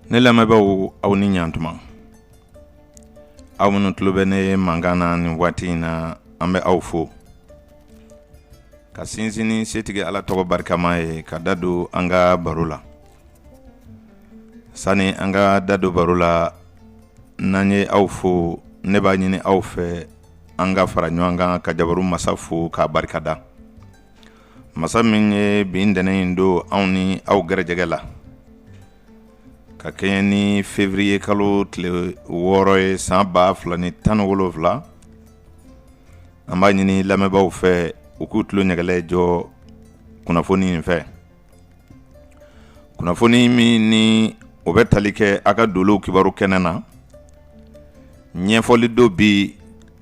Ne lamɛnbaaw aw ni ɲantuma aw minnu tulo bɛ ne mankan na nin waati in na an bɛ aw fo ka sinsin setigi Ala tɔgɔ barikama ye ka da don an ka baro la. Sani an ka da don baro la n'an ye aw fo ne b'a ɲini aw fɛ an ka fara ɲɔgɔn kan ka jabaru masa fo k'a barikada. Masa min ye bi ntɛnɛn in don anw ni aw gɛrɛjɛgɛ la ka kɛɲɛ ni février kalo tile 6 ye san 2017 an b'a ɲini lamɛnbaaw fɛ u k'u tulo ɲɛgɛlɛ jɔ kunnafoni in fɛ. Kunnafoni min ni o bɛ tali kɛ a ka dolow kibaru kɛnɛ na ɲɛfɔli do bi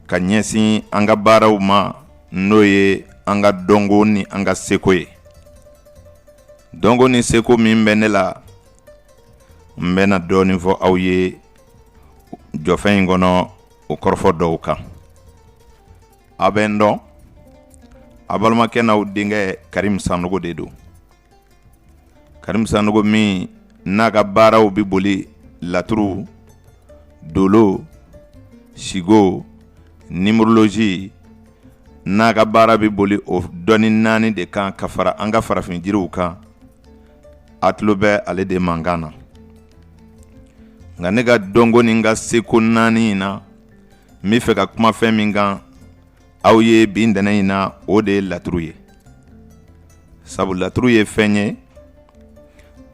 ka ɲɛsin an ka baaraw ma n'o ye an ka dɔnko ni an ka seko ye. Dɔnko ni seko min bɛ ne la n bɛna dɔɔnin fɔ aw ye jɔfɛn in kɔnɔ o kɔrɔfɔ dɔw kan. A bɛ n dɔn a balimakɛ n'aw denkɛ Karim Sanogo de don. Karim Sanogo min n'a ka baaraw bi boli laturu, dolo, sigo, numérologie n'a ka baara bi boli o dɔni 4 de kan ka fara an ka farafin jiriw kan. A tulo bɛ ale de mankan na. Nka ne ka dɔnko ni n ka seko 4 in na n bɛ fɛ ka kuma fɛn min kan aw ye bi ntɛnɛn in na o de ye laturu ye. Sabu laturu ye fɛn ye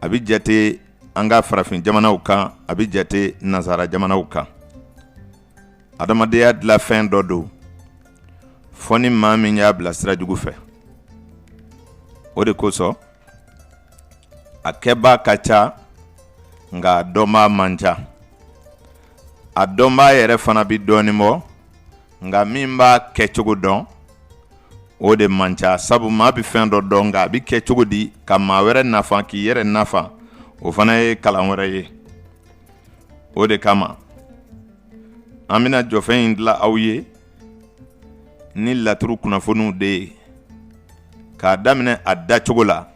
a bi jate an ka farafin jamanaw kan a bi jate nazara jamanaw kan. Adamadenya dilan fɛn dɔ don fɔ ni maa min y'a bila sira jugu fɛ. O de kosɔn a kɛbaa ka ca nka a dɔnbaa man ca. A dɔnbaa yɛrɛ fana bi dɔɔnin bɔ nka min b'a kɛcogo dɔn o de man ca. Sabu maa bi fɛn dɔ dɔn nka a bi kɛ cogo di ka maa wɛrɛ nafa k'i yɛrɛ nafa o fana ye kalan wɛrɛ ye. O de kama an bɛna jɔfɛn in dilan aw ye ni laturu kunnafoniw de ye k'a daminɛ a dacogo la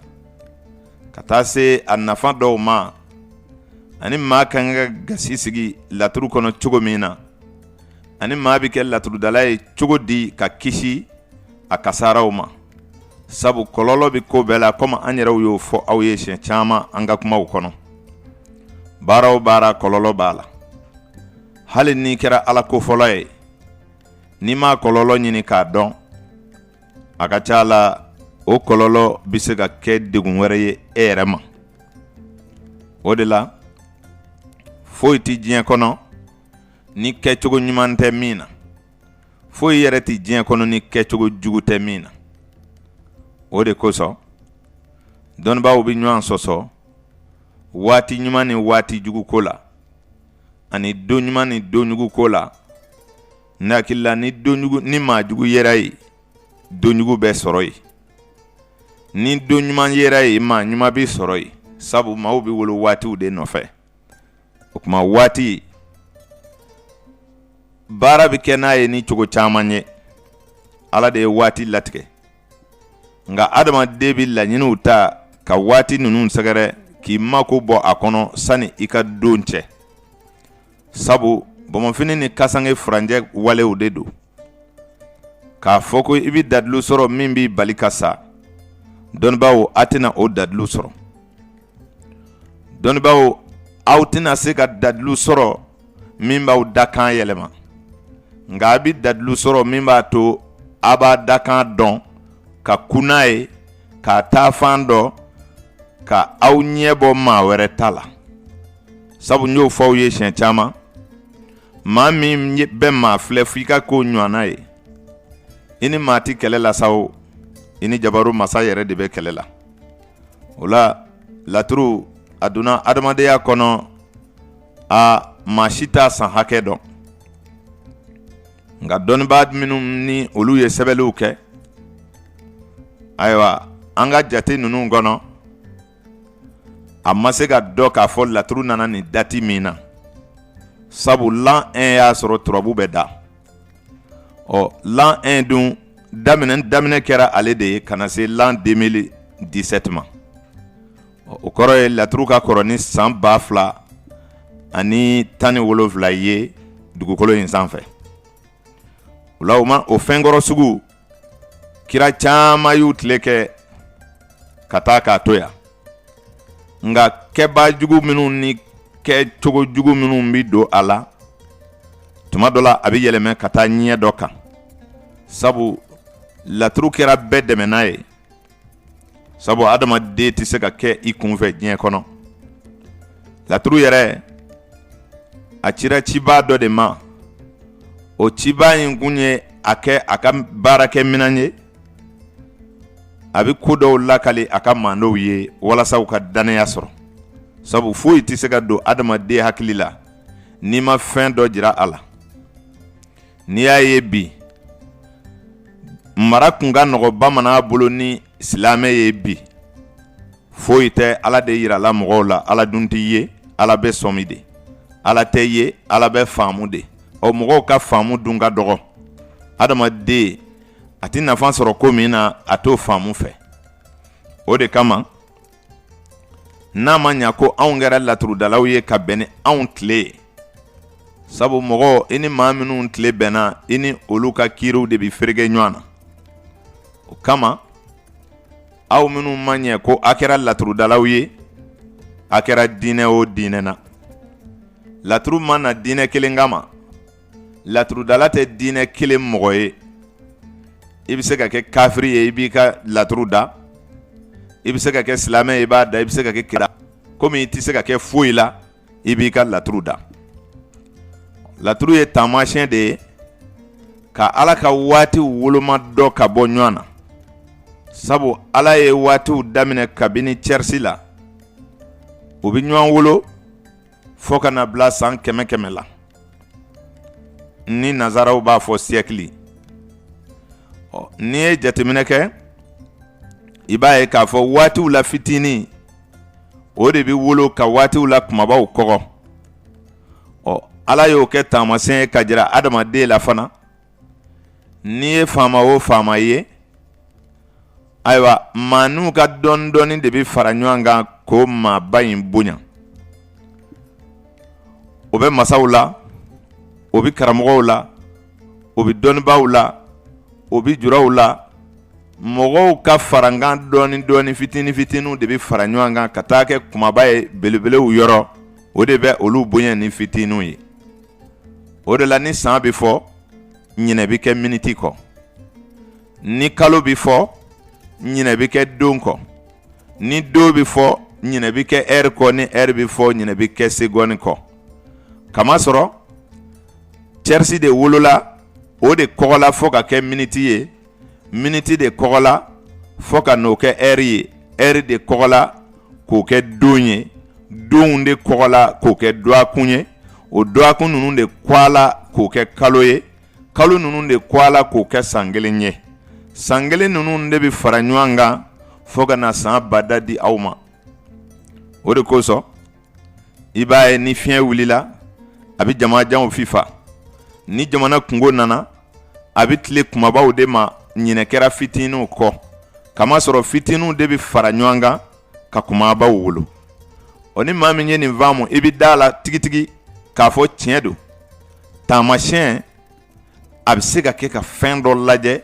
ka taa se a nafa dɔw ma ani maa kan ka gasi sigi laturu kɔnɔ cogo min na ani maa bi kɛ laturudala ye cogo di ka kisi a kasaraw ma. Sabu kɔlɔlɔ bi ko bɛɛ la comme an yɛrɛw y'o fɔ aw ye siɲɛ caman an ka kumaw kɔnɔ. Baara o baara kɔlɔlɔ b'a la. Hali n'i kɛra Ala kofɔla ye n'i ma kɔlɔlɔ ɲini k'a dɔn a ka ca la o kɔlɔlɔ bi se ka kɛ degun wɛrɛ ye e yɛrɛ ma. O de la foyi ti diɲɛ kɔnɔ ni kɛcogo ɲuman tɛ min na, foyi yɛrɛ ti diɲɛ kɔnɔ ni kɛcogo jugu tɛ min na. O de kosɔn dɔnnibaaw bi ɲɔgɔn sɔsɔ waati ɲuman ni waati jugu ko la ani don ɲuman ni don jugu ko la. Ne hakili la ni maa jugu yera ye don jugu bɛ sɔrɔ ye. Ni don ɲuman yera ye maa ɲuman bi sɔrɔ ye. Sabu maaw bi wolo waatiw de nɔfɛ. O kuma waati baara bi kɛ n'a ye ni cogo caman ye. Ala de ye waati latigɛ. Nka adamaden bi laɲiniw ta ka waati ninnu sɛgɛrɛ k'i mako bɔ a kɔnɔ sani i ka don cɛ. Sabu bɔnbɔnfini ni kasange furanjɛ walew de don. K'a fɔ ko i bi dadilu sɔrɔ min b'i bali ka sa dɔnnibaaw a tɛna o dadilu sɔrɔ. Dɔnnibaaw aw tɛna se ka dadilu sɔrɔ min b'aw dakan yɛlɛma. Nka a bi dadilu sɔrɔ min b'a to a b'a dakan dɔn ka kun n'a ye k'a taa fan dɔ ka aw ɲɛ bɔ maa wɛrɛ ta la. Sabu n y'o fɔ aw ye siɲɛ caman maa min bɛ maa filɛ f'i ka ko ɲɔgɔnna ye i ni maa ti kɛlɛ la sa o i ni jabaru masa yɛrɛ de bɛ kɛlɛ la. O la laturu a donna adamadenya kɔnɔ a maa si t'a san hakɛ dɔn. Nka dɔnnibaa minnu ni olu ye sɛbɛnliw kɛ ayiwa an ka jate ninnu kɔnɔ a ma se ka dɔ k'a fɔ laturu nana nin dati min na. Sabu l'an 1 y'a sɔrɔ turabu bɛ da. L'an 1 dun daminɛ kɛra ale de ye ka na se l'an 2017 ma. O kɔrɔ ye laturu ka kɔrɔ ni san 2000 ani 17 ye dugukolo in sanfɛ. O fɛnkɔrɔ sugu kira caman y'u tile kɛ ka taa k'a to yan. Nka kɛba jugu minnu ni kɛcogo jugu minnu bi don a la, tuma dɔ la a bɛ yɛlɛmɛ ka taa ɲɛ dɔ kan. Sabu laturu kɛra bɛɛ dɛmɛ n'a ye. Sabu adamaden tɛ se ka kɛ i kunfɛ diɲɛ kɔnɔ. Laturu yɛrɛ a cira cibaa dɔ de ma. O cibaa in kun ye a kɛ a ka baarakɛ minɛn ye. A bɛ ko dɔw lakali a ka maandenw ye walasa u ka danaya sɔrɔ. Sabu foyi tɛ se ka don adamaden hakili la n'i ma fɛn dɔ jira a la. N'i y'a ye bi mara kun ka nɔgɔ bamanan bolo ni silamɛ ye bi. Foyi tɛ Ala de yirala mɔgɔw la, Ala dun t'i ye, Ala bɛ sɔmi de. Ala tɛ ye, Ala bɛ faamu de. O mɔgɔw ka faamu dun ka dɔgɔ. Adamaden a tɛ nafa sɔrɔ ko min na a t'o faamu fɛ. O de kama n'a ma ɲa ko anw kɛra laturudalaw ye ka bɛn ni anw tile ye. Sabu mɔgɔ i ni maa minnu tile bɛnna i ni olu ka kiiriw de bi ferege ɲɔgɔn na. O kama aw minnu ma ɲɛ ko a kɛra laturudalaw ye, a kɛra diinɛ o diinɛ na. Laturu ma na diinɛ kelen kama. Laturudala tɛ diinɛ kelen mɔgɔ ye. I bɛ se ka kɛ kafiri ye, i b'i ka laturu da. I bɛ se ka kɛ silamɛ ye, i b'a da. I bɛ se ka kɛ kira. Komi i tɛ se ka kɛ foyi la, i b'i ka laturu da. Laturu ye taamasiyɛn de ye ka Ala ka waati woloma dɔ ka bɔ ɲɔgɔn na. Sabu Ala ye waatiw daminɛ kabini cɛrisi la. U bɛ ɲɔgɔn wolo fo ka na bila san 100 la. Ni nazaraw b'a fɔ siècle. N'i ye jateminɛ kɛ i b'a ye k'a fɔ waatiw la fitini o de bɛ wolo ka waatiw la kumabaw kɔgɔ. Ala y'o kɛ taamasiyɛn ye ka jira adamaden la fana. N'i ye faama o faama ye, ayiwa maaniw ka dɔɔni de bɛ fara ɲɔgɔn kan k'o maaba in bonya. O bɛ masaw la, o bɛ karamɔgɔw la, o bɛ dɔnnibaaw la, o bɛ juraw la. Mɔgɔw ka farankan dɔɔni fitiniw de bɛ fara ɲɔgɔn kan ka taa kɛ kumaba ye belebelew yɔrɔ. O de bɛ olu bonya ni fitiniw ye. O de la ni san bɛ fɔ ɲinɛ bɛ kɛ miniti kɔ. Ni kalo bɛ fɔ ɲinɛ bɛ kɛ don kɔ. Ni don bɛ fɔ ɲinɛ bɛ kɛ heure kɔ. Ni heure bɛ fɔ ɲinɛ bɛ kɛ seconde kɔ. Kamasɔrɔ cɛrisi de wolola, o de kɔgɔla fo ka kɛ miniti ye. Miniti de kɔgɔla fo ka n'o kɛ heure ye. Heure de kɔgɔla k'o kɛ don ye. Donw de kɔgɔla k'o kɛ duwakun ye. O duwakun ninnu de kɔgɔla k'o kɛ kalo ye. Kalo ninnu de kɔgɔla k'o kɛ san kelen ye. San kelen ninnu de bɛ fara ɲɔgɔn kan fo ka na san bada di aw ma. O de kosɔn i b'a ye ni fiɲɛ wulila a bɛ jamajanw fifa. Ni jamana kungo nana a bɛ tile kumabaw de ma ɲinɛ kɛra fitiniw kɔ. Kamasɔrɔ fitiniw de bɛ fara ɲɔgɔn kan ka kumabaw wolo. O ni maa min ye nin faamu i bɛ da la tigitigi k'a fɔ tiɲɛ don. Taamasiyɛn a bɛ se ka kɛ ka fɛn dɔ lajɛ.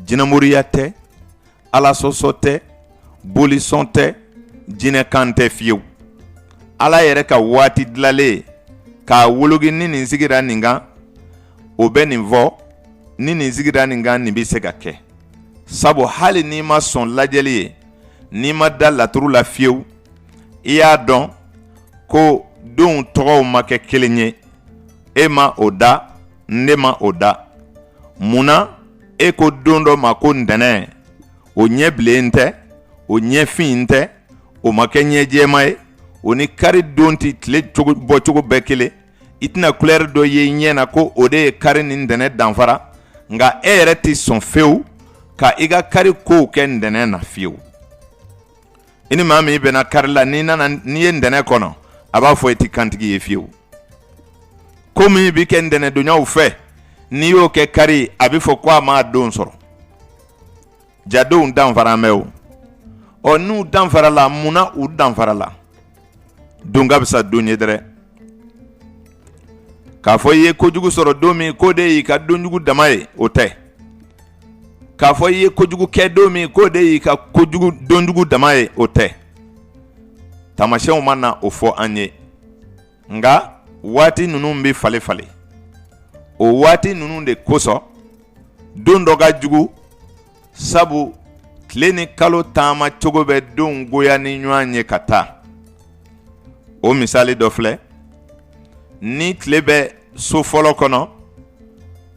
Jinɛmoriya tɛ, Ala sɔsɔ tɛ, bolisɔn tɛ, jinɛkan tɛ fiyewu. Ala yɛrɛ ka waati dilanlen k'a wologi ni nin sigira nin kan, o bɛ nin fɔ, ni nin sigira nin kan nin bɛ se ka kɛ. Sabu hali n'i ma sɔn lajɛli ye, n'i ma da laturu la fiyewu, i y'a dɔn ko denw tɔgɔw ma kɛ kelen ye. E ma o da, ne ma o da. Munna e ko don dɔ ma ko ntɛnɛn, o ɲɛ bilen tɛ, o ɲɛ fin tɛ, o ma kɛ ɲɛ jɛma ye, o ni kari don tɛ tile bɔcogo bɛɛ kelen. I tɛna couleur dɔ ye i ɲɛ na ko o de ye kari ni ntɛnɛn danfara, nka e yɛrɛ tɛ sɔn fiyewu ka i ka kari kow kɛ ntɛnɛn na fiyewu. I ni maa min bɛnna kari la n'i ye ntɛnɛn kɔnɔ a b'a fɔ i tɛ kantigi ye fiyewu. Ko min bɛ kɛ ntɛnɛndonyaw fɛ n'i y'o kɛ kari a bɛ fɔ ko a m'a don sɔrɔ. Jadenw danfara mɛ o n'u danfara la munna u danfara la. Don ka bisa don ye dɛrɛ. k'a fɔ i ye kojugu sɔrɔ don min k'o de y'i ka donjugu dama ye o tɛ k'a fɔ i ye kojugu kɛ don min k'o de y'i ka donjugu dama ye o tɛ taamasiyɛnw ma na o fɔ an ye nka waati ninnu bɛ falen falen o waati ninnu de kosɔn don dɔ ka jugu sabu tile ni kalo taama cogo bɛ denw goya ni ɲɔgɔn ye ka taa o misali dɔ filɛ ni tile bɛ so fɔlɔ kɔnɔ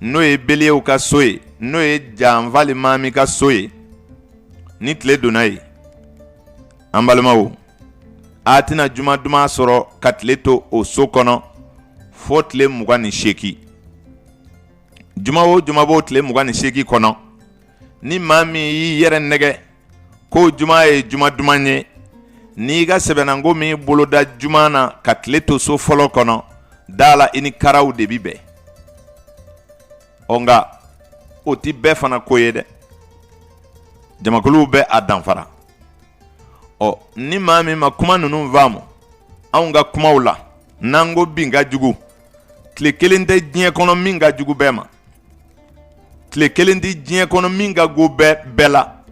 n'o ye beliyew ka so ye n'o ye janfali maami ka so ye ni tile donna ye an balimaw a tɛna juma duman sɔrɔ ka tile to o so kɔnɔ fo tile 28 juma o juma b'o tile 28 kɔnɔ ni maa min y'i yɛrɛ nɛgɛ ko juma ye juma duman ye n'i ka sɛbɛnanko min boloda juma na ka tile to so fɔlɔ kɔnɔ da la i ni karaw de bi bɛn nka o ti bɛɛ fana ko ye dɛ jamakuluw bɛ a danfara ni maa min ma kuma ninnu faamu anw ka kumaw la n'an ko bin ka jugu tile kelen tɛ diɲɛ kɔnɔ min ka jugu bɛɛ ma tile kelen tɛ diɲɛ kɔnɔ min ka go bɛɛ la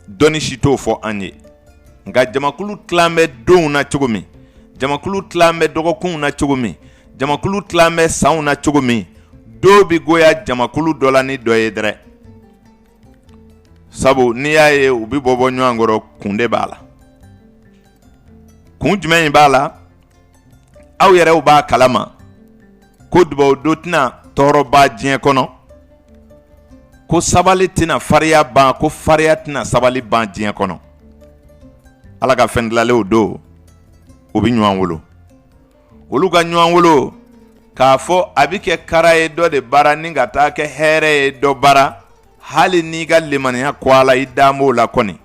dɔnni si t'o fɔ an ye nka jamakulu tilan bɛ donw na cogo min jamakulu tilan bɛ dɔgɔkunw na cogo min jamakulu tilan bɛ sanw na cogo min dɔw bɛ goya jamakulu dɔ la ni dɔ ye dɛrɛ sabu n'i y'a ye u bɛ bɔ ɲɔgɔn kɔrɔ kun de b'a la kun jumɛn in b'a la aw yɛrɛw b'a kalama ko dubaw do tɛna tɔɔrɔ ba diɲɛ kɔnɔ ko sabali tɛna fariya ban ko fariya tɛna sabali ban diɲɛ kɔnɔ ala ka fɛn dilanlenw do u bɛ ɲɔgɔn wolo olu ka ɲɔgɔn wolo k'a fɔ a bɛ kɛ kara ye dɔ de bara ni ka taa kɛ hɛrɛ ye dɔ bara hali n'i ka limaniya kɔ a la i dan b'o la kɔni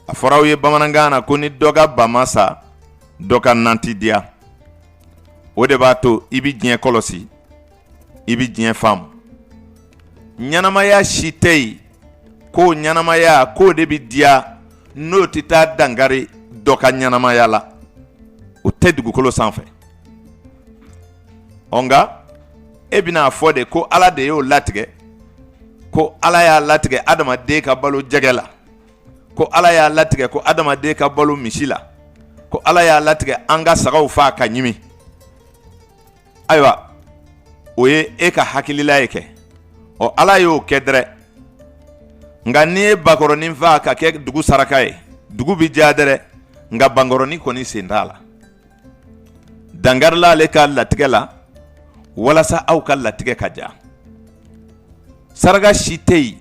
a fɔra aw ye bamanankan na ko ni dɔ ka ba ma sa dɔ ka nan t'i diya o de b'a to i bɛ diɲɛ kɔlɔsi i bɛ diɲɛ faamu ɲɛnamaya si tɛ yen k'o ɲɛnamaya k'o de bɛ diya n'o tɛ taa dankari dɔ ka ɲɛnamaya la o tɛ dugukolo sanfɛ nka e bɛna fɔ de ko ala de y'o latigɛ ko ala y'a latigɛ adamaden ka balo jɛgɛ la ko ala y'a latigɛ ko adamaden ka balo misi la ko ala y'a latigɛ an ka sagaw faa ka ɲimi ayiwa o ye e ka hakilila ye kɛ ala y'o kɛ dɛrɛ nka n'i ye bakɔrɔnin faa ka kɛ dugu saraka ye dugu bɛ diya dɛrɛ nka bankɔrɔnin kɔni sen t'a la dangarila ale ka latigɛ la walasa aw ka latigɛ ka diya saraka si tɛ yen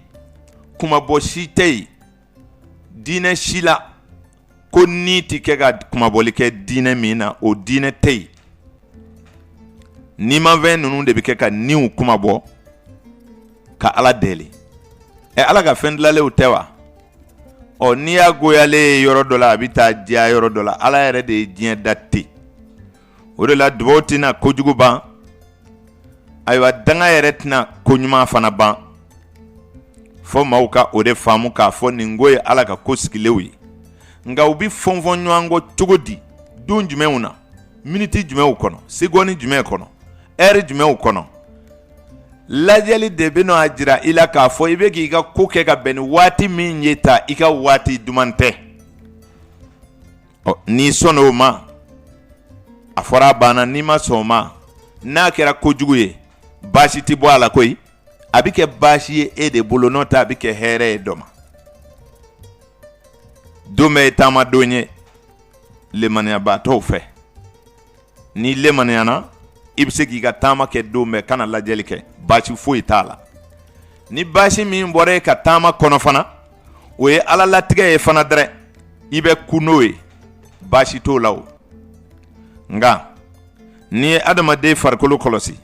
kumabɔ si tɛ yen diinɛ si la ko ni tɛ kɛ ka kumabɔli kɛ diinɛ min na o diinɛ tɛ yen nimanfɛn ninnu de bɛ kɛ ka niw kumabɔ ka ala deli ala ka fɛn dilanlenw tɛ wa n'i y'a goyalen ye yɔrɔ dɔ la a bɛ taa diya yɔrɔ dɔ la ala yɛrɛ de ye diɲɛ da ten o de la dubaw tɛna kojugu ban ayiwa danga yɛrɛ tɛna koɲuman fana ban fo maaw ka o de faamu k'a fɔ nin ko ye ala ka ko sigilenw ye nka u bɛ fɔn-fɔn ɲɔgɔn kɔ cogo di don jumɛnw na miniti jumɛnw kɔnɔ segɔni jumɛn kɔnɔ ɛri jumɛnw kɔnɔ lajɛli de bɛ n'a jira i la k'a fɔ i bɛ k'i ka ko kɛ ka bɛn ni waati min ye ta i ka waati duman tɛ n'i sɔnn'o ma a fɔra a banna n'i ma sɔn o ma n'a kɛra kojugu ye baasi tɛ bɔ a la koyi a bɛ kɛ baasi ye e de bolo n'o tɛ a bɛ kɛ hɛrɛ ye dɔ ma don bɛɛ ye taama don ye lemaniyabaatɔw fɛ n'i lemaniyana i bɛ se k'i ka taama kɛ don bɛɛ kana lajɛli kɛ baasi foyi t'a la ni baasi min bɔra e ka taama kɔnɔ fana o ye ala latigɛ ye fana dɛrɛ i bɛ ku n'o ye baasi t'o la o nka n'i ye adamaden farikolo kɔlɔsi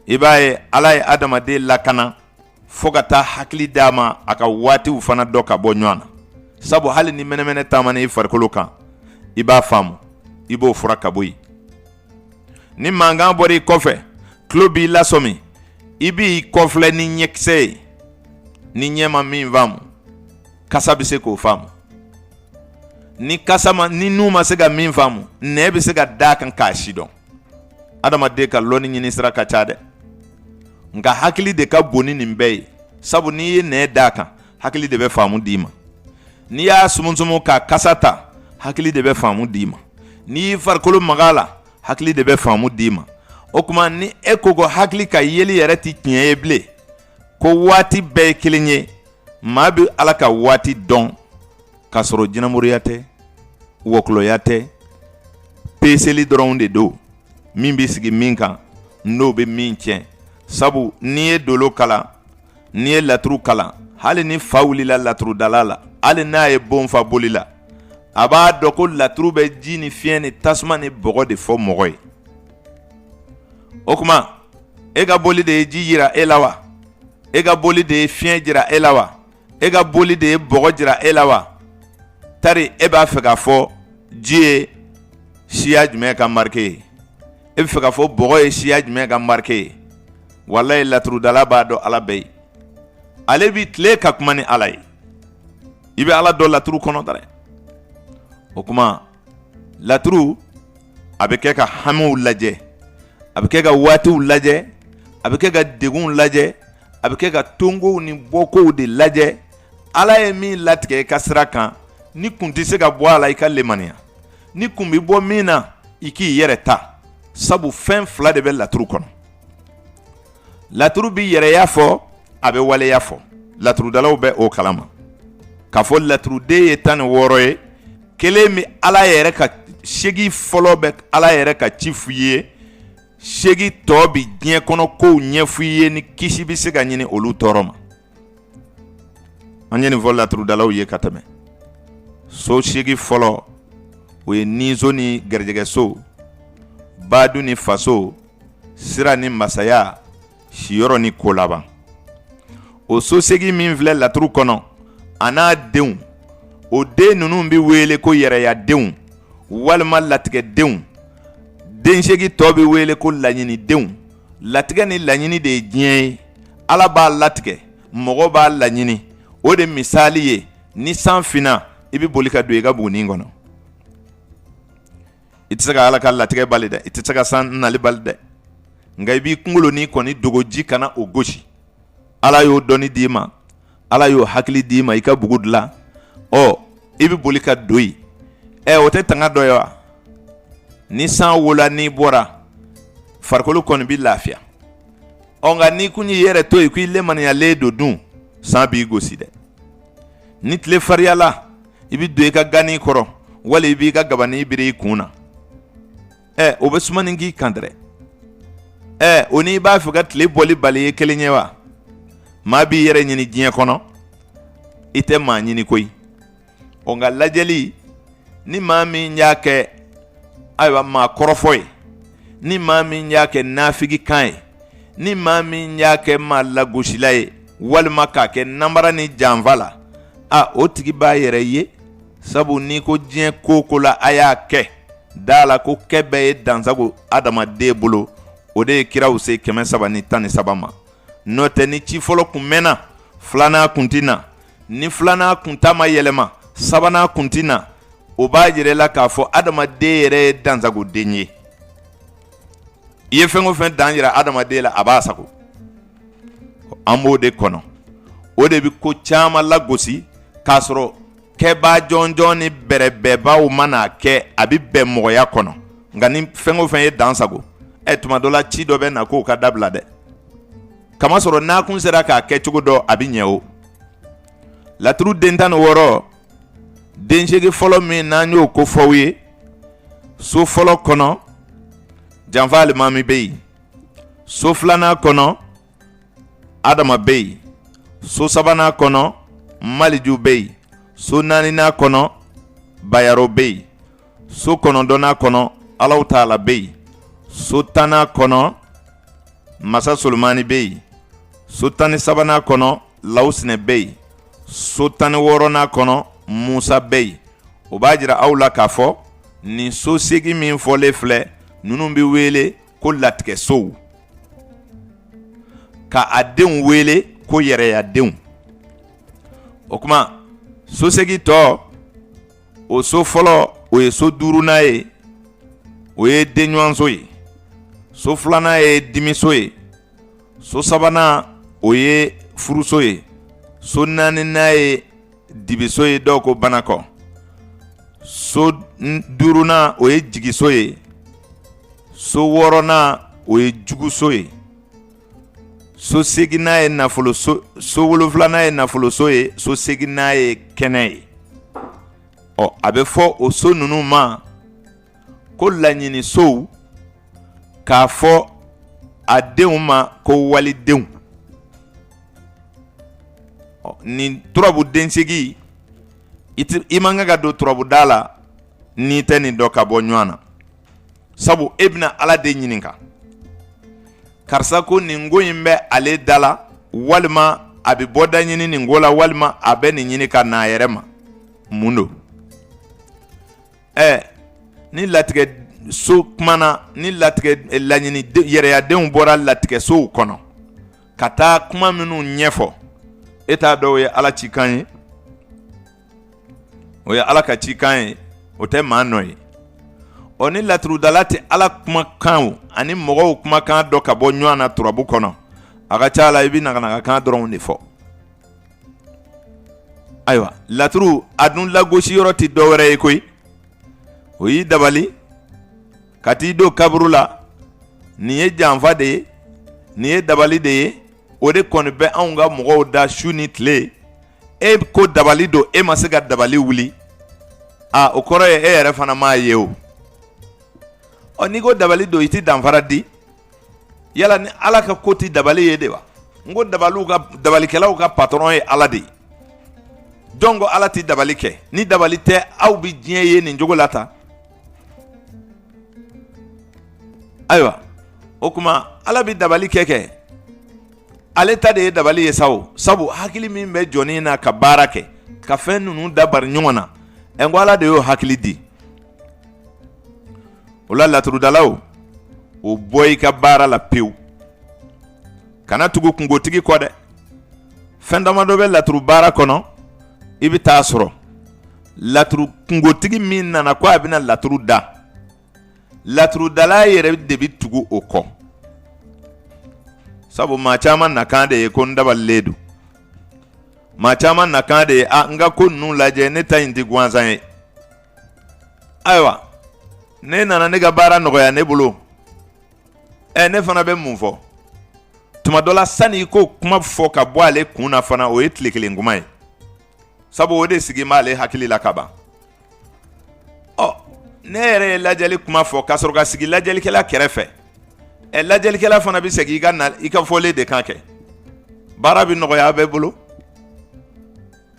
i b'a ye ala ye adamaden lakana fo ka taa hakili d'a ma a ka waatiw fana dɔ ka bɔ ɲɔgɔn na sabu hali ni mɛnɛmɛnɛ taamana i farikolo kan i b'a faamu i b'o fura ka bɔ yen ni mankan bɔra i kɔfɛ tulo b'i lasɔmi i b'i kɔfilɛ ni ɲɛkisɛ ye ni ɲɛ ma min faamu kasa bɛ se k'o faamu ni nun ma se ka min faamu nɛn bɛ se ka d'a kan k'a sidɔn adamaden ka lɔnni ɲini sira ka ca dɛ nka hakili de ka bon ni nin bɛɛ ye sabu n'i ye nɛn d'a kan hakili de bɛ faamu d'i ma n'i y'a sumusumu k'a kasa ta hakili de bɛ faamu d'i ma n'i y'i farikolo maga la hakili de bɛ faamu d'i ma o tuma ni e ko ko hakili ka yeli yɛrɛ ti tiɲɛ ye bilen ko waati bɛɛ ye kelen ye maa bɛ ala ka waati dɔn k'a sɔrɔ jinɛmoriya tɛ wɔkulɔya tɛ peseli dɔrɔn de don min bɛ sigi min kan n'o bɛ min tiɲɛ sabu n'i ye dolo kalan n'i ye laturu kalan hali ni fa wulila laturudala la hali n'a ye bon fa boli la a b'a dɔn ko laturu bɛ ji ni fiɲɛ ni tasuma ni bɔgɔ de fɔ mɔgɔ ye o tuma e ka boli de ye ji yira e la wa e ka boli de ye fiɲɛ jira e la wa e ka boli de ye bɔgɔ jira e la wa tari e b'a fɛ k'a fɔ ji ye siya jumɛn ka marque ye e bɛ fɛ k'a fɔ bɔgɔ ye siya jumɛn ka marque ye walayi laturudala b'a dɔn ala bɛ ye ale bi tile ka kuma ni ala ye i bɛ ala dɔn laturu kɔnɔ dɛ o kuma laturu a bɛ kɛ ka hamiw lajɛ a bɛ kɛ ka waatiw lajɛ a bɛ kɛ ka degunw lajɛ a bɛ kɛ ka tongow ni bɔkow de lajɛ ala ye min latigɛ i ka sira kan ni kun tɛ se ka bɔ a la i ka lemaniya ni kun bɛ bɔ min na i k'i yɛrɛ ta sabu fɛn fila de bɛ laturu kɔnɔ laturu bi yɛrɛya fɔ a bɛ waleya fɔ laturudalaw bɛ o kalama k'a fɔ laturuden ye 16 ye kelen min ala yɛrɛ ka segi fɔlɔ bɛ ala yɛrɛ ka ci f'i ye segi tɔ bi diɲɛ kɔnɔ kow ɲɛf'i ye ni kisi bɛ se ka ɲini olu tɔɔrɔ ma an ye nin fɔ laturudalaw ye ka tɛmɛ so segi fɔlɔ o ye nizo ni garijɛgɛso badu ni faso sira ni masaya siyɔrɔ ni ko laban o so segi min filɛ laturu kɔnɔ a n'a denw o den ninnu bɛ wele ko yɛrɛya denw walima latigɛ denw den segi tɔ bɛ wele ko laɲini denw latigɛ ni laɲini de ye diɲɛ ye ala b'a latigɛ mɔgɔ b'a laɲini o de misali ye ni san finna i bɛ boli ka don i ka buguni kɔnɔ i tɛ se ka ala ka latigɛ bali dɛ i tɛ se ka san nali bali dɛ nka i b'i kunkolo n'i kɔni dogo ji kana o gosi ala y'o dɔnni d'i ma ala y'o hakili d'i ma i ka bugu dilan i bɛ boli ka don yen o tɛ tanga dɔ ye wa ni san wola n'i bɔra farikolo kɔni bɛ lafiya nka n'i kun y'i yɛrɛ to yen ko i lemaniyalen don dun san b'i gosi dɛ ni tile fariyala i bɛ don i ka gani kɔrɔ wali i b'i ka gabani biri i kun na o bɛ sumani k'i kan dɛrɛ o n'i b'a fɛ ka tile bɔli bali ye kelen ye wa maa b'i yɛrɛ ɲini diɲɛ kɔnɔ i tɛ maa ɲini koyi nka lajɛli ni maa min y'a kɛ ayiwa maa kɔrɔfɔ ye ni maa min y'a kɛ nafigi kan ye ni maa min y'a kɛ maa lagosila ye walima k'a kɛ namara ni janfa la o tigi b'a yɛrɛ ye sabu n'i ko diɲɛ ko o ko la a y'a kɛ da la ko kɛ bɛɛ ye dansago adamaden bolo o de ye kiraw se 313 ma n'o tɛ ni ci fɔlɔ kun mɛnna filanan kun tɛ na ni filanan kun ta ma yɛlɛma sabanan kun tɛ na o b'a jira la k'a fɔ adamaden yɛrɛ ye dansagoden ye i ye fɛn o fɛn dan jira adamaden la a b'a sago an b'o de kɔnɔ o de bɛ ko caman lagosi k'a sɔrɔ kɛbaa jɔnjɔn ni bɛrɛbɛɛbaw mana kɛ a bɛ bɛn mɔgɔya kɔnɔ nka ni fɛn o fɛn ye dan sago tuma dɔ la ci dɔ bɛ na k'o ka dabila dɛ kamasɔrɔ n'a kun sera k'a kɛ cogo dɔ a bɛ ɲɛ o laturu den 16 den segi fɔlɔ min n'an y'o ko fɔw ye so fɔlɔ kɔnɔ janfa alimami bɛ yen so filanan kɔnɔ adama bɛ yen so sabanan kɔnɔ maliju bɛ yen so naaninan kɔnɔ bayaro bɛ yen so kɔnɔntɔnnan kɔnɔ alaw taala bɛ yen so tannan kɔnɔ masa solomani bɛ yen so 13nan kɔnɔ lawusinɛ bɛ yen so 16nan kɔnɔ musa bɛ yen o b'a jira aw la k'a fɔ nin so 8 min fɔlen filɛ ninnu bɛ wele ko latigɛsow ka a denw wele ko yɛrɛya denw o kuma so 8 tɔ o so fɔlɔ o ye so 5nan ye o ye denɲɔgɔnso ye so filanan ye dimiso ye, so sabanan o ye furuso ye, so naaninan ye dibiso ye dɔw ko banakɔ, so duurunan o ye jigiso ye, so wɔɔrɔnan o ye juguso ye, so seginnan ye nafoloso, so wolonfilanan ye nafoloso ye, so seginnan ye kɛnɛ ye. A bɛ fɔ o so ninnu ma ko laɲinisow k'a fɔ a denw ma ko walidenw. Nin turabu densegi i man kan ka don turabuda la n'i tɛ nin dɔ ka bɔ ɲɔgɔn na, sabu e bɛna Ala de ɲininka karisa ko nin ko in bɛ ale da la walima a bɛ bɔ da ɲini nin ko la walima a bɛ nin ɲini ka n'a yɛrɛ ma, mun don? Ni latigɛ so kumana, ni latigɛ laɲini yɛrɛyadenw bɔra latigɛ sow kɔnɔ ka taa kuma minnu ɲɛfɔ, e t'a dɔn o ye Ala cikan ye, o ye Ala ka cikan ye, o tɛ maa nɔ ye. Ni laturudala tɛ Ala kumakan ani mɔgɔw kumakan dɔ ka bɔ ɲɔgɔn na turabu kɔnɔ, a ka ca la i bɛ nakanakakan dɔrɔn de fɔ. Ayiwa, laturu a dun lagosi yɔrɔ tɛ dɔ wɛrɛ ye koyi, o y'i dabali ka t'i don kaburu la, nin ye janfa de ye, nin ye dabali de ye, o de kɔni bɛ anw ka mɔgɔw da su ni tile. E ko dabali don, e ma se ka dabali wuli, o kɔrɔ ye e yɛrɛ fana m'a ye o. N'i ko dabali don i ti danfara di, yala ni Ala ka ko ti dabali ye de wa? N ko dabalikɛlaw ka patron ye Ala de ye. Jɔn ko Ala ti dabali kɛ? Ni dabali tɛ aw bi diɲɛ ye nin cogo la tan. Ayiwa, o kuma Ala bi dabali kɛ, ale ta de ye dabali ye sabu hakili min bɛ jɔnin na ka baara kɛ, ka fɛn ninnu dabari ɲɔgɔn na, n ko Ala de y'o hakili di. O la laturudalaw, o bɔ i ka baara la pewu, kana tugu kungotigi kɔ dɛ. Fɛn damadɔ bɛ laturu baara kɔnɔ, i bɛ taa sɔrɔ laturu kungotigi min nana ko a bɛna laturu da, laturudala yɛrɛ de bɛ tugu o kɔ, sabu maa caman nakan de ye ko n dabalilen don, maa caman nakan de ye n ka ko ninnu lajɛ ne ta in tɛ gansan ye. Ayiwa, ne nana ne ka baara nɔgɔya ne bolo, ne fana bɛ mun fɔ? Tuma dɔ la sani i ko kuma fɔ ka bɔ ale kun na fana, o ye tile kelen kuma ye, sabu o de sigi m'ale hakili la ka ban. Ne yɛrɛ ye lajɛli kuma fɔ ka sɔrɔ ka sigi lajɛlikɛla kɛrɛfɛ, lajɛlikɛla fana bɛ segin i ka fɔlen de kan kɛ, baara bɛ nɔgɔya a bɛɛ bolo.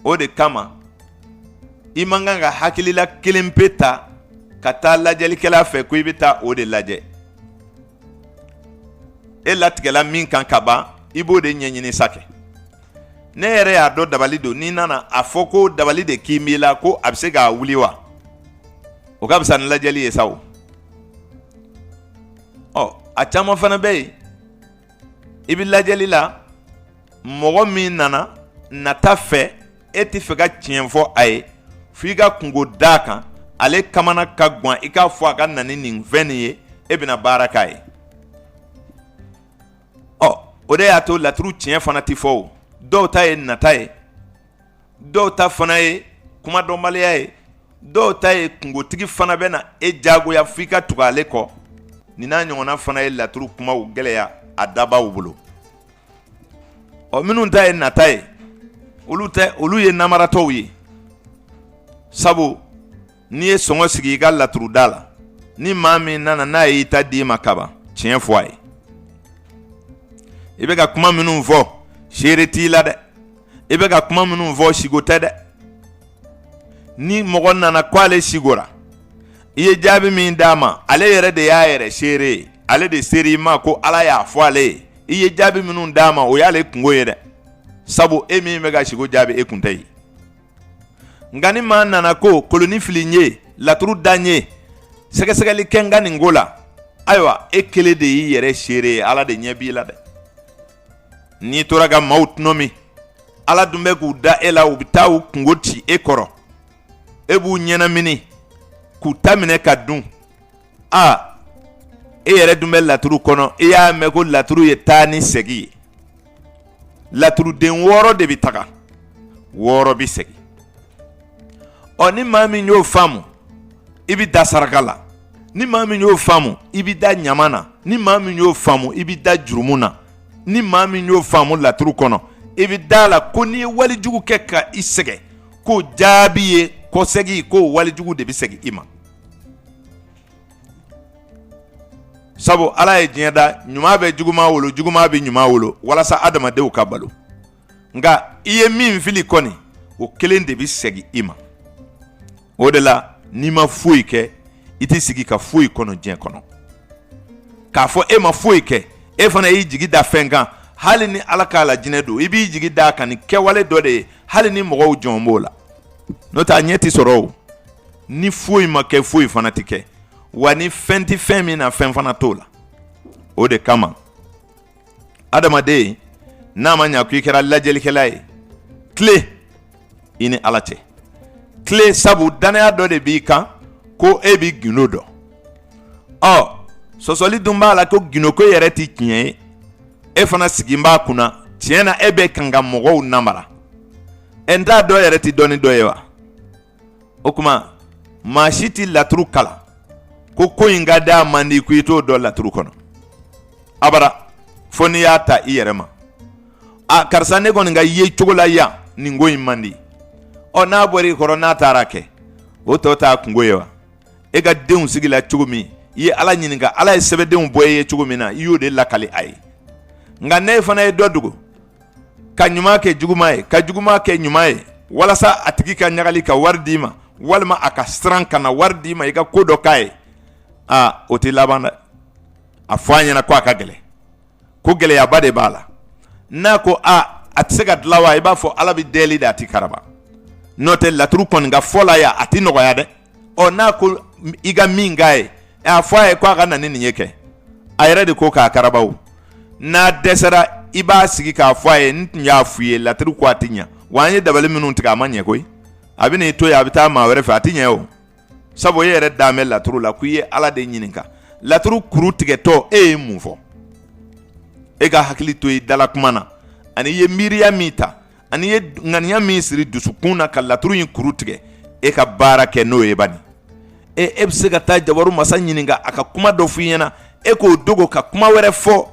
O de kama i man kan ka hakilila kelen pe ta ka taa lajɛlikɛla fɛ ko i bɛ taa o de lajɛ. E latigɛla min kan ka ban, i b'o de ɲɛɲini sa kɛ. Ne yɛrɛ y'a dɔn dabali don, n'i nana a fɔ ko dabali de k'i b'i la ko a bɛ se k'a wuli wa, o ka fisa ni lajɛli ye sa o. A caman fana bɛ yen, i bɛ lajɛli la, mɔgɔ min nana nata fɛ, e tɛ fɛ ka tiɲɛ fɔ a ye, f'i ka kungo d'a kan, ale kamana ka gan i k'a fɔ a ka na ni nin fɛn nin ye, e bɛna baara k'a ye. O de y'a to laturu tiɲɛ fana tɛ fɔ o, dɔw ta ye nata ye, dɔw ta fana ye kumadɔnbaliya ye, dɔw ta ye kungotigi fana bɛ na e jagoya f'i ka tugu ale kɔ. Nin n'a ɲɔgɔnna fana ye laturu kumaw gɛlɛya a dabaw bolo. Minnu ta ye nata ye, olu ye namaratɔw ye, sabu n'i ye sɔngɔ sigi i ka laturuda la, ni maa min nana n'a y'i ta d'i ma kaban, tiɲɛ fɔ a ye. I bɛ ka kuma minnu fɔ, seere t'i la dɛ, i bɛ ka kuma minnu fɔ, sigo tɛ dɛ. Ni mɔgɔ nana ko ale sigora, i ye jaabi min d'a ma, ale yɛrɛ de y'a yɛrɛ seere ye, ale de seere i ma ko Ala y'a fɔ ale ye, i ye jaabi minnu d'a ma o y'ale kungo ye dɛ, sabu e min bɛ ka sigo jaabi e kun tɛ ye. Nka ni maa nana ko koloni fili n ye, laturu da n ye, sɛgɛsɛgɛli kɛ n ka nin ko la, ayiwa e kelen de y'i yɛrɛ seere ye, Ala de ɲɛ b'i la dɛ. N'i tora ka maaw tɔnɔmi, Ala dun bɛ k'u da e la, u bɛ taa u kungo ci e kɔrɔ, e b'u ɲɛnamini k'u ta minɛ ka dun. e yɛrɛ dun bɛ laturu kɔnɔ e y'a mɛn ko laturu ye taa ni segi ye laturuden 6 de bɛ taga 6 bɛ segi ni maa min y'o faamu i bɛ da saraka la ni maa min y'o faamu i bɛ da ɲama na ni maa min y'o faamu i bɛ da jurumu na ni maa min y'o faamu laturu kɔnɔ i bɛ da la ko n'i ye walijugu kɛ ka i sɛgɛn k'o jaabi ye kɔsɛgi k'o walijugu de bɛ segin i ma sabu ala ye diɲɛ da ɲuman bɛ juguman wolo juguman bɛ ɲuman wolo walasa adamadenw ka balo nka i ye min fili kɔni o kelen de bɛ segin i ma o de la n'i ma foyi kɛ i tɛ sigi ka foyi kɔnɔ diɲɛ kɔnɔ k'a fɔ e ma foyi kɛ e fana y'i jigi da fɛn kan hali ni ala k'a la jinɛ don i b'i jigi da kan ni kɛwale dɔ de ye hali ni mɔgɔw jɔn b'o la n'o tɛ a ɲɛ tɛ sɔrɔ o ni foyi ma kɛ foyi fana tɛ kɛ wa ni fɛn tɛ fɛn min na fɛn fana t'o la o de kama adamaden n'a ma ɲa ko i kɛra lajɛlikɛla ye tile i ni ala cɛ tile sabu danaya dɔ de b'i kan ko e bɛ gindo dɔn sɔsɔli dun b'a la ko ginoko yɛrɛ tɛ tiɲɛ ye e fana sigi b'a kunna tiɲɛ na e bɛ kan ka mɔgɔw namara n t'a dɔ yɛrɛ tɛ dɔnni dɔ ye wa o tuma maa si tɛ laturu kalan ko in ka d'a man di ko i t'o dɔn laturu kɔnɔ abara fo n'i y'a ta i yɛrɛ ma karisa ne kɔni ka ye cogo la yan nin ko in man di n'a bɔra i kɔrɔ n'a taara kɛ o tɔ t'a kungo ye wa e ka denw sigila cogo min i ye ala ɲininka ala ye sɛbɛdenw bɔ i ye cogo min na i y'o de lakali a ye nka ne fana ye dɔ dogo ka ɲuman kɛ juguman ye ka juguman kɛ ɲuman ye walasa a tigi ka ɲagali ka wari d'i ma walima a ka siran ka na wari d'i ma i ka ko dɔ k'a ye o tɛ laban dɛ a fɔ a ɲɛna ko a ka gɛlɛn ko gɛlɛyaba de b'a la n'a ko a tɛ se ka dilan wa i b'a fɔ ala bɛ dɛli de a tɛ karaba n'o tɛ laturu kɔni ka fɔ la yan a tɛ nɔgɔya dɛ n'a ko i ka min k'a ye a fɔ a ye ko a ka na ni nin ye kɛ a yɛrɛ de ko k'a karabaw n'a dɛsɛra i b'a sigi k'a fɔ a ye n tun y'a f'i ye laturu ko a tɛ ɲɛ wa an ye dabali minnu tigɛ a ma ɲɛ koyi a bɛ n'i to yen a bɛ taa maa wɛrɛ fɛ a tɛ ɲɛ o sabu e yɛrɛ dan bɛ laturu la ko i ye ala de ɲininka laturu kuru tigɛtɔ e ye mun fɔ e ka hakili to i dala kuma na ani i ye miiriya min ta ani i ye ŋaniya min siri dusukun na ka laturu in kuru tigɛ e ka baara kɛ n'o ye bani e bɛ se ka taa jabaru masa ɲininka a ka kuma dɔ f'i ɲɛna e k'o dogo ka kuma wɛrɛ fɔ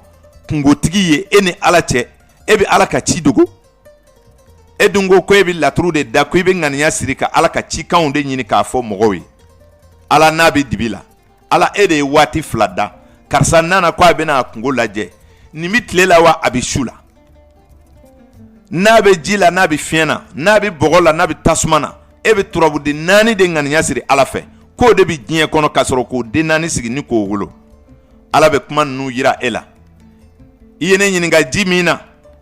kungotigi ye e ni ala cɛ e bɛ ala ka ci dogo e dun ko e bɛ laturu de da ko i bɛ ŋaniya siri ka ala ka cikanw de ɲini k'a fɔ mɔgɔw ye ala n'a bɛ dibi la ala e de ye waati 2 da karisa nana ko a bɛna a kungo lajɛ nin bɛ tile la wa a bɛ su la n'a bɛ ji la n'a bɛ fiɲɛ na n'a bɛ bɔgɔ la n'a bɛ tasuma na e bɛ turabuden 4 de ŋaniya siri ala fɛ k'o de bɛ diɲɛ kɔnɔ ka sɔrɔ k'o den 4 sigi ni k'o wolo ala bɛ kuma ninnu yira e la i ye ne ɲininka ji min na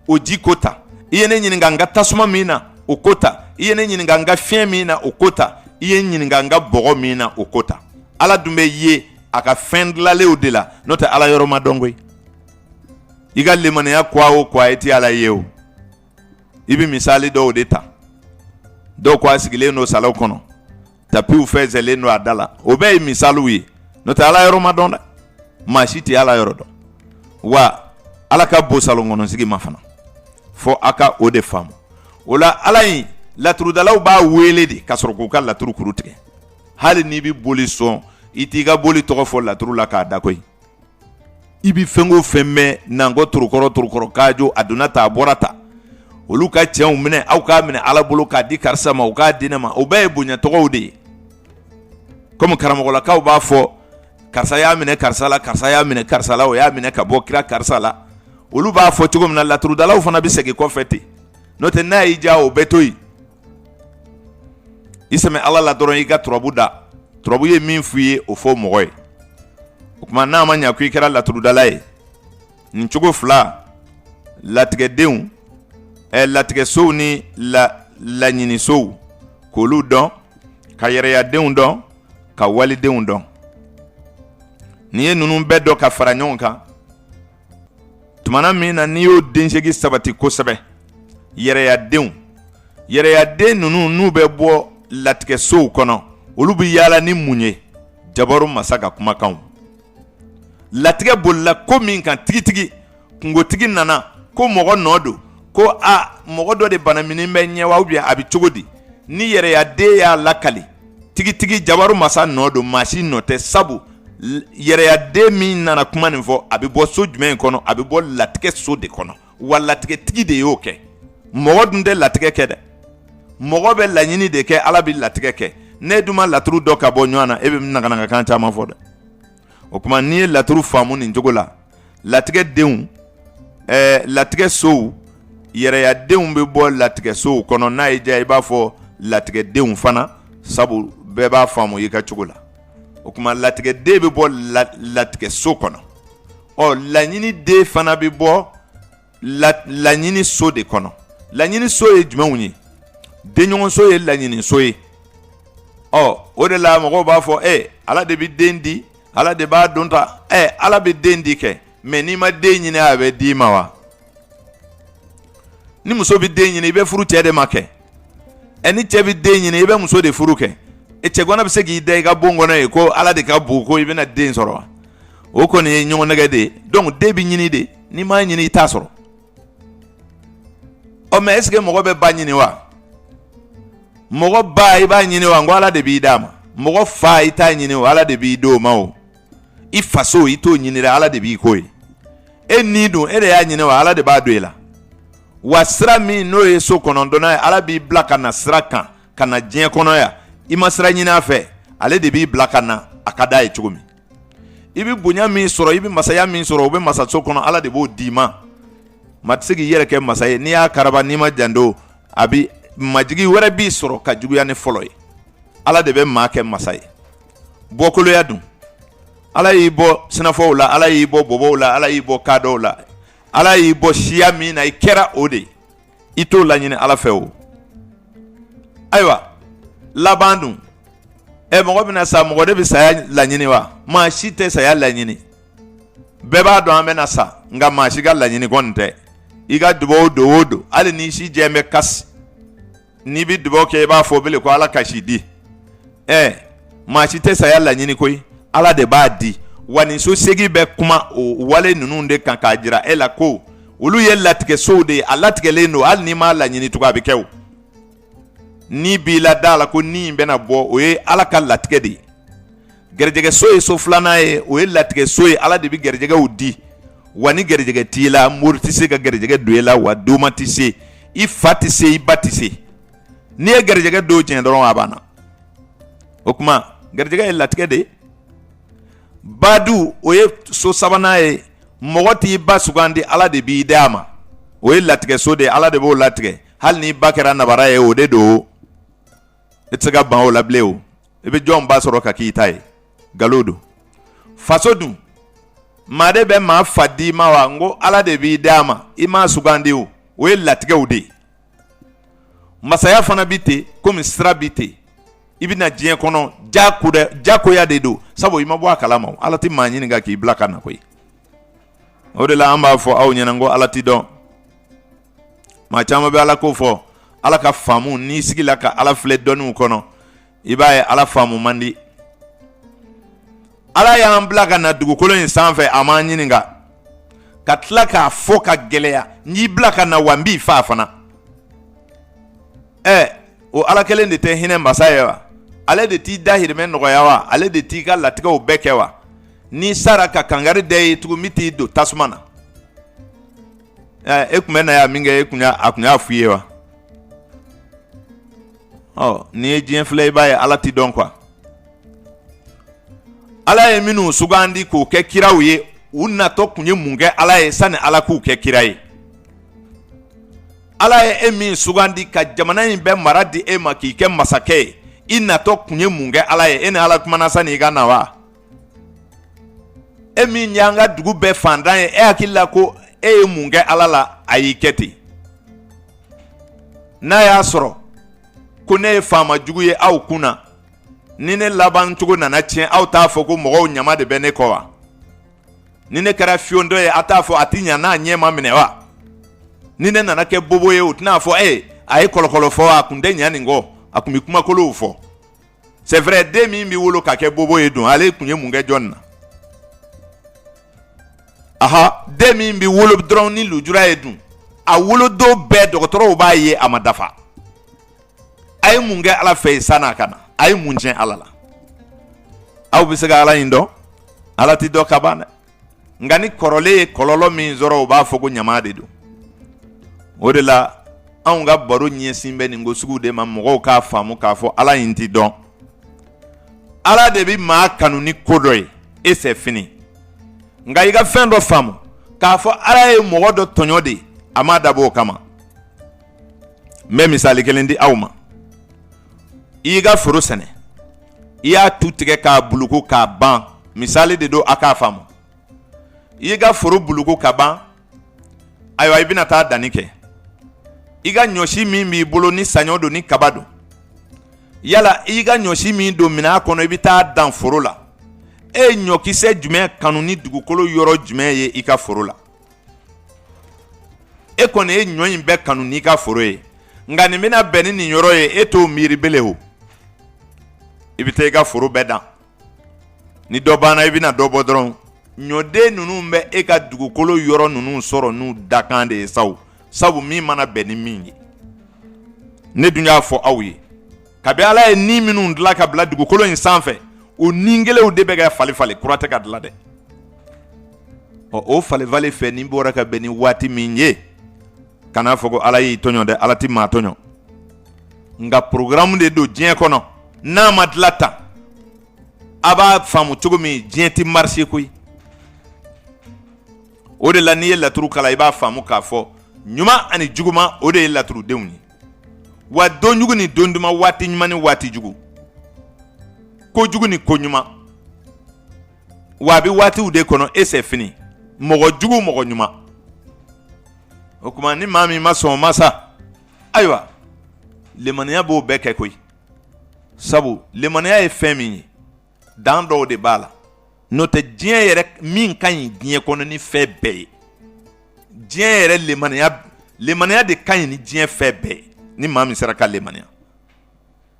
o ji ko ta i ye ne ɲininka n ka tasuma min na o ko ta i ye ne ɲininka n ka fiɲɛ min na o ko ta i ye ɲininka n ka bɔgɔ min na o ko ta ala dun bɛ ye a ka fɛn dilanlenw de la n'o tɛ ala yɔrɔ ma dɔn koyi i ka limaniya kuwa o kuwa i tɛ ala ye o i bɛ misali dɔw de ta dɔw ko a sigilen don salaw kɔnɔ tapiw fɛnsɛnlen don a da la o bɛɛ ye misaliw ye n'o tɛ ala yɔrɔ ma dɔn dɛ maa si tɛ ala yɔrɔ dɔn wa ala ka bon salon kɔnɔ sigi ma fana fɔ a ka o de faamu o la ala in laturudalaw b'a wele de ka sɔrɔ k'u ka laturu kuru tigɛ hali n'i bɛ boli sɔn i t'i ka boli tɔgɔ fɔ laturu la k'a da koyi i bɛ fɛn o fɛn mɛn n'an ko turukɔrɔ k'a jɔ a donna ta a bɔra ta olu ka cɛnw minɛ aw k'a minɛ ala bolo k'a di karisa ma o k'a di ne ma o bɛɛ ye bonya tɔgɔw de ye komi karamɔgɔlakaw b'a fɔ karisa y'a minɛ karisa la karisa y'a minɛ karisa la o y'a minɛ ka bɔ kira karisa la olu b'a fɔ cogo min na laturudalaw fana bɛ segin kɔfɛ ten n'o tɛ n'a y'i diya o bɛ to yen i sɛmɛ ala la dɔrɔn i ka turabu da turabu ye min f'i ye o fɔ mɔgɔ ye o tuma n'a ma ɲɛ ko i kɛra laturudala ye nin cogo 2 latigɛdenw latigɛsow ni laɲinisow k'olu dɔn ka yɛrɛyadenw dɔn ka walidenw dɔn nin ye ninnu bɛɛ dɔn ka fara ɲɔgɔn kan tumana min na n'i y'o densegi sabati kosɛbɛ yɛrɛyaden ninnu n'u bɛ bɔ latigɛsow kɔnɔ olu bɛ yaala ni mun ye jabaru masa ka kumakanw latigɛ bolila ko min kan tigitigi kungotigi nana ko mɔgɔ nɔ don ko mɔgɔ dɔ de bana mini bɛ ɲɛ wa bien a bɛ cogo di ni yɛrɛ ya den y'a lakali tigitigi jabaru masa nɔ don maasi nɔ tɛ sabu yɛrɛ ya den min nana kuma nin fɔ a bɛ bɔ so jumɛn kɔnɔ a bɛ bɔ latigɛ so de kɔnɔ wa latigɛtigi de y'o kɛ mɔgɔ dun tɛ latigɛ kɛ dɛ mɔgɔ bɛ laɲini de kɛ ala bɛ latigɛ kɛ ne dun ma laturu dɔ ka bɔ ɲɔgɔn na e bɛ naganaga kan caman fɔ dɛ o kuma n'i ye laturu faamu nin cogo la latigɛ denw latigɛ sow yɛrɛya denw bɛ bɔ latigɛ sow kɔnɔ n'a ye diya i b'a fɔ latigɛ denw fana sabu bɛɛ b'a faamu i ka cogo la o kuma latigɛ den bɛ bɔ latigɛ so kɔnɔ laɲini den fana bɛ bɔ laɲini so de kɔnɔ laɲini so ye jumɛnw ye denɲɔgɔn so ye laɲini so ye o de la mɔgɔw b'a fɔ ala de bɛ den di ala de b'a don ta ala bɛ den di kɛ mais n'i ma den ɲini a bɛ d'i ma wa ni muso bɛ den ɲini i bɛ furu cɛ de ma kɛ ni cɛ bɛ den ɲini i bɛ muso de furu kɛ cɛgana bɛ se k'i da i ka bon kɔnɔ ye ko ala de ka bon ko i bɛna den sɔrɔ wa o kɔni ye ɲɔgɔn nɛgɛ de ye donc den bɛ ɲini de n'i m'a ɲini i t'a sɔrɔ mais est-ce que mɔgɔ bɛ ba ɲini wa mɔgɔ ba i b'a ɲini wa n ko ala de b'i d'a ma mɔgɔ fa i t'a ɲini wa ala de b'i d'o ma o i faso i t'o ɲini dɛ ala de b'i ko ye ni dun e de y'a ɲini wa ala de b'a don i la wa sira min n'o ye so kɔnɔntɔnnan ye ala b'i bila ka na sira kan ka na diɲɛ kɔnɔ yan i ma sira ɲini a fɛ ale de b'i bila ka na a ka d'a ye cogo min i bɛ bonya min sɔrɔ i bɛ masaya min sɔrɔ o bɛ masaso kɔnɔ ala de b'o d'i ma maa tɛ se k'i yɛrɛ kɛ masa ye n'i y'a karaba n'i ma janto a bi majigi wɛrɛ b'i sɔrɔ ka juguya ni fɔlɔ ye ala de bɛ maa kɛ masa ye bɔkoloya dun ala y'i bɔ sinafɔw la ala y'i bɔ bɔbɔw la ala y'i bɔ kadɔw la ala y'i bɔ siya min na i kɛra o de i t'o laɲini ala fɛ o ayiwa laban dun mɔgɔ bɛna sa mɔgɔ de bɛ saya laɲini wa maa si tɛ saya laɲini bɛɛ b'a dɔn an bɛna sa nka maa si ka laɲini kɔni tɛ i ka dubaw don o don hali ni si jɛ bɛ kasi n'i bɛ dubaw kɛ i b'a fɔ bele ko ala ka si di maa si tɛ saya laɲini koyi ala de b'a di wa nin so segi bɛ kuma o wale ninnu de kan k'a jira e la ko olu ye latigɛ sow de ye a latigɛlen don hali n'i m'a laɲini tugun a bɛ kɛ o ni b'i la da la ko ni in bɛna bɔ o ye ala ka latigɛ de ye garijɛgɛ so ye so filanan ye o ye latigɛ so ye ala de bɛ garijɛgɛw di wa ni garijɛgɛ t'i la mori tɛ se ka garijɛgɛ don e la wa doma tɛ se i fa tɛ se i ba tɛ se n'i ye garijɛgɛ don tiɲɛ dɔrɔn a banna o kuma garijɛgɛ ye latigɛ de ye badu o ye so sabanan ye mɔgɔ t'i ba sugandi ala de b'i d'a ma o ye latigɛ so de ye ala de b'o latigɛ hali n'i ba kɛra nabara ye o de don i tɛ se ka ban o la bilen o i bɛ jɔn ba sɔrɔ ka k'i ta ye nkalon don faso dun maa de bɛ maa fa d'i ma wa n ko ala de b'i d'a ma i m'a sugandi o ye latigɛw de ye masaya fana bi ten komi sira bi ten i bɛna diɲɛ kɔnɔ jakoya de don sabu i ma bɔ a kalama ala tɛ maa ɲininka k'i bila ka na koyi o de la an b'a fɔ aw ɲɛna n ko ala t'i dɔn maa caman bɛ ala ko fɔ ala ka faamu n'i sigila ka ala filɛ dɔnniw kɔnɔ i b'a ye ala faamu man di ala y'an bila ka na dugukolo in sanfɛ a m'an ɲininka ka tila k'a fɔ ka gɛlɛya n y'i bila ka na wa n b'i faa fana o ala kelen de tɛ hinɛ masa ye wa ale de t'i dahirimɛ nɔgɔya wa ale de t'i ka latigɛw bɛɛ kɛ wa n'i sara ka kangari da ye tugun min t'i don tasuma na e tun bɛ na yan min kɛ a kun y'a f'i ye wa n'i ye diɲɛ filɛ i b'a ye ala t'i dɔn quoi ala ye minnu sugandi k'o kɛ kiraw ye u natɔ kun ye mun kɛ ala ye sani ala k'u kɛ kira ye ala ye e min sugandi ka jamana in bɛɛ mara di e ma k'i kɛ masakɛ ye i natɔ kun ye mun kɛ ala ye e ni ala kumana sani i ka na wa e min y'an ka dugu bɛɛ fantan ye e hakili la ko e ye mun kɛ ala la a y'i kɛ ten n'a y'a sɔrɔ ko ne ye faama jugu ye aw kunna ni ne laban cogo nana tiɲɛ aw t'a fɔ ko mɔgɔw ɲama de bɛ ne kɔ wa ni ne kɛra fiyondɔ ye a t'a fɔ a ti ɲa n'a ɲɛ ma minɛ wa ni ne nana kɛ bobo ye o tɛna fɔ a ye kɔlɔkɔlɔ fɔ a kun tɛ ɲa nin kɔ a kun bɛ kumakolow fɔ c'est vrai den min b'i wolo ka kɛ bobo ye dun ale kun ye mun kɛ jɔn na aha den min bi wolo dɔrɔn ni lujura ye dun a wolodon bɛɛ dɔgɔtɔrɔw b'a ye a ma dafa a ye mun kɛ ala fɛ san'a ka na a ye mun tiɲɛ ala la aw bɛ se ka ala in dɔn ala ti dɔ ka ban dɛ nka ni kɔrɔlen ye kɔlɔlɔ min sɔrɔ u b'a fɔ ko ɲama de don o de la anw ka baro ɲɛsin bɛ nin ko sugu de ma mɔgɔw k'a faamu k'a fɔ ala in ti dɔn ala de bɛ maa kanu ni ko dɔ ye et c'est fini nka i ka fɛn dɔ faamu k'a fɔ ala ye mɔgɔ dɔ tɔɲɔ de a ma dabɔ o kama n bɛ misali kelen di aw ma i y'i ka foro sɛnɛ i y'a tu tigɛ k'a buluko k'a ban misali de don a k'a faamu i y'i ka foro buluko ka ban ayiwa i bɛna taa danni kɛ i ka ɲɔsi min b'i bolo ni saɲɔ don ni kaba don yala i ka ɲɔsi min don minɛn kɔnɔ i bɛ taa dan foro la e ye ɲɔkisɛ jumɛn kanu ni dugukolo yɔrɔ jumɛn ye i ka foro la e kɔni ye ɲɔ in bɛɛ kanu n'i ka foro ye nka nin bɛna bɛn ni nin yɔrɔ ye e t'o miiri bele o i bɛ taa i ka foro bɛɛ dan ni dɔ banna i bɛna dɔ bɔ dɔrɔn ɲɔden ninnu bɛ e ka dugukolo yɔrɔ ninnu sɔrɔ n'u dakan de ye sabu min mana bɛn ni min ye ne dun y'a fɔ aw ye kabi ala ye ni minnu dilan ka bila dugukolo in sanfɛ o ni kelenw de bɛ ka falen kura tɛ ka dilan dɛ o falen fɛ ni bɔra ka bɛn ni waati min ye kana fɔ ko ala y'i tɔɲɔ dɛ ala ti maa tɔɲɔ nka programme de don diɲɛ kɔnɔ n'a ma dilan tan a b'a faamu cogo min diɲɛ ti marché koyi o de la n'i ye laturu kala i b'a faamu k'a fɔ ɲuman ani juguman o de ye laturudenw ye wa don jugu ni don duman waati ɲuman ni waati jugu ko jugu ni ko ɲuman wa a bɛ waatiw de kɔnɔ et c'est fini mɔgɔ jugu mɔgɔ ɲuman o kuma ni maa min ma sɔn o ma sa ayiwa limaniya b'o bɛɛ kɛ koyi sabu limaniya ye fɛn min ye dan dɔw de b'a la n'o tɛ diɲɛ yɛrɛ min ka ɲi diɲɛ kɔnɔ ni fɛn bɛɛ ye diɲɛ yɛrɛ limaniya de ka ɲi ni diɲɛ fɛn bɛɛ ye ni maa min sera ka limaniya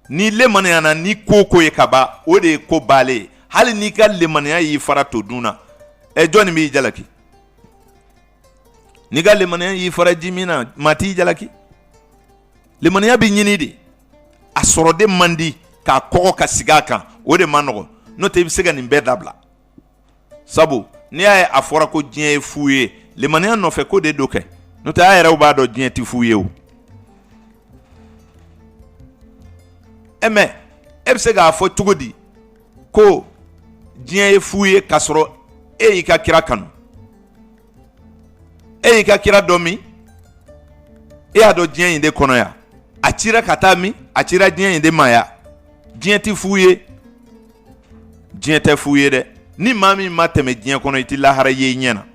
ni limaniyana ni ko ye ka ban o de ye ko baale ye hali n'i ka limaniya y'i fara to dun na jɔnni b'i jalaki n'i ka limaniya y'i fara ji min na maa t'i jalaki limaniya bɛ ɲini de a sɔrɔ de man di k'a kɔgɔ ka sigi a kan o de ma nɔgɔn n'o tɛ i bɛ se ka nin bɛɛ dabila sabu n'i y'a ye a fɔra ko diɲɛ ye fu ye limaniya nɔfɛ ko de do kɛ n'o tɛ a yɛrɛw b'a dɔn diɲɛ tɛ fu ye o mɛ e bɛ se k'a fɔ cogo di ko diɲɛ ye fu ye k'a sɔrɔ e y'i ka kira kanu e y'i ka kira dɔn min e y'a dɔn diɲɛ in de kɔnɔ yan a cira ka taa min a cira diɲɛ in de ma yan diɲɛ tɛ fu ye diɲɛ tɛ fu ye dɛ ni maa min ma tɛmɛ diɲɛ kɔnɔ i tɛ lahara ye i ɲɛ na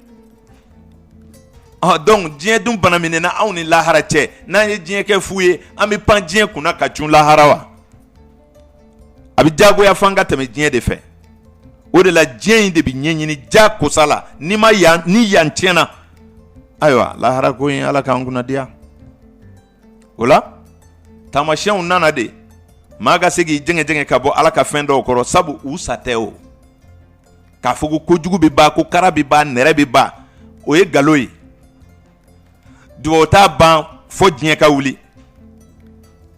donc diɲɛ dun bana minɛ na anw ni lahara cɛ n'an ye diɲɛ kɛ fu ye an bɛ pan diɲɛ kunna ka cun lahara wa a bɛ diyagoya f'an ka tɛmɛ diɲɛ de fɛ o de la diɲɛ in de bɛ ɲɛɲini diyakosa la ni yan tiɲɛna ayiwa lahara ko in ala k'an kunna diya o la taamasiyɛnw nana de maa ka se k'i jɛngɛ ka bɔ ala ka fɛn dɔw kɔrɔ sabu u sa tɛ o k'a fɔ ko kojugu bɛ ban ko kara bɛ ban nɛrɛ bɛ ban o ye nkalon ye dugawu t'a ban fo diɲɛ ka wuli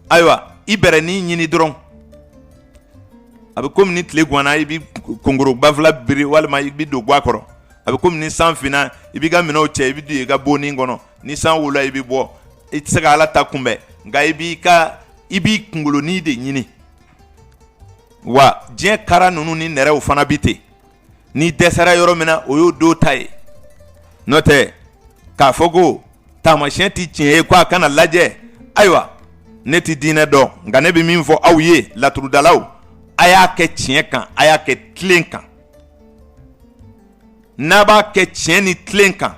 ayiwa i bɛrɛ n'i ɲini dɔrɔn a bɛ komi ni tile ganna i bɛ kongoro bafula biri walima i bɛ don guwa kɔrɔ a bɛ komi ni san finna i b'i ka minɛnw cɛ i bɛ don i ka bonni kɔnɔ ni san wula i bɛ bɔ i tɛ se ka ala ta kunbɛn nka i b'i kunkolonin de ɲini wa diɲɛ kara ninnu ni nɛrɛw fana bi ten ni dɛsɛra yɔrɔ min na o y'o don ta ye n'o tɛ k'a fɔ ko taamasiyɛn tɛ tiɲɛ ye ko a kana lajɛ ayiwa ne tɛ diinɛ dɔn nka ne bɛ min fɔ aw ye laturudalaw a y'a kɛ tiɲɛ kan a y'a kɛ tilen kan n'a b'a kɛ tiɲɛ ni tilen kan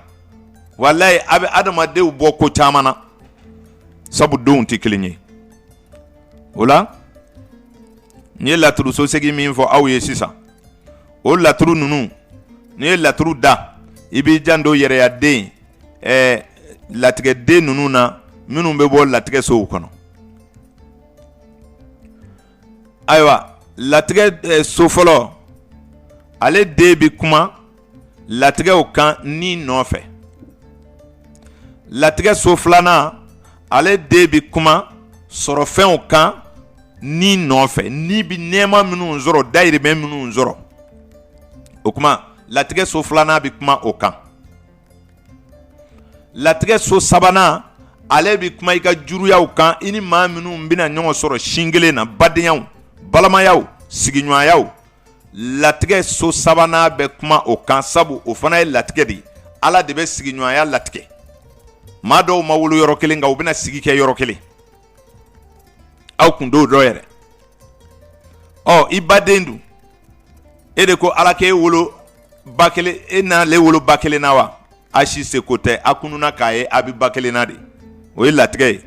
walayi a bɛ adamadenw bɔ ko caman na sabu denw tɛ kelen ye o la n ye laturu sosegi min fɔ aw ye sisan o laturu ninnu n'i ye laturu da i b'i janto yɛrɛyaden latigɛden ninnu na minnu bɛ bɔ latigɛsow kɔnɔ ayiwa latigɛ so fɔlɔ ale den bɛ kuma latigɛ o kan ni nɔfɛ. Latigɛ so filanan ale de bi kuma sɔrɔfɛnw kan ni nɔfɛ. Ni bi nɛɛma minnu sɔrɔ dayirimɛ minnu sɔrɔ. O kuma latigɛ so filanan bi kuma o kan. Latigɛ so sabanan ale bi kuma i ka juruyaw kan i ni maa minnu bɛna ɲɔgɔn sɔrɔ sin kelen na, badenyaw, balamayaw, sigiɲɔgɔnyaw. Latigɛ so sabanan bɛ kuma o kan, sabu o fana ye latigɛ de. Ala de bɛ sigiɲɔgɔnya latigɛ. Maa dɔw ma wolo yɔrɔ kelen nka u bɛna sigi kɛ yɔrɔ kelen. Aw kun t'o dɔn yɛrɛ. I baden dun e de ko Ala k'e wolo ba kelen, e n'ale wolo ba kelen na wa? A si se ko tɛ, a kununa k'a ye a bi ba kelen na de. O ye latigɛ ye.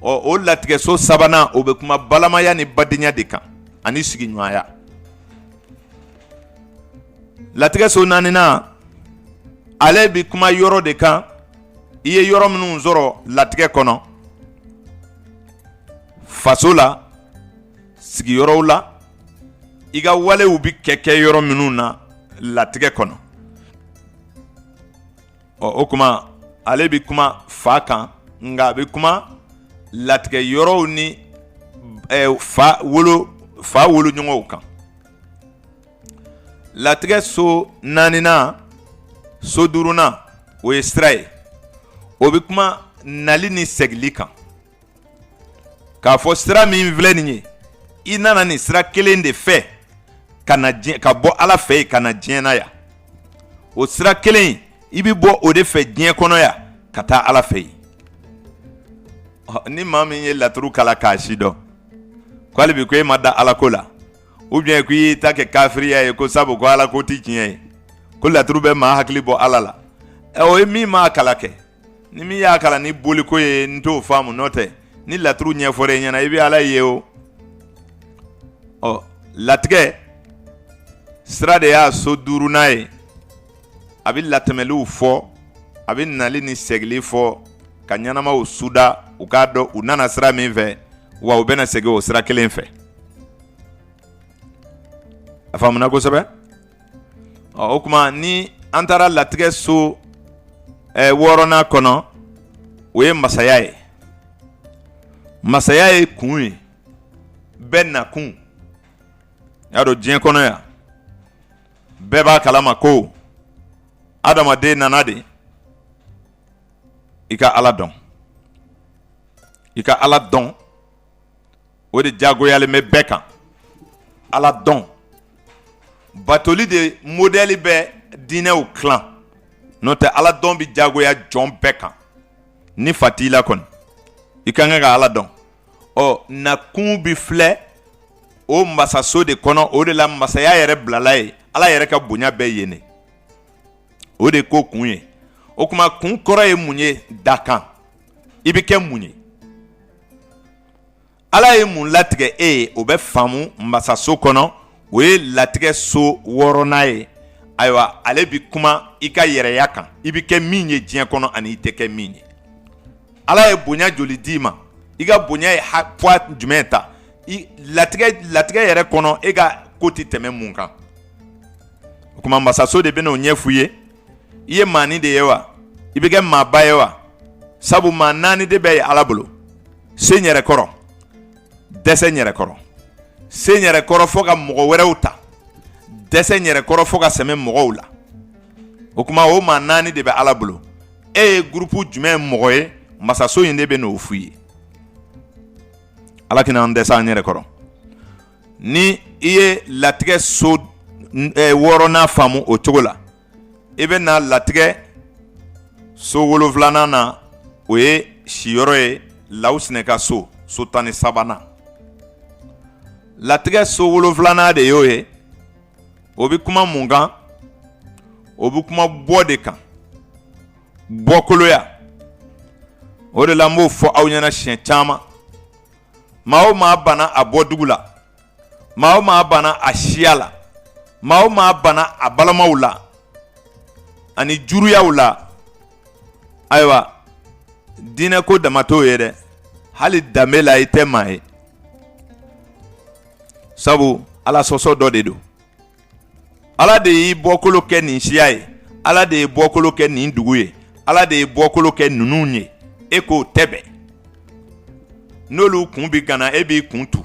O latigɛ so sabanan o bɛ kuma balamaya ni badenya de kan ani sigiɲɔgɔnya. Latigɛ so naaninan ale bi kuma yɔrɔ de kan. I ye yɔrɔ minnu sɔrɔ latigɛ kɔnɔ, faso la, sigiyɔrɔw la, i ka walew bi kɛ yɔrɔ minnu na latigɛ kɔnɔ. O kuma ale bi kuma fa kan, nka a bi kuma latigɛ yɔrɔw ni fa wolo ɲɔgɔnw kan. Latigɛ so naaninan, so duurunan o ye sira ye. O bi kuma nali ni segili kan. K'a fɔ sira min filɛ nin ye, i nana nin sira kelen de fɛ ka bɔ Ala fɛ yen ka na diɲɛ na yan. O sira kelen i bi bɔ o de fɛ diɲɛ kɔnɔ yan ka taa Ala fɛ yen. Ni maa min ye laturu kala k'a si dɔn, k'ale bi ko e ma da Ala ko la, ou bien ko i y'i ta kɛ kafiriya ye ko sabu ko Ala ko ti tiɲɛ ye, ko laturu bɛ maa hakili bɔ Ala la. O ye min m'a kala kɛ. Ni min y'a kala ni boliko ye n t'o faamu, n'o tɛ ni laturu ɲɛfɔra i ɲɛna i bɛ Ala ye o. Latigɛ sira de y'a so duurunan ye. A bɛ latɛmɛliw fɔ, a bɛ nali ni segili fɔ, ka ɲɛnamaw suda u k'a dɔn u nana sira min fɛ wa u bɛna segin o sira kelen fɛ. A faamuna kosɛbɛ? O kuma ni an taara latigɛ so wɔɔrɔnan kɔnɔ, o ye masaya ye. Masaya ye kun ye, bɛɛ nakun. Y'a dɔn diɲɛ kɔnɔ yan, bɛɛ b'a kalama ko adamaden nana de i ka Ala dɔn. I ka Ala dɔn, o de diyagoyalen bɛ bɛɛ kan. Ala dɔn. Batoli de modèle bɛ diinɛw tilan. N'o tɛ Ala dɔn bi diyagoya jɔn bɛɛ kan. Ni fa t'i la kɔni, i ka kan ka Ala dɔn. Nakun bi filɛ o masaso de kɔnɔ, o de la masaya yɛrɛ bilala ye. Ala yɛrɛ ka bonya bɛɛ yen ne. O de ko kun ye. O kuma kun kɔrɔ ye mun ye? Da kan. I bi kɛ mun ye? Ala ye mun latigɛ e ye, o bɛ faamu masaso kɔnɔ. O ye latigɛ so wɔɔrɔnan ye. Ayiwa, ale bi kuma i ka yɛrɛya kan. I bi kɛ min ye diɲɛ kɔnɔ ani i tɛ kɛ min ye. Ala ye bonya joli d'i ma? I ka bonya ye poids jumɛn ta? Latigɛ yɛrɛ kɔnɔ e ka ko ti tɛmɛ mun kan? O kuma masaso de bɛ n'o ɲɛ f'u ye. I ye maani de ye wa? I bɛ kɛ maaba ye wa? Sabu maa naani de bɛ ye Ala bolo. Se n yɛrɛ kɔrɔ, dɛsɛ n yɛrɛ kɔrɔ. Se n yɛrɛ kɔrɔ fo ka mɔgɔ wɛrɛw ta, dɛsɛ n yɛrɛ kɔrɔ fo ka sɛmɛ mɔgɔw la. O kuma o maa naani de bɛ Ala bolo. E ye groupe jumɛn mɔgɔ ye? Masaso in de bɛ n'o f'u ye. Ala k'an dɛsɛ an yɛrɛ kɔrɔ. Ni i ye latigɛ so wɔɔrɔnan faamu o cogo la, i bɛ na latigɛ so wolonfilanan na, o ye siyɔrɔ ye Lawusinɛka so, so 13nan. Latigɛ so wolonfilanan de y'o ye. O bi kuma mun kan? O bi kuma bɔ de kan. Bɔkoloya. O de la n b'o fɔ aw ɲɛna siɲɛ caman. Maa o maa banna a bɔ dugu la, maa o maa banna a siya la, maa o maa banna a balamaw la ani juruyaw la, ayiwa, diinɛ ko dama t'o ye dɛ. Hali danbe la i tɛ maa ye. Sabu Ala sɔsɔ dɔ de don. Ala de y'i bɔkolo kɛ nin siya ye. ala de ye bɔkolo kɛ nin dugu ye ala de ye bɔkolo kɛ ninnu ye e k'o tɛbɛ n'olu kun bi gana e b'i kun tu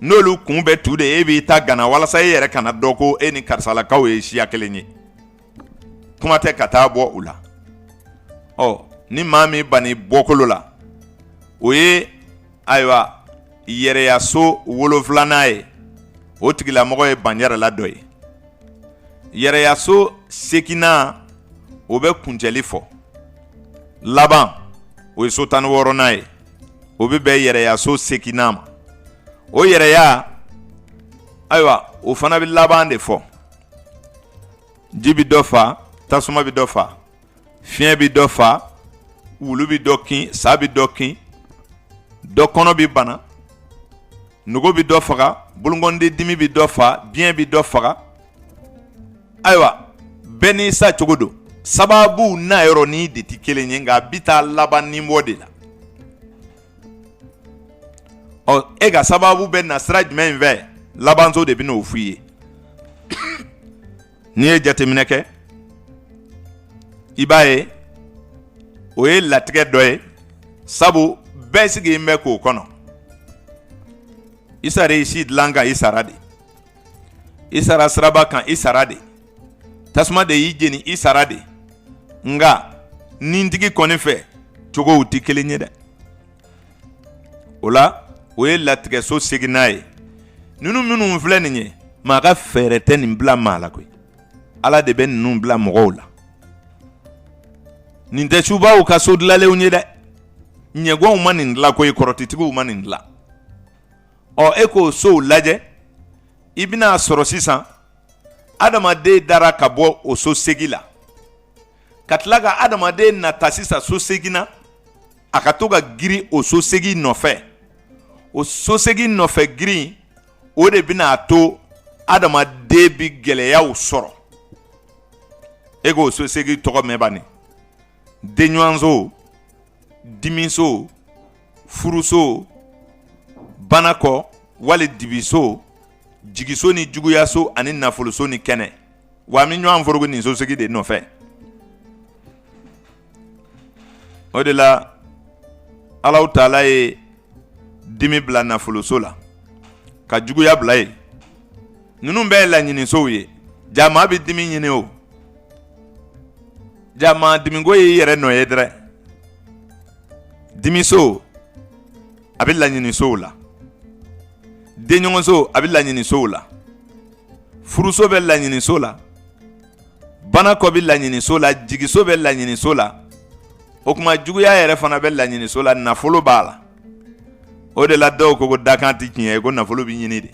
n'olu kun bɛ tu de e b'i ta gana walasa e yɛrɛ kana dɔ ko e ni karisalakaw ye siya kelen ye kuma tɛ ka taa bɔ u la ni maa min banni bɔkolo la o ye ayiwa yɛrɛyaso 7nan ye o tigilamɔgɔ ye banjɛrɛla dɔ ye yɛrɛyaso 8nan o bɛ kuncɛli fɔ laban o ye so 16nan ye o bɛ bɛn yɛrɛyaso 8nan ma o yɛrɛya ayiwa o fana bɛ laban de fɔ ji bɛ dɔ fa tasuma bɛ dɔ fa fiɲɛ bɛ dɔ fa wulu bɛ dɔ kin sa bɛ dɔ kin dɔ kɔnɔ bɛ bana nogo bɛ dɔ faga bolokɔnden dimi bɛ dɔ fa biɲɛ bɛ dɔ faga ayiwa bɛɛ n'i sa cogo don sababu n'a yɔrɔ ni de tɛ kelen ye nka a bɛ taa laban ni bɔ de la e ka sababu bɛ na sira jumɛn in fɛ labanso de bɛ n'o f'i ye n'i ye jateminɛ kɛ i b'a ye o ye latigɛ dɔ ye sabu bɛɛ sigilen bɛ k'o kɔnɔ i sara i si dilan kan i sara de i sara siraba kan i sara de tasuma de y'i jeni i sara de nka nintigi kɔni fɛ cogow tɛ kelen ye dɛ o la o ye latigɛso 8nan ye ninnu minnu filɛ nin ye maa ka fɛɛrɛ tɛ nin bila maa la koyi ala de bɛ ninnu bila mɔgɔw la nin tɛ subaw ka so dilanlenw ye dɛ ɲɛgwanw ma nin dilan koyi kɔrɔtitigiw ma nin dilan e k'o sow lajɛ i bɛna sɔrɔ sisan adamaden dara ka bɔ o so 8 la ka tila ka adamaden nata sisan so 8 na a ka to ka girin o so 8 nɔfɛ o so 8 nɔfɛ girin o de bɛna to adamaden bi gɛlɛyaw sɔrɔ e k'o so 8 tɔgɔ mɛn bani denɲɔgɔnso dimiso furuso banakɔ wali dibiso jigiso ni juguyaso ani nafoloso ni kɛnɛ wa min ɲɔgɔn forogo nin so 8 de nɔfɛ o de la Alahu Taala ye dimi bila nafoloso la ka juguya bila ye ninnu bɛɛ ye laɲinisow ye jama bɛ dimi ɲini o jama dimiko ye yɛrɛ nɔ ye dɛrɛ dimiso a bɛ laɲinisow la denɲɔgɔnso a bɛ laɲinisow la furuso bɛ laɲiniso la banakɔ bɛ laɲiniso la jigiso bɛ laɲiniso la o kuma juguya yɛrɛ fana bɛ laɲiniso la nafolo b'a la o de la dɔw ko dakan tɛ tiɲɛ ye ko nafolo bɛ ɲini de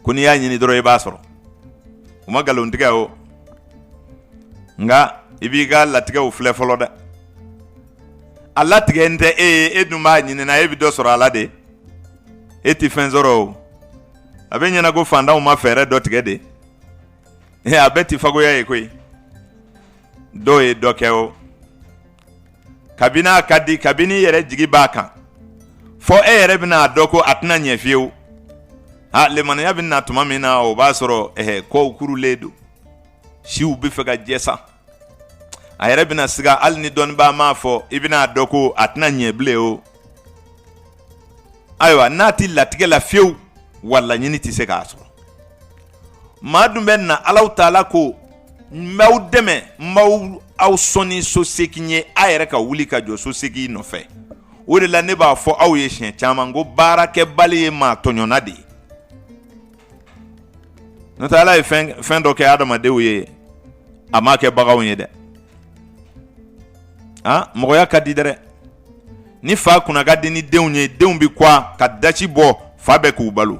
ko n'i y'a ɲini dɔrɔn i b'a sɔrɔ o ma nkalontigɛ o nka i b'i ka latigɛw filɛ fɔlɔ dɛ a latigɛ n tɛ e ye e dun b'a ɲinina e bɛ dɔ sɔrɔ a la de e tɛ fɛn sɔrɔ o a bɛ ɲɛna ko fantanw ma fɛɛrɛ dɔ tigɛ de a bɛɛ tɛ fagoya ye koyi dɔw ye dɔ kɛ o kabini a ka di kabini yɛrɛ jigi b'a kan fɔ e yɛrɛ bɛna a dɔn ko a tɛna ɲɛ fiyewu lemaniya bɛ na tuma min na o b'a sɔrɔ kɔw kurulen don siw bɛ fɛ ka jɛ sa a yɛrɛ bɛna siga hali ni dɔnnibaa m'a fɔ i bɛna a dɔn ko a tɛna ɲɛ bilen o ayiwa n'a ti latigɛ la fiyewu wa laɲini tɛ se k'a sɔrɔ maa dun bɛ na Alahu Taala ko n b'aw dɛmɛ n b'aw aw sɔnni so 8 ye a yɛrɛ ka wuli ka jɔ so 8 nɔfɛ o de la ne b'a fɔ aw ye siɲɛ caman ko baarakɛbali ye maa tɔɲɔna de ye n'o tɛ Ala ye fɛn dɔ kɛ adamadenw ye a m'a kɛ baganw ye dɛ mɔgɔya ka di dɛ ni fa kunna ka di ni denw ye denw bi kwa ka dasi bɔ fa bɛ k'u balo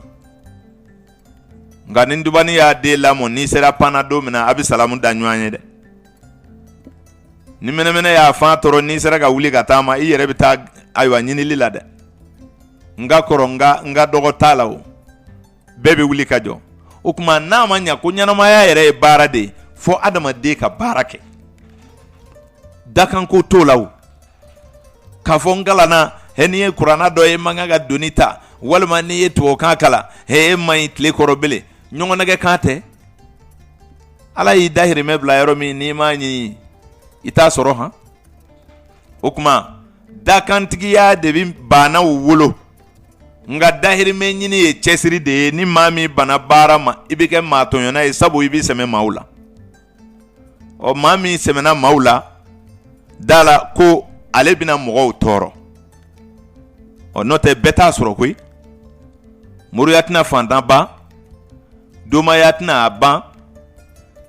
nka ni dubani y'a den lamɔ n'i sera panna don min na a bɛ salamu da ɲɔgɔn ye dɛ ni mɛnɛmɛnɛ y'a fan tɔɔrɔ n'i sera ka wuli ka taama i yɛrɛ bɛ taa ayiwa ɲinili la dɛ n ka kɔrɔ n ka dɔgɔ t'a la o bɛɛ bɛ wuli ka jɔ o tuma n'a ma ɲɛ ko ɲɛnamaya yɛrɛ ye baara de ye fɔ adamaden ka baara kɛ dakanko t'o la o k'a fɔ n kalanna n'i ye kuranna dɔ ye man kan ka doni ta walima n'i ye tubabukan kalan e ma ɲi tile kɔrɔ bele ɲɔgɔn nɛgɛ kan tɛ ala y'i dahirimɛ bila yɔrɔ min n'i m'a ɲini i t'a sɔrɔ han. O kuma dakantigiya de bɛ banaw wolo nka dahirimɛ ɲini ye cɛsiri de ye. ni maa min bana baara ma i bɛ kɛ maa tɔɲɔna ye sabu i bɛ sɛmɛ maaw la. ɔ maa min sɛmɛna maaw la da la ko ale bɛna mɔgɔw tɔɔrɔ. ɔ n'o tɛ bɛɛ t'a sɔrɔ koyi. moriya tɛna fantan ban, domaya tɛna a ban,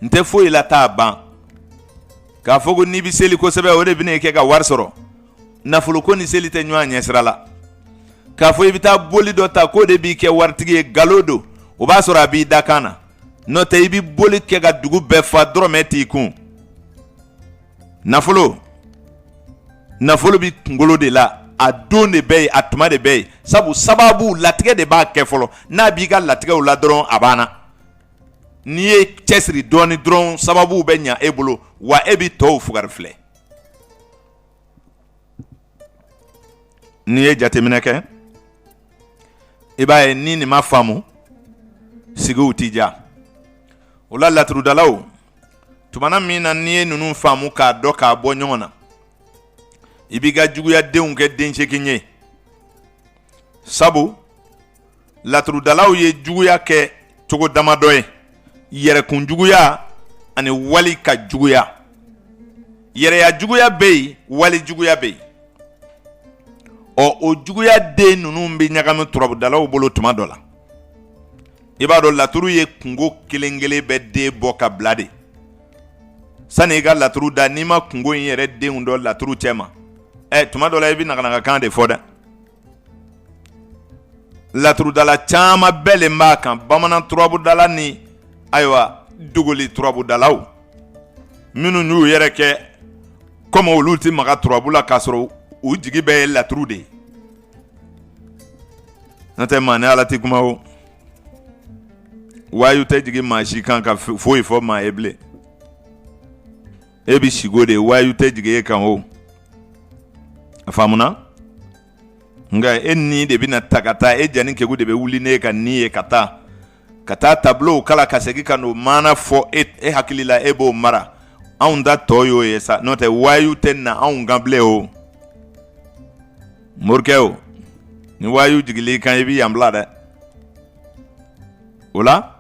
n tɛ foyi la t'a ban. k'a fɔ ko n'i bɛ seli kosɛbɛ o de bɛna kɛ ka wari sɔrɔ. nafolo ko ni seli tɛ ɲɔgɔn ɲɛsira la. k'a fɔ i bɛ taa boli dɔ ta k'o de b'i kɛ waritigi ye nkalon don o b'a sɔrɔ a b'i da kan na. n'o tɛ i bɛ boli kɛ ka dugu bɛɛ fa dɔrɔmɛ t'i kun. nafolo bɛ kunkolo de la. a don de bɛ yen a tuma de bɛ yen sabu sababu latigɛ de b'a kɛ fɔlɔ. n'a b'i ka latigɛw la dɔrɔn a banna. n'i ye cɛsiri dɔɔni dɔrɔn sababu bɛ ɲa e bolo wa e bɛ tɔw fugari filɛ. n'i ye jateminɛ kɛ i b'a ye ni nin ma faamu sigiw t'i diya. o la laturudalaw tumana min na n'i ye ninnu faamu k'a dɔn k'a bɔ ɲɔgɔn na i b'i ka juguyadenw kɛ den seegin ye. sabu laturudalaw ye juguya kɛ cogo damadɔ ye. yɛrɛkun juguya ani wali ka juguya. yɛrɛya juguya bɛ yen wali juguya bɛ yen. ɔ o juguya den ninnu bɛ ɲagami turabudalaw bolo tuma dɔ la. i b'a dɔn laturu ye kungo kelen kelen bɛ den bɔ ka bila de. sani i ka laturu da n'i ma kungo in yɛrɛ denw dɔn laturu cɛ ma tuma dɔ la i bɛ nakanakakan de fɔ dɛ. laturudala caman bɛɛ le b'a kan bamanan turabudala ni ayiwa dogoli turabudalaw minnu y'u yɛrɛ kɛ komi olu tɛ maga turabu la k'a sɔrɔ u jigi bɛɛ ye laturu de ye. n'o tɛ maa ni ala tɛ kuma o. waayu tɛ jigin maa si kan ka foyi fɔ maa ye bilen. e bɛ sigo de waayu tɛ jigin e kan o. a faamuna nka e ni de bɛna ta ka taa e jani kegu de bɛ wuli ne ka ni ye ka taa tableau kala ka segin ka n'o maana fɔ e hakili la e b'o mara. anw da tɔ y'o ye sa n'o tɛ waayu tɛ na anw kan bilen o. morikɛ o ni waayu jigili kan i bɛ yan bila dɛ. o la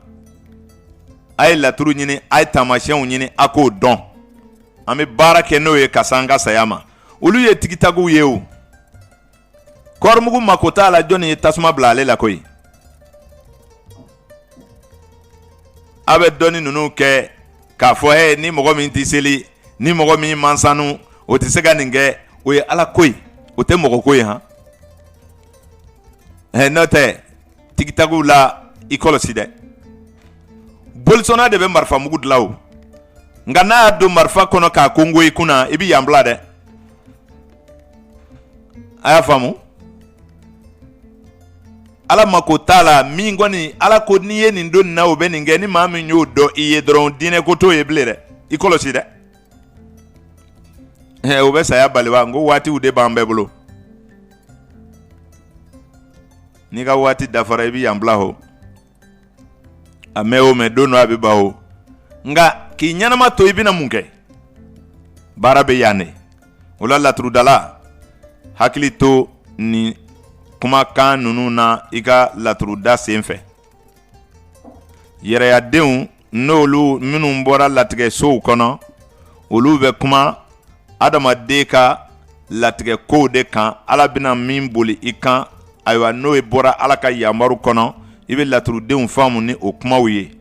a ye laturu ɲini a ye taamasiyɛnw ɲini a k'o dɔn. an bɛ baara kɛ n'o ye ka se an ka saya ma. olu ye tigitagiw ye o. kɔɔrimugu mako t'a la jɔnni ye tasuma bila ale la koyi. a bɛ dɔnni ninnu kɛ k'a fɔ ni mɔgɔ min tɛ seli ni mɔgɔ min man sanu o tɛ se ka nin kɛ o ye ala ko ye o tɛ mɔgɔ ko ye han. n'o tɛ tigitagiw la i kɔlɔsi dɛ. bolisɔnna de bɛ marifa mugu dilan o. nka n'a y'a don marifa kɔnɔ k'a kongo i kunna i bɛ yan bila dɛ. a y'a faamu. ala mako t'a la min kɔni ala ko n'i ye nin don nin na o bɛ nin kɛ ni maa min y'o dɔn i ye dɔrɔn diinɛ ko t'o ye bilen dɛ. i kɔlɔsi dɛ. o bɛ saya bali wa n ko waatiw de b'an bɛɛ bolo. n'i ka waati dafara i bɛ yan bila o. a mɛn o mɛn don dɔ a bɛ ban o. nka k'i ɲɛnama to i bɛna mun kɛ. baara bɛ yan de. o la laturudala hakili to nin kumakan ninnu na i ka laturuda sen fɛ. yɛrɛyadenw n'olu minnu bɔra latigɛsow kɔnɔ olu bɛ kuma adamaden ka latigɛ kow de kan. ala bɛna min boli i kan ayiwa n'o bɔra ala ka yamaru kɔnɔ i bɛ laturudenw faamu ni o kumaw ye.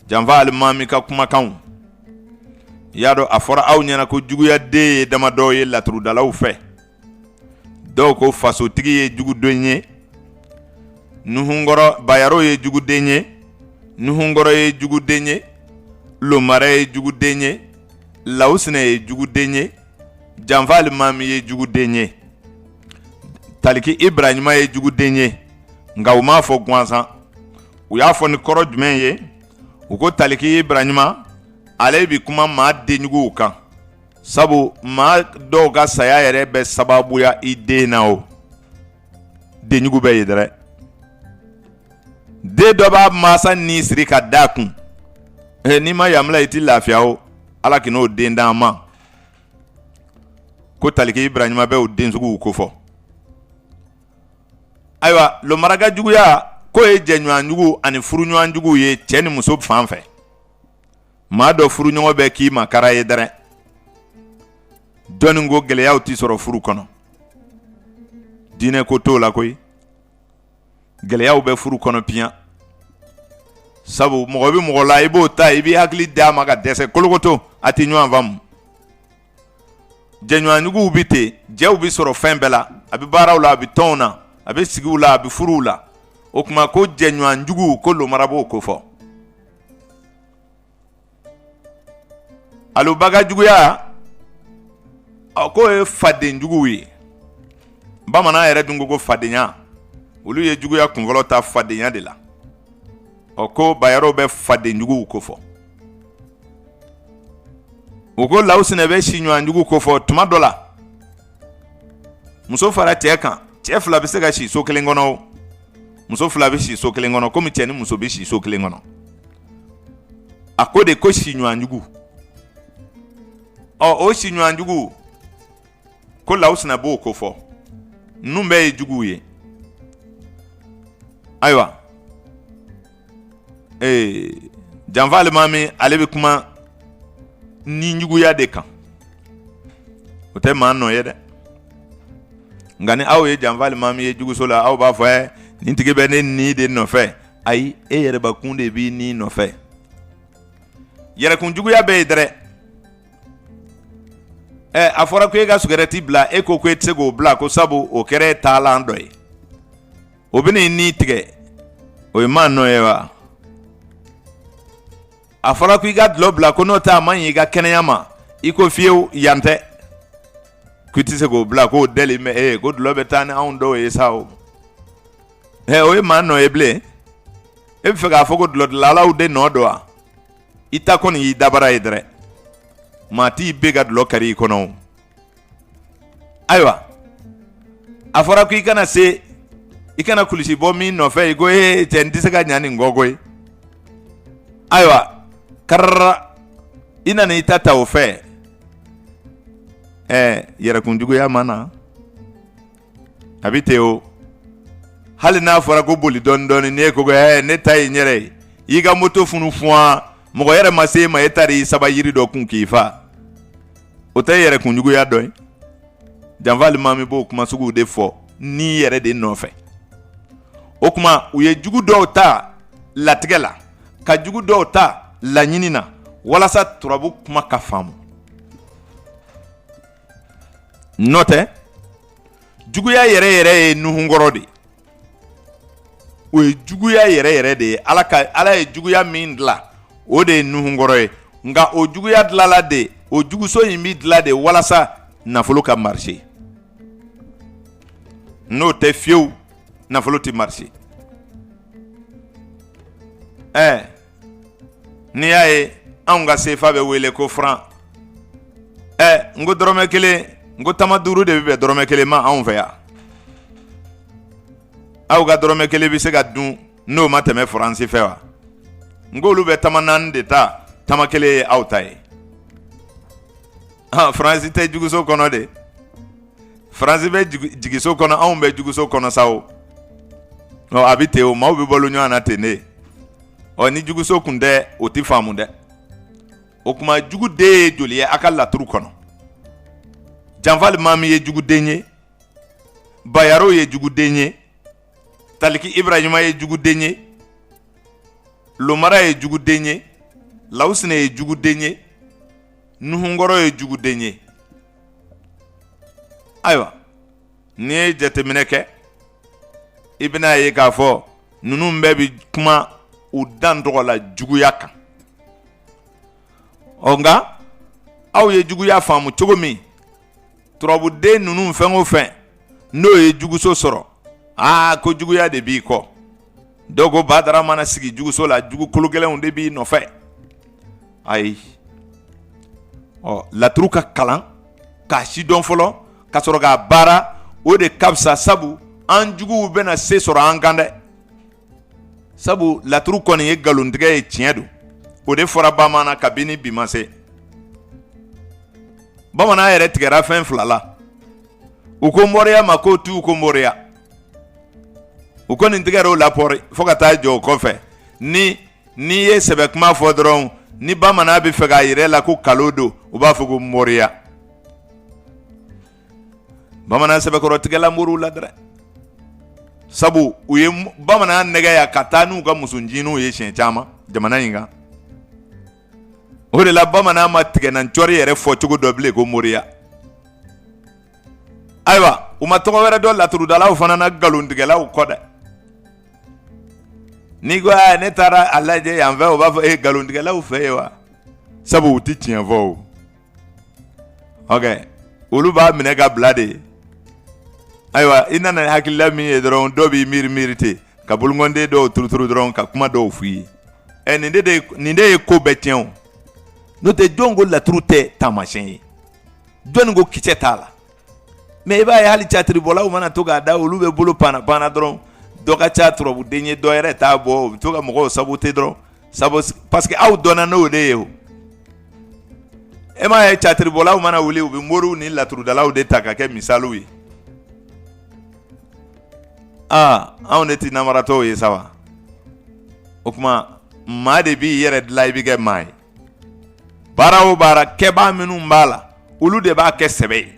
janfa alimami ka kumakanw i y'a dɔn a fɔra aw ɲɛna ko juguyaden ye damadɔ ye laturudalaw fɛ. dɔw ko fasotigi ye juguden ye. nuhunkɔrɔ bayaro ye juguden ye. nuhunkɔrɔ ye juguden ye. lomara ye juguden ye. lawusinɛ ye juguden ye. janfa alimami ye juguden ye. taliki ibrahima ye juguden ye. nka u m'a fɔ gansan. u y'a fɔ ni kɔrɔ jumɛn ye. u ko taliki ibrahima ale bi kuma maa denjuguw kan. sabu maa dɔw ka saya yɛrɛ bɛ sababuya i den na o. denjugu bɛ ye dɛrɛ. den dɔ b'a mansa ni siri ka da kun ni ma yamla iti lafiya o ala k'o den d'an ma ko taliki Ibrahima bɛ o den sugu ko fɔ ayiwa lomaraga juguya ko ye jɛɲɔgɔn jugu ani furuɲɔgɔn jugu ye cɛ ni muso fan fɛ maa dɔ furuɲɔgɔn bɛ k'i ma kara ye dɛrɛ dɔnni ko gɛlɛyaw ti sɔrɔ furu kɔnɔ diinɛ ko t'o la koyi gɛlɛyaw bɛ furu kɔnɔ piyan sabu mɔgɔ bɛ mɔgɔ la i b'o ta i b'i hakili d'a ma ka dɛsɛ kolokoto a ti ɲɔgɔn faamu jɛɲɔgɔnjuguw bi ten jɛw bi sɔrɔ fɛn bɛɛ la a bɛ baaraw la a bɛ tɔnw na a bɛ sigiw la a bɛ furuw la o tuma ko jɛɲɔgɔnjuguw ko lomara b'o ko fɔ alobagajuguya k'o ye fadenjuguw ye bamanan yɛrɛ dun ko fadenya olu ye juguya kunfɔlɔ ta fadenya de la ko bayaro bɛ fadenjuguw ko fɔ o ko lawusinɛ bɛ siɲɔgɔnjugu ko fɔ tuma dɔ la muso fara cɛ kan cɛ fila bɛ se ka si so kelen kɔnɔ o muso fila bɛ si so kelen kɔnɔ komi cɛ ni muso bɛ si so kelen kɔnɔ a ko de ko siɲɔgɔnjugu o siɲɔgɔnjugu ko lawusinɛ b'o ko fɔ ninnu bɛɛ ye juguw ye ayiwa janfa alimami ale bɛ kuma ni juguya de kan o tɛ maa nɔ ye dɛ nka ni aw ye janfa alimami ye juguso la aw b'a fɔ nin tigi bɛ ne ni de nɔfɛ ayi e yɛrɛbakun de b'i ni nɔfɛ yɛrɛkun juguya bɛ ye dɛrɛ a fɔra ko e ka sigarɛti bila e ko e tɛ se k'o bila ko sabu o kɛra e taalan dɔ ye o bɛ n'i ni tigɛ o ye maa nɔ ye wa a fɔra ko i ka dulɔ bila ko n'o tɛ a man ɲi i ka kɛnɛya ma i ko fiyewu yan tɛ ko i tɛ se k'o bila k'o dɛli mɛ ko dulɔ bɛ taa ni anw dɔw ye sa o o ye maa nɔ ye bilen e bɛ fɛ k'a fɔ ko dulɔdilalaw de nɔ don wa i ta kɔni y'i dabara ye dɛrɛ maa t'i bɛ ka dulɔ kari i kɔnɔ o ayiwa a fɔra ko i kana kulusi bɔ min nɔfɛ i ko cɛ n tɛ se ka ɲa nin kɔ koyi ayiwa karara i nana i ta o fɛ yɛrɛkunjuguya ma na a bɛ ten o hali n'a fɔra ko boli dɔɔni dɔɔni ne ko ne ta ye n yɛrɛ ye i ka moto funu fuwa mɔgɔ yɛrɛ ma se ma e taara i saba yiri dɔ kun k'i fa o tɛ yɛrɛkunjuguya dɔ ye janfa alimami b'o kuma suguw de fɔ n'i yɛrɛ de nɔfɛ o kuma u ye jugu dɔw ta latigɛ la ka jugu dɔw ta laɲini na walasa turabu kuma ka faamu n'o tɛ juguya yɛrɛ yɛrɛ ye nuhunkɔrɔ de o ye juguya yɛrɛ yɛrɛ de ye ala ye juguya min dilan o de ye nuhunkɔrɔ ye nka o juguya dilanla de o juguso in bi dilan de walasa nafolo ka marché n'o tɛ fiyewu nafolo tɛ marché n'i y'a ye anw ka sefa bɛ wele ko franc n ko dɔrɔmɛ kelen n ko tama duuru de bɛ bɛn dɔrɔmɛ kelen ma anw fɛ yan aw ka dɔrɔmɛ kelen bɛ se ka dun n'o ma tɛmɛ faransi fɛ wa n ko olu bɛ tama naani de ta tama kelen ye aw ta ye faransi tɛ juguso kɔnɔ de faransi bɛ jigiso kɔnɔ anw bɛ juguso kɔnɔ sa o a bɛ ten o maaw bɛ balo ɲɔgɔn na ten de ni juguso kun tɛ o tɛ faamu dɛ o kuma jugu de ye joli ye a ka laturu kɔnɔ janfa alimami ye juguden ye bayaro ye juguden ye taliki ibrahima ye juguden ye lomara ye juguden ye lawusinɛ ye juguden ye nuhunkɔrɔ ye juguden ye ayiwa n'i ye jateminɛ kɛ i bɛna ye k'a fɔ ninnu bɛɛ bɛ kuma u dan tɔgɔ la juguya kan nka aw ye juguya faamu cogo min turabuden ninnu fɛn o fɛn n'o ye juguso sɔrɔ ko juguya de b'i kɔ dɔw ko badara mana sigi juguso la jugu kologɛlɛnw de b'i nɔfɛ ayi laturu ka kalan k'a sidɔn fɔlɔ ka sɔrɔ k'a baara o de ka fisa sabu an juguw bɛna se sɔrɔ an kan dɛ sabu laturu kɔni ye nkalontigɛ ye tiɲɛ don o de fɔra bamanan kabini bi ma se bamanan yɛrɛ tigɛra fɛn fila la u ko mɔriya ma ko tu ko mɔriya u ko nin tigɛra o la pɔri fo ka taa jɔ o kɔfɛ ni ye sɛbɛ kuma fɔ dɔrɔn ni bamanan bɛ fɛ k'a yɛrɛ la ko kalo don u b'a fɔ ko mɔriya bamanan sɛbɛkɔrɔtigɛla moriw la dɛrɛ sabu u ye bamanan nɛgɛya ka taa n'u ka musunjiniw ye siɲɛ caman jamana in kan o de la bamanan ma tigɛnancɔri yɛrɛ fɔ cogo dɔ bilen ko moriya ayiwa u ma tɔgɔ wɛrɛ dɔn laturudalaw fana na nkalontigɛlaw kɔ dɛ n'i ko ne taara a lajɛ yan fɛ o b'a fɔ nkalontigɛlaw fɛ yen wa sabu u ti tiɲɛ fɔ o ok olu b'a minɛ ka bila de ayiwa i nana hakilila min ye dɔrɔn dɔw b'i miiri ten ka bolongɔnden dɔw turuturu dɔrɔn ka kuma dɔw f'i ye nin de ye ko bɛɛ tiɲɛ o n'o tɛ jɔn ko laturu tɛ taamasiyɛn ye jɔn ko kisɛ t'a la mais i b'a ye hali catiribɔlaw mana to k'a da olu bɛ bolo panna dɔrɔn dɔ ka ca turabuden ye dɔ yɛrɛ t'a bɔ u bɛ to ka mɔgɔw sabute dɔrɔn parce que aw dɔnna n'o de ye o e m'a ye catiribɔlaw mana wuli u bɛ moriw ni laturudalaw de ta ka kɛ misaliw ye anw de tɛ namaratɔw ye sa wa o tuma maa de b'i yɛrɛ dilan i bɛ kɛ maa ye baara o baara kɛbaa minnu b'a la olu de b'a kɛ sɛbɛ ye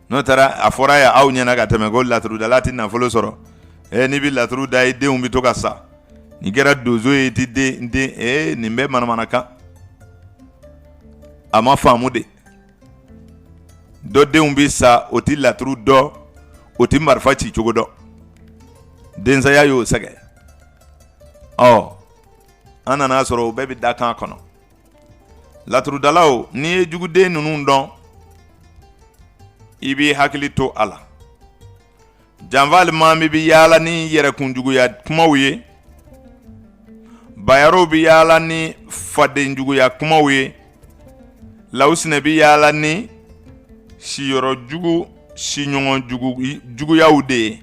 n'o taara a fɔra ye aw ɲɛna ka tɛmɛ ko laturudala tɛ nafolo sɔrɔ n'i bɛ laturu da i denw bɛ to ka sa nin kɛra donso ye i tɛ den nin bɛ manamanakan a ma faamu de dɔ denw bɛ sa o tɛ laturu dɔn o tɛ marifa ci cogo dɔn densaya y'o sɛgɛ an nana sɔrɔ o bɛɛ bɛ da kan kɔnɔ laturudalaw n'i ye juguden ninnu dɔn i b'i hakili to a la janfali maa min bɛ yaala ni yɛrɛkunjuguya kumaw ye bayarow bɛ yaala ni fadenjuguya kumaw ye lawusinɛ bɛ yaala ni siyɔrɔjugu siɲɔgɔn juguyaw de ye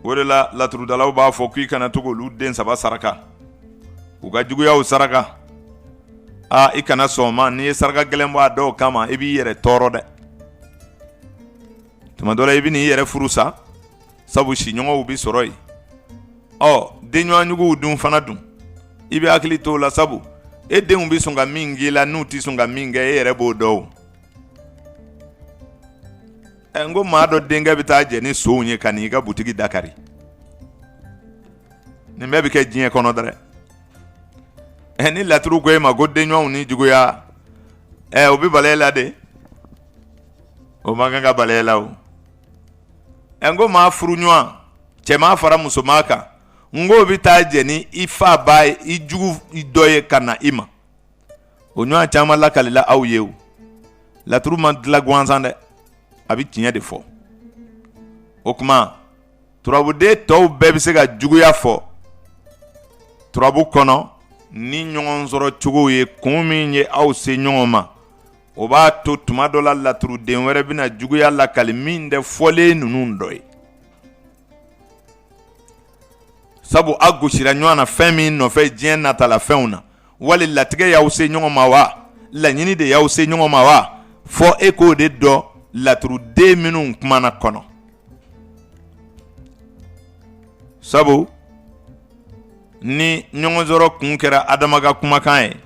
o de la laturudalaw b'a fɔ k'i kana to k'olu den saba saraka u ka juguyaw saraka i kana sɔn o ma n'i ye saraka gɛlɛn bɔ a dɔw kama i b'i yɛrɛ tɔɔrɔ dɛ tuma dɔ la i bɛ n'i yɛrɛ furu sa sabu siɲɔgɔnw bɛ sɔrɔ yen denɲɔgɔnjuguw dun fana dun i bɛ hakili to o la sabu e denw bɛ sɔn ka min k'i la n'u tɛ sɔn ka min kɛ e yɛrɛ b'o dɔn n ko maa dɔ denkɛ bɛ taa jɛ ni sow ye ka n'i ka butigi dakari nin bɛɛ bɛ kɛ diɲɛ kɔnɔ dɛrɛ ni laturu ko e ma ko denɲɔgɔnw ni juguya o bɛ bala e la de o man kan ka bala e la o n ko maa furu ɲɔgɔn cɛman fara musoman kan n ko bɛ taa jɛ ni i fa ba ye i jugu dɔ ye ka na i ma o ɲɔgɔn caman lakalila aw ye o laturu ma dilan gansan dɛ a bɛ tiɲɛ de fɔ o tuma turabuden tɔw bɛɛ bɛ se ka juguya fɔ turabu kɔnɔ ni ɲɔgɔn sɔrɔ cogo ye kun min ye aw se ɲɔgɔn ma o b'a to tuma dɔ la laturuden wɛrɛ bɛna juguya lakali min tɛ fɔlen ninnu dɔ ye sabu a gosira ɲɔgɔn na fɛn min nɔfɛ diɲɛ natala fɛnw na wali latigɛ y'aw se ɲɔgɔn ma wa laɲini de y'aw se ɲɔgɔn ma wa fɔ e k'o de dɔn laturuden minnu kumana kɔnɔ sabu ni ɲɔgɔn sɔrɔ kun kɛra adama ka kumakan ye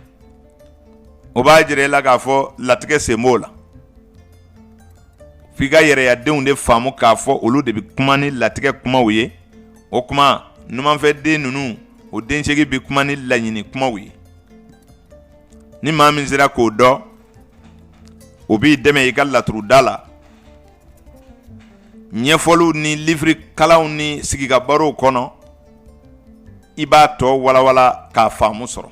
o b'a jira i la k'a fɔ latigɛ sen b'o la f'i ka yɛrɛyadenw de faamu k'a fɔ olu de bɛ kuma ni latigɛ kumaw ye o kuma numanfɛden ninnu o den seegin bɛ kuma ni laɲini kumaw ye ni maa min sera k'o dɔn o b'i dɛmɛ i ka laturuda la ɲɛfɔliw ni livre kalanw ni sigigabarow kɔnɔ i b'a tɔ walawala k'a faamu sɔrɔ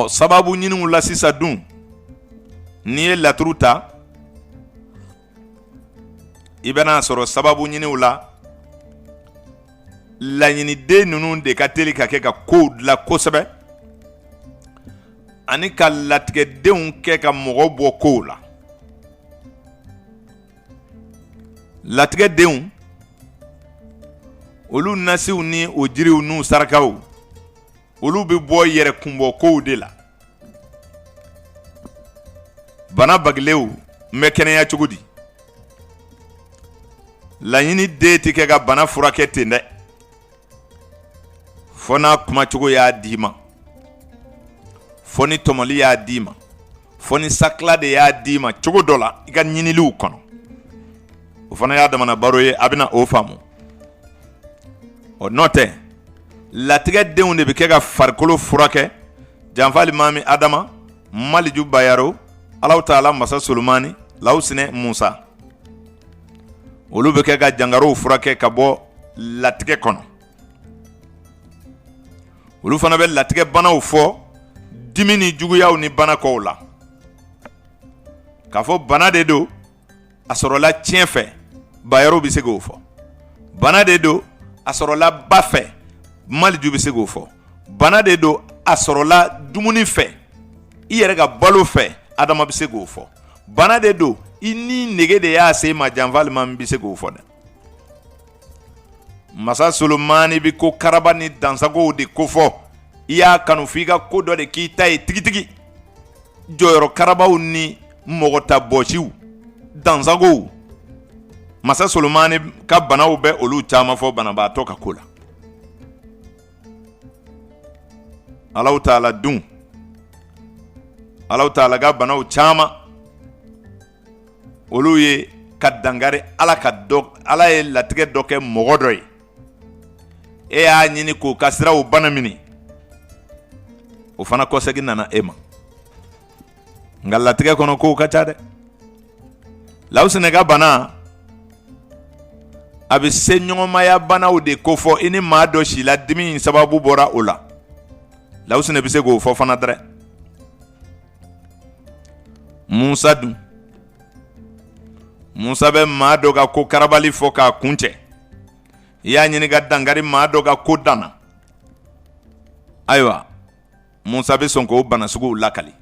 sababu ɲiniw la sisan dun n'i ye laturu ta i bɛna sɔrɔ sababu ɲiniw la laɲiniden ninnu de ka teli ka kɛ ka kow dilan kosɛbɛ ani ka latigɛdenw kɛ ka mɔgɔ bɔ kow la latigɛdenw olu nasiw ni o jiriw n'u sarakaw olu bɛ bɔ yɛrɛ kunbɔ kow de la bana bagilew mɛ kɛnɛya cogo di laɲini den tɛ kɛ ka bana furakɛ ten dɛ fɔ n'a kumacogo y'a d'i ma fɔ ni tɔmɔli y'a d'i ma fɔ ni sakila de y'a d'i ma cogo dɔ la i ka ɲiniliw kɔnɔ o fana y'a damana baro ye a bɛna o faamu o n'o tɛ latigɛ denw de bɛ kɛ ka farikolo furakɛ janfa limami adama maliju bayaro Alahu Taala masa Solomani Lawusine Musa olu bɛ kɛ ka jangarow furakɛ ka bɔ latigɛ kɔnɔ olu fana bɛ latigɛ banaw fɔ dimi ni juguyaw ni bana kɔw la k'a fɔ bana de don a sɔrɔla tiɲɛ fɛ bayaro bɛ se k'o fɔ bana de don a sɔrɔla ba fɛ maliju bɛ se k'o fɔ bana de don a sɔrɔla dumuni fɛ i yɛrɛ ka balo fɛ adama bɛ se k'o fɔ bana de don i ni nege de y'a se ma janvalima bɛ se k'o fɔ dɛ masa Solomani bɛ ko karaba ni dansagow de ko fɔ i y'a kanu f'i ka ko dɔ de k'i ta ye tigitigi jɔyɔrɔ karabaw ni mɔgɔ ta bɔsiw dansagow masa Solomani ka banaw bɛ olu caman fɔ banabaatɔ ka ko la Alahu Taala dun Alahu Taala ka banaw caman olu ye ka dangari ala ye latigɛ dɔ kɛ mɔgɔ dɔ ye e y'a ɲini k'o ka siraw bana minɛ o fana kɔsɛgi nana e ma nka latigɛ kɔnɔ kow ka ca dɛ Lawusine ka bana a bɛ se ɲɔgɔnmaya banaw de ko fɔ i ni maa dɔ si la dimi in sababu bɔra o la Lawusine bɛ se k'o fɔ fana dɛrɛ Musa dun Musa bɛ maa dɔ ka ko karabali fɔ k'a kuncɛ i y'a ɲini ka dangari maa dɔ ka ko danna ayiwa Musa bɛ sɔn k'o bana suguw lakali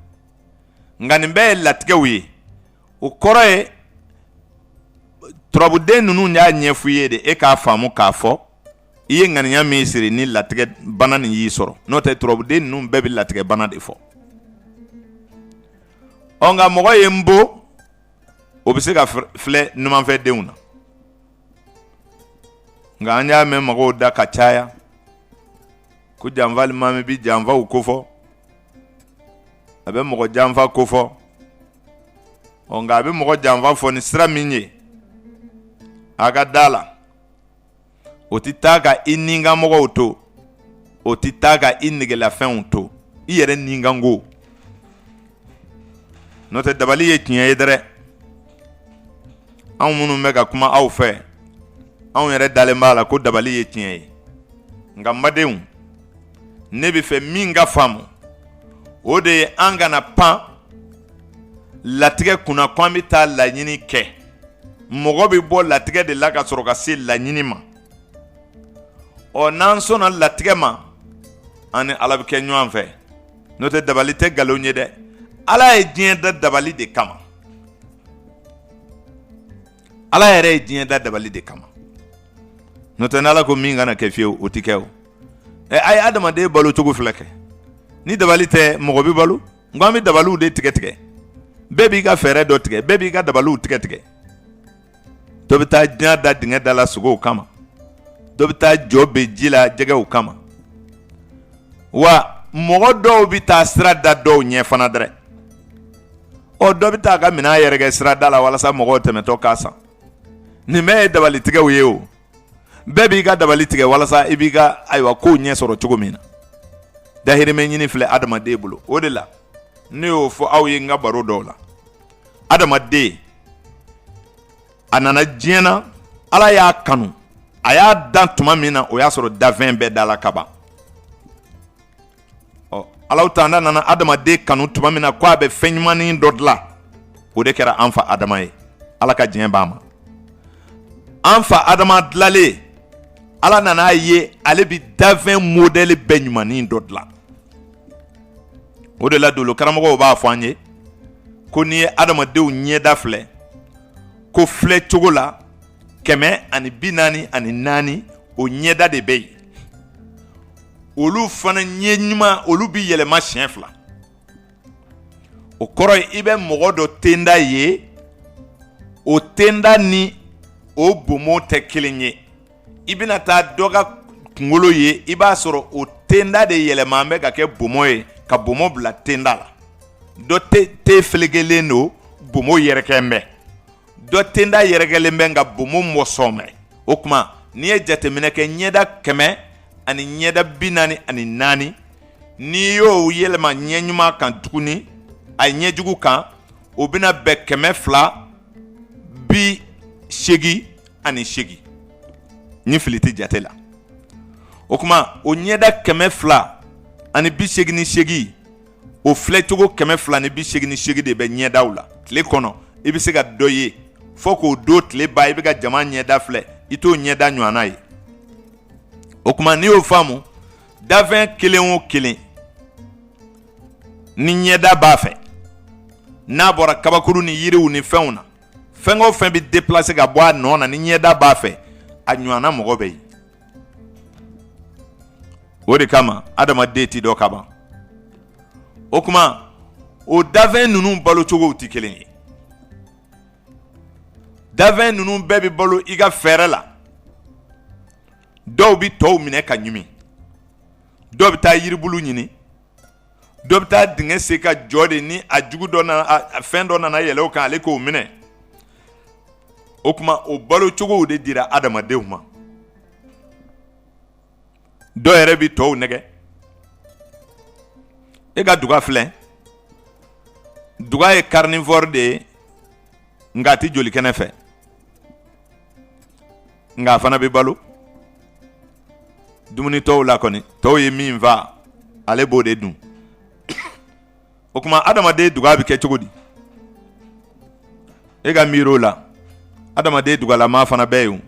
nka nin bɛɛ ye latigɛw ye o kɔrɔ ye turabuden ninnu y'a ɲɛfɔ i ye de e k'a faamu k'a fɔ i ye ŋaniya min siri ni latigɛ bana nin y'i sɔrɔ n'o tɛ turabuden ninnu bɛɛ bɛ latigɛ bana de fɔ nka mɔgɔ ye n bo o bɛ se ka filɛ numanfɛdenw na nka an y'a mɛn mɔgɔw da ka caya ko janvalimami bɛ janfaw ko fɔ a bɛ mɔgɔ janfa ko fɔ nka a bɛ mɔgɔ janfa fɔ ni sira min ye a ka da la o tɛ taa ka i ninkanmɔgɔw to o tɛ taa ka i negelafɛnw to i yɛrɛ ninkanko n'o tɛ dabali ye tiɲɛ ye dɛrɛ anw minnu bɛ ka kuma aw fɛ anw yɛrɛ dalen b'a la ko dabali ye tiɲɛ ye nka madenw ne bɛ fɛ min ka faamu o de ye an kana pan latigɛ kunna ko an bɛ taa laɲini kɛ mɔgɔ bɛ bɔ latigɛ de la ka sɔrɔ ka se laɲini ma n'an sɔnna latigɛ ma an ni Ala bɛ kɛ ɲɔgɔn fɛ n'o tɛ dabali tɛ nkalon ye dɛ Ala ye diɲɛ da dabali de kama Ala yɛrɛ ye diɲɛ da dabali de kama n'o tɛ n'Ala ko min kana kɛ fiyewu o tɛ kɛ o a ye adamaden balo cogo fila kɛ ni dabali tɛ mɔgɔ bɛ balo nka an bɛ dabaliw de tigɛ tigɛ bɛɛ b'i ka fɛɛrɛ dɔ tigɛ bɛɛ b'i ka dabaliw tigɛ tigɛ dɔ bɛ taa diɲɛ da dingɛ da la sogow kama dɔ bɛ taa jɔ bɛ ji la jɛgɛw kama wa mɔgɔ dɔw bɛ taa sira da dɔw ɲɛ fana dɛrɛ dɔ bɛ taa ka minɛn yɛrɛ kɛ sira da la walasa mɔgɔw tɛmɛtɔ k'a san nin bɛɛ ye dabali tigɛw ye o bɛɛ b'i ka dabali tigɛ walasa i b'i ka ayiwa kow ɲɛ sɔrɔ cogo min na dahirimɛ ɲini filɛ adamaden bolo o de la ne y'o fɔ aw ye n ka baro dɔw la adamaden a nana diɲɛ na Ala y'a kanu a y'a dan tuma min na o y'a sɔrɔ dafɛn bɛɛ da la ka ban Alahu Taala nana adamaden kanu tuma min na ko a bɛ fɛn ɲumanin dɔ dilan o de kɛra an fa Adama ye Ala ka diɲɛ b'a ma an fa Adama dilanlen Ala nana ye ale bi dafɛn modèle bɛɛ ɲumanin dɔ dilan o de la dolo karamɔgɔw b'a fɔ an ye ko n'i ye adamadenw ɲɛda filɛ ko filɛ cogo la 144 o ɲɛda de bɛ yen olu fana ɲɛ ɲuman olu bi yɛlɛma siɲɛ 2 o kɔrɔ ye i bɛ mɔgɔ dɔ tenda ye o tenda ni o bomo tɛ kelen ye i bɛna taa dɔ ka kunkolo ye i b'a sɔrɔ o tenda de yɛlɛma bɛ ka kɛ bomo ye ka bomo bila tenda la dɔ te felegelen do bomo yɛrɛkɛ bɛ dɔ tenda yɛrɛkɛlen bɛ nka bomo mɔsɔn bɛ o kuma n'i ye jateminɛ kɛ ɲɛda 100 ani ɲɛda 44 n'i y'o yɛlɛma ɲɛ ɲuman kan tuguni a ɲɛjugu kan o bɛna bɛn 180 ni fili tɛ jate la o kuma o ɲɛda 200 ani 88 o filɛcogo 288 de bɛ ɲɛdaw la tile kɔnɔ i bɛ se ka dɔ ye fo k'o do tile ba i bɛ ka jama ɲɛda filɛ i t'o ɲɛda ɲɔgɔnna ye o kuma n'i y'o faamu dafɛn kelen o kelen ni ɲɛda b'a fɛ n'a bɔra kabakuru ni yiriw ni fɛnw na fɛn o fɛn bɛ déplacer ka bɔ a nɔ na ni ɲɛda b'a fɛ a ɲɔgɔnna mɔgɔ bɛ yen o de kama adamaden tɛ dɔ ka ban o kuma o dafɛn ninnu balo cogow tɛ kelen ye dafɛn ninnu bɛɛ bɛ balo i ka fɛɛrɛ la dɔw bɛ tɔw minɛ ka ɲimi dɔw bɛ taa yiribulu ɲini dɔw bɛ taa dingɛ sen ka jɔ de ni a jugu dɔ nana fɛn dɔ nana yɛlɛ o kan ale k'o minɛ o kuma o balo cogow de dira adamadenw ma dɔw yɛrɛ bɛ tɔw nɛgɛ e ka duga filɛ duga ye carnivore de ye nka a tɛ joli kɛnɛ fɛ nka a fana bɛ balo dumuni tɔw la kɔni tɔw ye min fa ale b'o de dun o kuma adamaden duga bɛ kɛ cogo di e ka miiri o la adamaden dugalama fana bɛɛ ye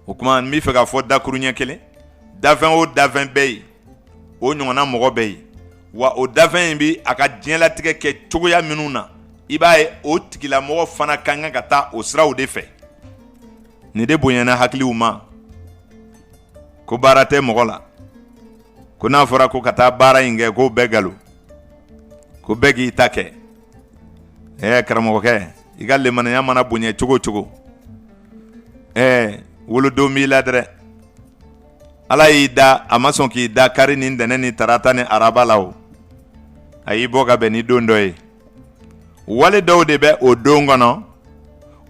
o kuma n bɛ fɛ ka fɔ dakuru ɲɛ kelen dafɛn o dafɛn bɛɛ ye o ɲɔgɔnna mɔgɔ bɛɛ ye wa o dafɛn in bɛ a ka diɲɛlatigɛ kɛ cogoya minnu na i b'a ye o tigilamɔgɔ fana ka kan ka taa o siraw de fɛ nin de bonyana hakiliw ma ko baara tɛ mɔgɔ la ko n'a fɔra ko ka taa baara in kɛ k'o bɛɛ galo ko bɛɛ k'i ta kɛ karamɔgɔkɛ i ka lemaniya mana bonya cogo cogo wolodon b'i la dɛrɛ ala y'i da a ma sɔn k'i da kari ni ntɛnɛn ni tarata ni araba la o a y'i bɔ ka bɛn ni don dɔ ye wale dɔw de bɛ o don kɔnɔ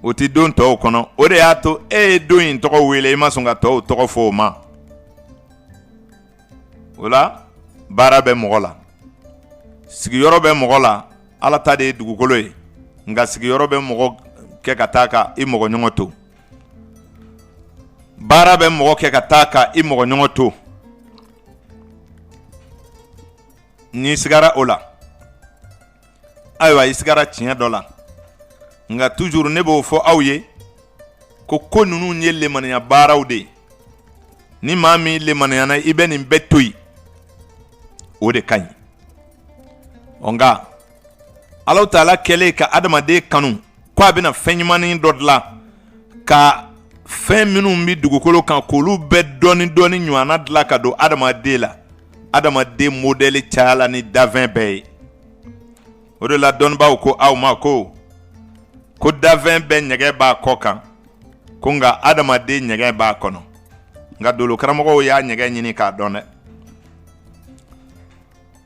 o ti don tɔw kɔnɔ o de y'a to e ye don in tɔgɔ wele i ma sɔn ka tɔw tɔgɔ fɔ o ma o la baara bɛ mɔgɔ la sigiyɔrɔ bɛ mɔgɔ la ala ta de ye dugukolo ye nka sigiyɔrɔ bɛ mɔgɔ kɛ ka taa ka i mɔgɔ ɲɔgɔn to baara bɛ mɔgɔ kɛ ka taa ka i mɔgɔ ɲɔgɔn to n'i sigara o la ayiwa i sigara tiɲɛ dɔ la nka toujours ne b'o fɔ aw ye ko ninnu ye lemaniya baaraw de ye ni maa min lemaniyana i bɛ nin bɛɛ to yen o de ka ɲi nka Alahu Taala kɛlen ka adamaden kanu ko a bɛna fɛn ɲumanin dɔ dilan ka fɛn minnu bɛ dugukolo kan k'olu bɛɛ dɔɔni dɔɔni ɲɔgɔnna dilan ka don adamaden la adamaden modèle cayala ni dafɛn bɛɛ ye o de la dɔnnibaaw ko aw ma ko dafɛn bɛɛ ɲɛgɛn b'a kɔ kan ko nka adamaden ɲɛgɛn b'a kɔnɔ nka dolo karamɔgɔw y'a ɲɛgɛn ɲini k'a dɔn dɛ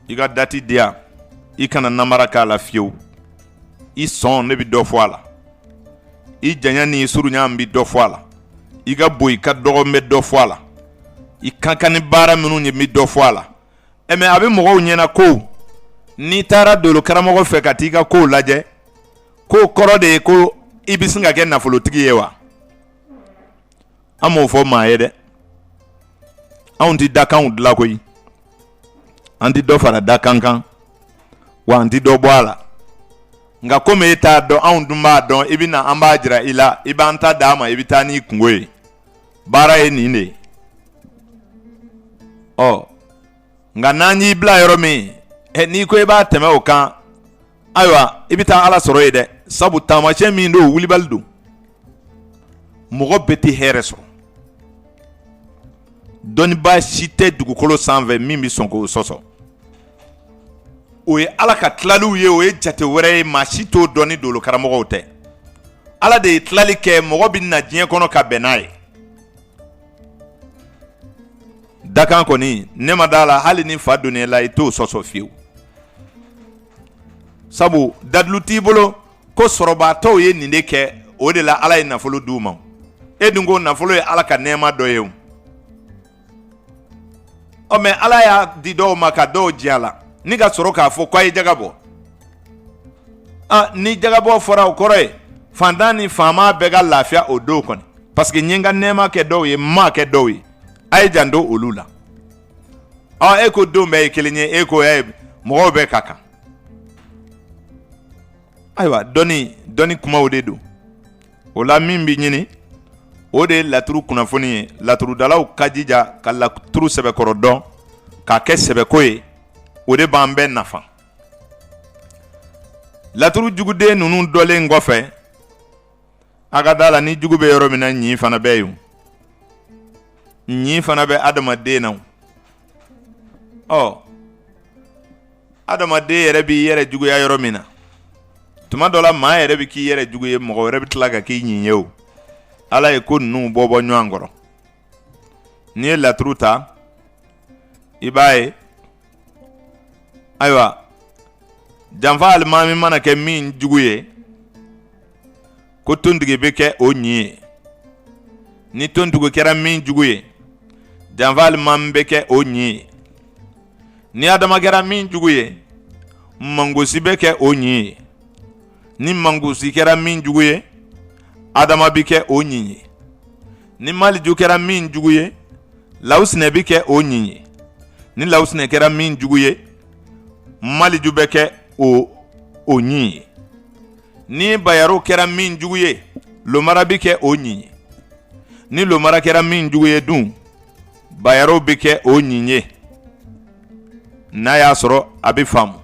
i ka dati di yan i kana namara k'a la fiyewu i sɔn ne bɛ dɔ fɔ a la i janya ni surunya bɛ dɔ fɔ a la i ka bon i ka dɔgɔ bɛ dɔ fɔ a la i ka kan ni baara minnu ye bɛ dɔ fɔ a la mɛ a bɛ mɔgɔw ɲɛna ko n'i taara dolo karamɔgɔ fɛ ka t'i ka kow lajɛ ko kɔrɔ de ye ko i bɛ sin ka kɛ nafolotigi ye wa an m'o fɔ maa ye dɛ anw tɛ dakanw dilan koyi an tɛ dɔ fara dakan kan wa an tɛ dɔ bɔ a la nka komi e t'a dɔn anw dun b'a dɔn i bɛ na an b'a jira i la i b'an ta d'a ma i bɛ taa n'i kungo ye baara ye nin de ye nka n'an y'i bila yɔrɔ min n'i ko i b'a tɛmɛ o kan ayiwa i bɛ taa ala sɔrɔ yen dɛ sabu taamasiyɛn min don wulibali don mɔgɔ bɛɛ tɛ hɛrɛ sɔrɔ dɔnniba si tɛ dugukolo sanfɛ min bɛ sɔn k'o sɔsɔ. O ye Ala ka tilaliw ye, o ye jate wɛrɛ ye, maa si t'o dɔn ni dolo karamɔgɔw tɛ. Ala de ye tilali kɛ, mɔgɔ bɛ na diɲɛ kɔnɔ ka bɛn n'a ye. Dakan kɔni ne ma d'a la hali ni fa donn'e la i t'o sɔsɔ fiyewu. Sabu dadilu t'i bolo ko sɔrɔbaatɔw ye nin de kɛ, o de la Ala ye nafolo d'u ma. E dun ko nafolo ye Ala ka nɛɛma dɔ ye o. Mais Ala y'a di dɔw ma ka dɔw diya la. Ni ka sɔrɔ k'a fɔ k'a ye jaga bɔ. Ni jaga bɔ fɔra o kɔrɔ ye fantan ni faama bɛɛ ka lafiya o don kɔni. Parce que n ye n ka nɛɛma kɛ dɔw ye, n m'a kɛ dɔw ye. A ye janto olu la. E ko don bɛɛ ye kelen ye, e ko mɔgɔw bɛɛ ka kan. Ayiwa dɔnni kumaw de don. O la min bɛ ɲini o de ye laturu kunnafoni ye. Laturudalaw ka jija ka laturu sɛbɛkɔrɔ dɔn k'a kɛ sɛbɛko ye. O de b'an bɛɛ nafa. Laturu juguden ninnu dɔlen kɔfɛ a ka d'a la ni jugu bɛ yɔrɔ min na ɲi fana bɛ yen. Ɲi fana bɛ adamaden na. Adamaden yɛrɛ b'i yɛrɛ juguya yɔrɔ min na. Tuma dɔ la maa yɛrɛ bɛ k'i yɛrɛ jugu ye, mɔgɔ wɛrɛ bɛ tila ka k'i ɲi ye o. Ala ye ko ninnu bɔ ɲɔgɔn kɔrɔ. N'i ye laturu ta i b'a ye ayiwa janfa alimami mana kɛ min jugu ye ko tontigi bɛ kɛ o ɲi ye. Ni tontigi kɛra min jugu ye janfa alimami bɛ kɛ o ɲi ye. Ni adama kɛra min jugu ye mangosi bɛ kɛ o ɲi ye. Ni mangosi kɛra min jugu ye adama bɛ kɛ o ɲi ye. Ni maliju kɛra min jugu ye lawusinɛ bɛ kɛ o ɲi ye. Ni lawusinɛ kɛra min jugu ye maliju bɛ kɛ o ɲi ye. Ni bayaro kɛra min jugu ye lomara bɛ kɛ o ɲi ye. Ni lomara kɛra min jugu ye dun bayaro bɛ kɛ o ɲi ye. N'a y'a sɔrɔ a bɛ faamu.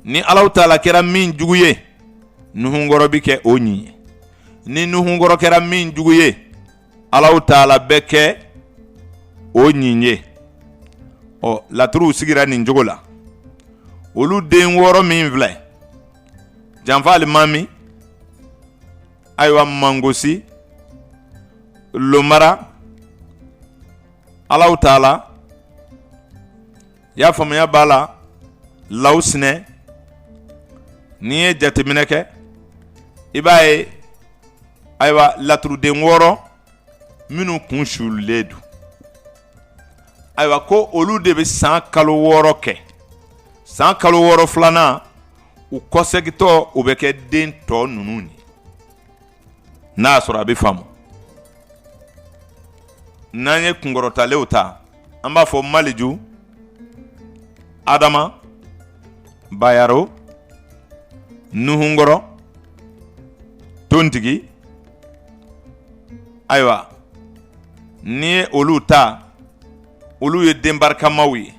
Ni Alahu Taala kɛra min jugu ye nuhunkɔrɔ bɛ kɛ o ɲi ye. Ni nuhunkɔrɔ kɛra min jugu ye Alahu Taala bɛ kɛ o ɲi ye. Laturuw sigira nin cogo la. Olu den 6 min filɛ janfa alimami ayiwa mangosi lomara Alahu Taala y'a faamuya b'a la lawusinɛ n'i ye jateminɛ kɛ i b'a ye ayiwa laturuden 6 minnu kun suulilen don ayiwa ko olu de bɛ san kalo 6 kɛ. San kalo 6 filanan u kɔsɛgitɔ u bɛ kɛ den tɔ ninnu ye. N'a y'a sɔrɔ a bɛ faamu. N'an ye kunkɔrɔtalew ta an b'a fɔ maliju adama bayaro nuhunkɔrɔ tontigi ayiwa n'i ye olu ta olu ye den barikamaw ye.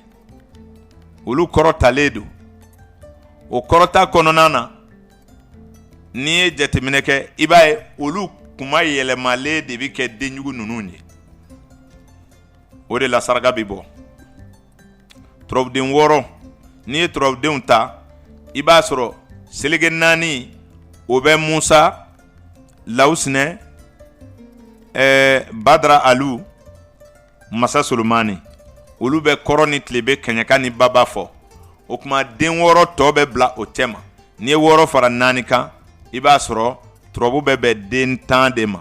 Olu kɔrɔtalen don. O kɔrɔta kɔnɔna na n'i ye jateminɛ kɛ i b'a ye olu kuma yɛlɛmalen de bɛ kɛ denjugu ninnu ye. O de la saraka bɛ bɔ. Turabuden 6 n'i ye turabudenw ta i b'a sɔrɔ seleke 4 o bɛ Musa lawusinɛ Badara Alu Masa Solomani. Olu bɛ kɔrɔ ni tile bɛ kɛɲɛka ni baba fɔ. O kuma den 6 tɔ bɛ bila o cɛ ma. N'i ye 6 fara 4 kan i b'a sɔrɔ turabu bɛ bɛn den 10 de ma.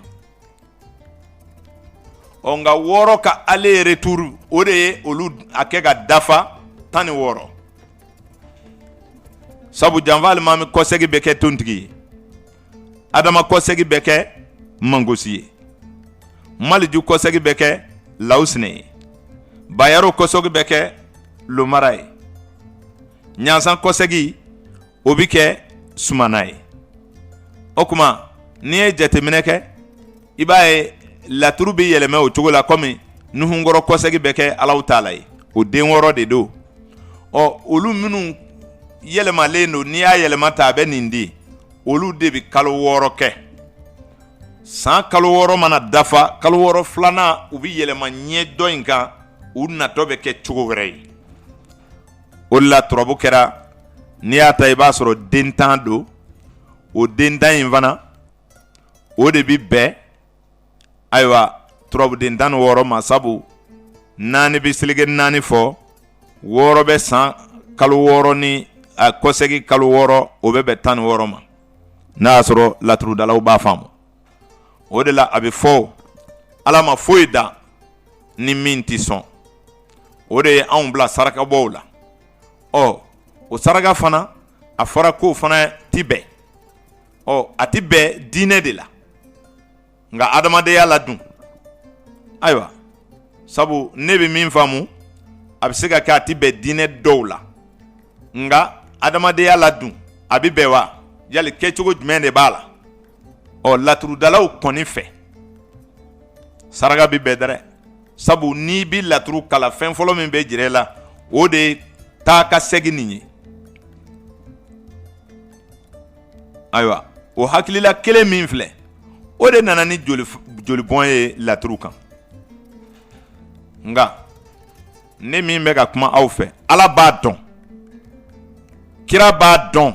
Nka 6 ka aller retour o de ye olu a kɛ ka dafa 16. Sabu janfa alimami kɔsɛgi bɛ kɛ tontigi ye. Adama kɔsɛgi bɛ kɛ mangosi ye. Maliju kɔsɛgi bɛ kɛ lawusinɛ ye. Bayaro kɔsɛgi bɛ kɛ lomara ye. Ɲansan kɔsɛgi o bɛ kɛ sumana ye. O kuma n'i ye jateminɛ kɛ i b'a ye laturu bɛ yɛlɛmɛ o cogo la komi nuhunkɔrɔ kɔsɛgi bɛ kɛ Alahu Taala ye. O den 6 de don. Olu minnu yɛlɛmalen don n'i y'a yɛlɛma ta a bɛ nin di olu de bɛ kalo 6 kɛ. san kalo wɔɔrɔ mana dafa kalo wɔɔrɔ filanan u bi yɛlɛma ɲɛ dɔ in kan u natɔ bɛ kɛ cogo wɛrɛ ye o de la turabu kɛra n'i y'a ta i b'a sɔrɔ den tan don o den tan in fana o de bi bɛn ayiwa turabu den tan ni wɔɔrɔ ma sabu naani bi seleke naani fɔ wɔɔrɔ bɛ san kalo wɔɔrɔ ni a kɔsɛgi kalo wɔɔrɔ o bɛ bɛn tan ni wɔɔrɔ ma n'a y'a sɔrɔ laturudalaw b'a faamu o de la a bɛ fɔ ala ma foyi da ni min tɛ sɔn o de ye anw bila sarakabɔw la o saraka fana a fɔra k'o fana ti bɛn a ti bɛn diinɛ de la nka adamadenya la dun ayiwa sabu ne bɛ min faamu a bɛ se ka kɛ a ti bɛn diinɛ dɔw la nka adamadenya la dun a bɛ bɛn wa yali kɛcogo jumɛn de b'a la laturudalaw kɔni fɛ saraka bɛ bɛn dɛrɛ sabu n'i bi laturu kala fɛn fɔlɔ min bɛ jira i la o de ye taa ka segin nin ye ayiwa o hakilila kelen min filɛ o de nana ni jolibɔn ye laturu kan nka ne min bɛ ka kuma aw fɛ ala b'a dɔn kira b'a dɔn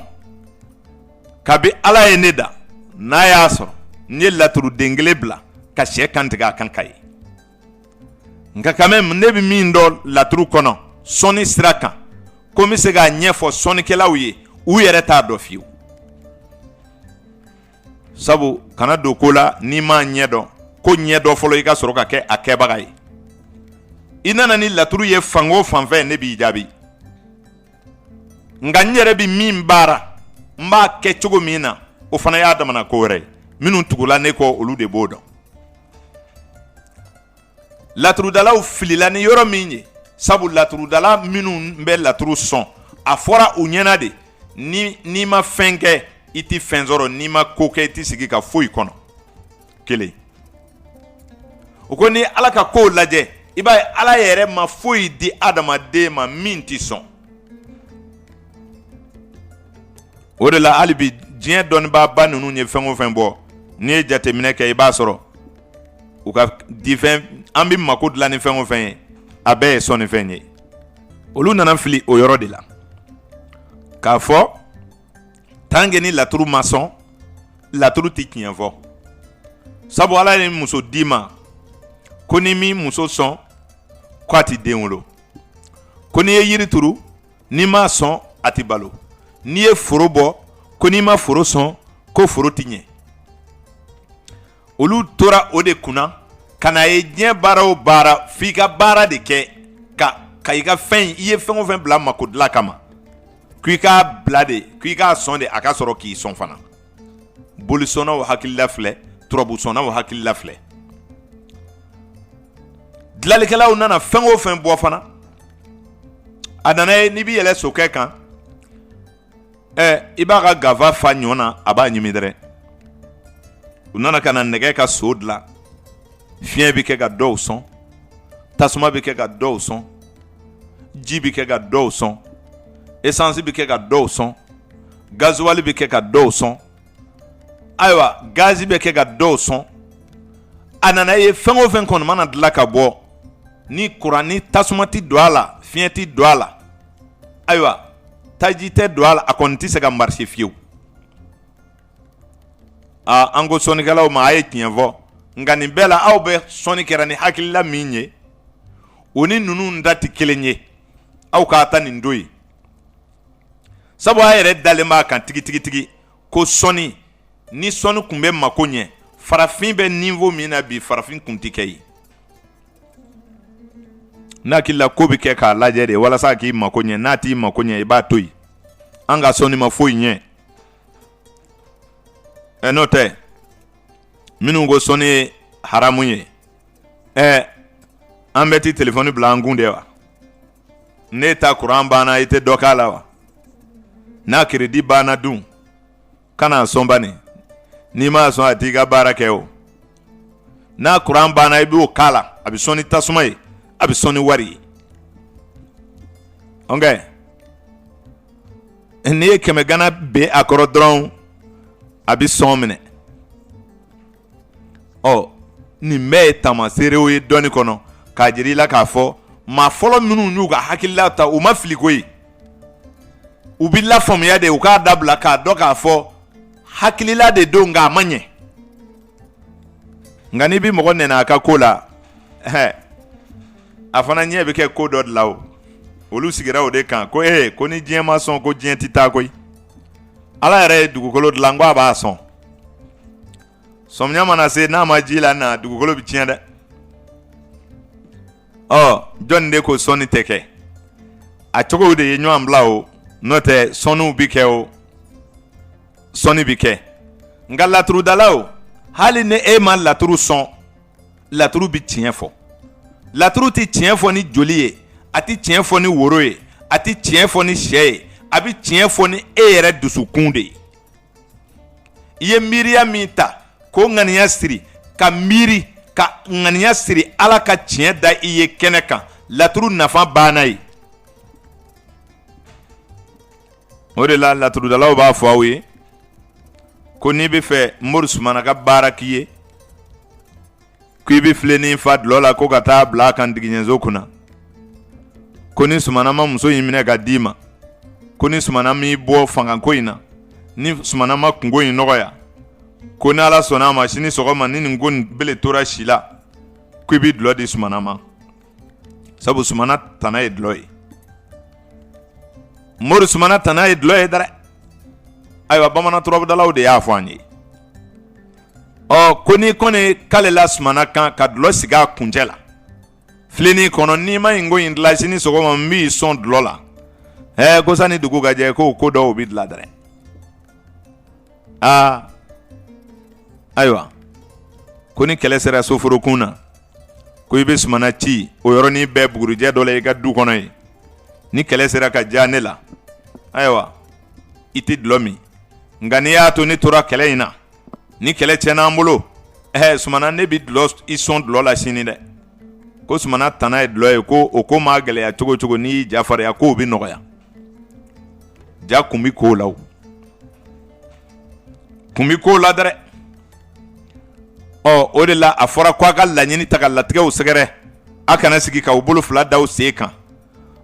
kabi ala ye ne da n'a y'a sɔrɔ n ye laturuden kelen bila ka sɛ kantigɛ a kan ka ye nka quand même ne bɛ min dɔn laturu kɔnɔ sɔnni sira kan ko n bɛ se k'a ɲɛfɔ sɔnnikɛlaw ye u yɛrɛ t'a dɔn fiyewu sabu kana don ko la n'i m'a ɲɛ dɔn ko ɲɛ dɔ fɔlɔ i ka sɔrɔ ka kɛ a kɛbaga ye i nana ni laturu ye fan o fan fɛ ne b'i jaabi nka n yɛrɛ bɛ min baara n b'a kɛ cogo min na o fana y'a damana ko wɛrɛ ye minnu tugula ne kɔ olu de b'o dɔn laturudalaw filila ni yɔrɔ min ye sabu laturudala minnu bɛ laturu sɔn a fɔra u ɲɛna de n'i ma fɛn kɛ i ti fɛn sɔrɔ n'i ma ko kɛ i ti sigi ka foyi kɔnɔ kelen o ko ni ala ka kow lajɛ i b'a ye ala yɛrɛ ma foyi di adamaden ma min ti sɔn o de la hali bi diɲɛ dɔnnibaa ninnu ye fɛn o fɛn bɔ n'i ye jateminɛ kɛ i b'a sɔrɔ u ka di fɛn an bɛ mako dilan ni fɛn o fɛn ye a bɛɛ ye sɔnnifɛn ye olu nana fili o yɔrɔ de la k'a fɔ tant que ni laturu ma sɔn laturu tɛ tiɲɛ fɔ sabu ala ye muso d'i ma ko ni min muso sɔn ko a tɛ den wolo ko n'i ye yiri turu n'i m'a sɔn a tɛ balo n'i ye foro bɔ ko n'i ma foro sɔn ko foro tɛ ɲɛ olu tora o de kunna ka na ye diɲɛ baara o baara f'i ka baara de kɛ ka i ka fɛn i ye fɛn o fɛn bila mako dilan kama k'i k'a bila de k'i k'a sɔn de a ka sɔrɔ k'i sɔn fana bolisɔnnaw hakilila filɛ turabusɔnnaw hakilila filɛ dilanlikɛlaw nana fɛn o fɛn bɔ fana a nana ye n'i b'i yɛlɛ sokɛ kan i b'a ka gafa fa ɲɔ na a b'a ɲimi dɛrɛ u nana ka na nɛgɛ ka so dilan fiɲɛ bɛ kɛ ka dɔw sɔn tasuma bɛ kɛ ka dɔw sɔn ji bɛ kɛ ka dɔw sɔn essence bɛ kɛ ka dɔw sɔn gasoil bɛ kɛ ka dɔw sɔn ayiwa gazi bɛ kɛ ka dɔw sɔn a nana ye fɛn o fɛn kɔni mana dilan ka bɔ ni kuran ni tasuma tɛ don a la fiɲɛ tɛ don a la ayiwa taji tɛ don a la a kɔni tɛ se ka marcher fiyewu an ko sɔnnikɛlaw ma a ye tiɲɛ fɔ nka nin bɛɛ la aw bɛ sɔnni kɛra ni hakilila min ye o ni ninnu da tɛ kelen ye aw k'a ta nin don ye sabu a yɛrɛ dalen b'a kan tigitigi ko sɔnni ni sɔnni tun bɛ mako ɲɛ farafin bɛ niveau min na bi farafin tun tɛ kɛ yen n'a hakilila ko bɛ kɛ k'a lajɛ de walasa k'i mako ɲɛ n'a t'i mako ɲɛ i b'a to yen an ka sɔnni ma foyi ɲɛ n'o tɛ minnu ko sɔnni ye haramu ye an bɛ ti telefɔni bila an kun de wa ne ta kuran banna i tɛ dɔ k'a la wa n'a crédit banna dun kana sɔn bani n'i ma sɔn a t'i ka baara kɛ o n'a kuran banna i b'o k'a la a bɛ sɔn ni tasuma ye a bɛ sɔn ni wari ye ok n'i ye kɛmɛ gana ben a kɔrɔ dɔrɔn a bɛ sɔn minɛ nin bɛɛ ye tamaseerew ye dɔnni kɔnɔ k'a jira i la k'a fɔ maa fɔlɔ minnu y'u ka hakilila ta u ma fili koyi u bɛ lafaamuya de u k'a dabila k'a dɔn k'a fɔ hakilila de don nka a ma ɲɛ nka n'i bɛ mɔgɔ nɛnɛ a ka ko la a fana ɲɛ bɛ kɛ ko dɔ de la o olu sigira o de kan ko ko ni diɲɛ ma sɔn ko diɲɛ tɛ taa koyi ala yɛrɛ ye dugukolo dilan ko a b'a sɔn sɔmiya mana se n'a ma ji la na dugukolo bɛ tiɲɛ dɛ jɔnni de ko sɔnni tɛ kɛ a cogow de ye ɲɔgɔn bila o n'o tɛ sɔnniw bɛ kɛ o sɔnni bɛ kɛ nka laturudalaw hali ni e ma laturu sɔn laturu bɛ tiɲɛ fɔ laturu tɛ tiɲɛ fɔ ni joli ye a tɛ tiɲɛ fɔ ni woro ye a tɛ tiɲɛ fɔ ni sɛ ye a bɛ tiɲɛ fɔ ni e yɛrɛ dusukun de ye i ye miiriya min ta ko ŋaniya siri ka miiri ka ŋaniya siri ala ka tiɲɛ da i ye kɛnɛ kan laturu nafa banna ye o de la laturudalaw b'a fɔ aw ye ko n'i bɛ fɛ Mori Sumana ka baara k'i ye ko i bɛ filenin fa dulɔ la ko ka taa bila a kan digiɲɛnso kunna ko ni Sumana ma muso in minɛ ka d'i ma ko ni Sumana m'i bɔ fangako in na ni Sumana ma kungo in nɔgɔya ko ni ala sɔnna a ma sini sɔgɔma ni nin ko nin bele tora si la ko i bɛ dulɔ di Sumana ma sabu Sumana tana ye dulɔ ye Mori Sumana tana ye dulɔ ye dɛ ayiwa bamanan turabudalaw de y'a fɔ an ye ko ni kɔni k'ale la Sumana kan ka dulɔ sigi a kuncɛ la filenin kɔnɔ n'i ma nin ko in dilan sini sɔgɔma n b'i sɔn dulɔ la ko sani dugu ka jɛ ko dɔw bɛ dilan dɛ ayiwa ko ni kɛlɛ sera soforokun na ko i bɛ Sumana ci o yɔrɔnin bɛɛ bugurijɛ dɔ la i ka du kɔnɔ ye ni kɛlɛ sera ka diya ne la ayiwa i tɛ dulɔ min nka n'i y'a to ne tora kɛlɛ in na ni kɛlɛ tiɲɛna an bolo Sumana ne bɛ i sɔn dulɔ la sini dɛ ko Sumana tana ye dulɔ ye ko o ko maa gɛlɛya cogo cogo n'i y'i ja farinya ko o bɛ nɔgɔya ja kun bɛ k'o la o kun bɛ k'o la dɛ o de la a fɔra ko a ka laɲini ta ka latigɛw sɛgɛrɛ a kana sigi k'aw bolo fila da aw sen kan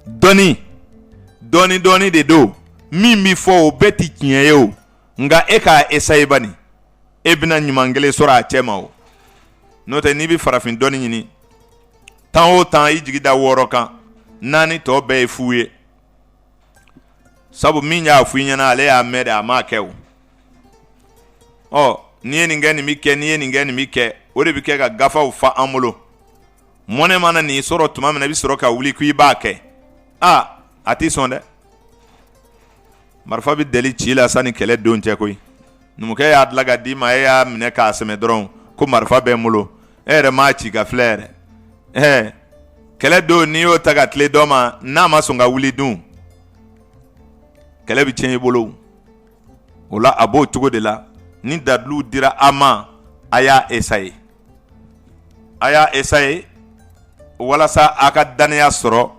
dɔɔni de don min bɛ fɔ o bɛɛ tɛ tiɲɛ ye o nka e k'a essayer bani e bɛna ɲuman kelen sɔrɔ a cɛ ma o n'o tɛ n'i bɛ farafin dɔɔni ɲini tan o tan i jigi da 6 kan 4 tɔ bɛɛ ye fu ye sabu min y'a f'i ɲɛna ale y'a mɛn de a m'a kɛ o n'i ye nin kɛ nin bɛ kɛ n'i ye nin kɛ nin bɛ kɛ o de bɛ kɛ ka gafaw fa an bolo mɔnɛ mana nin sɔrɔ tuma min na i bɛ sɔrɔ ka wuli ko i b'a kɛ a t'i sɔn dɛ marifa bɛ deli ci la sanni kɛlɛ don cɛ koyi numukɛ y'a dilan ka d'i ma e y'a minɛ k'a sɛmɛ dɔrɔn ko marifa bɛ n bolo e yɛrɛ m'a ci ka filɛ yɛrɛ kɛlɛ don n'i y'o ta ka tile dɔ ma n'a ma sɔn ka wuli dun kɛlɛ bɛ tiɲɛ i bolo o la a b'o cogo de la ni daduluw dira a ma a y'a essayer walasa a ka danaya sɔrɔ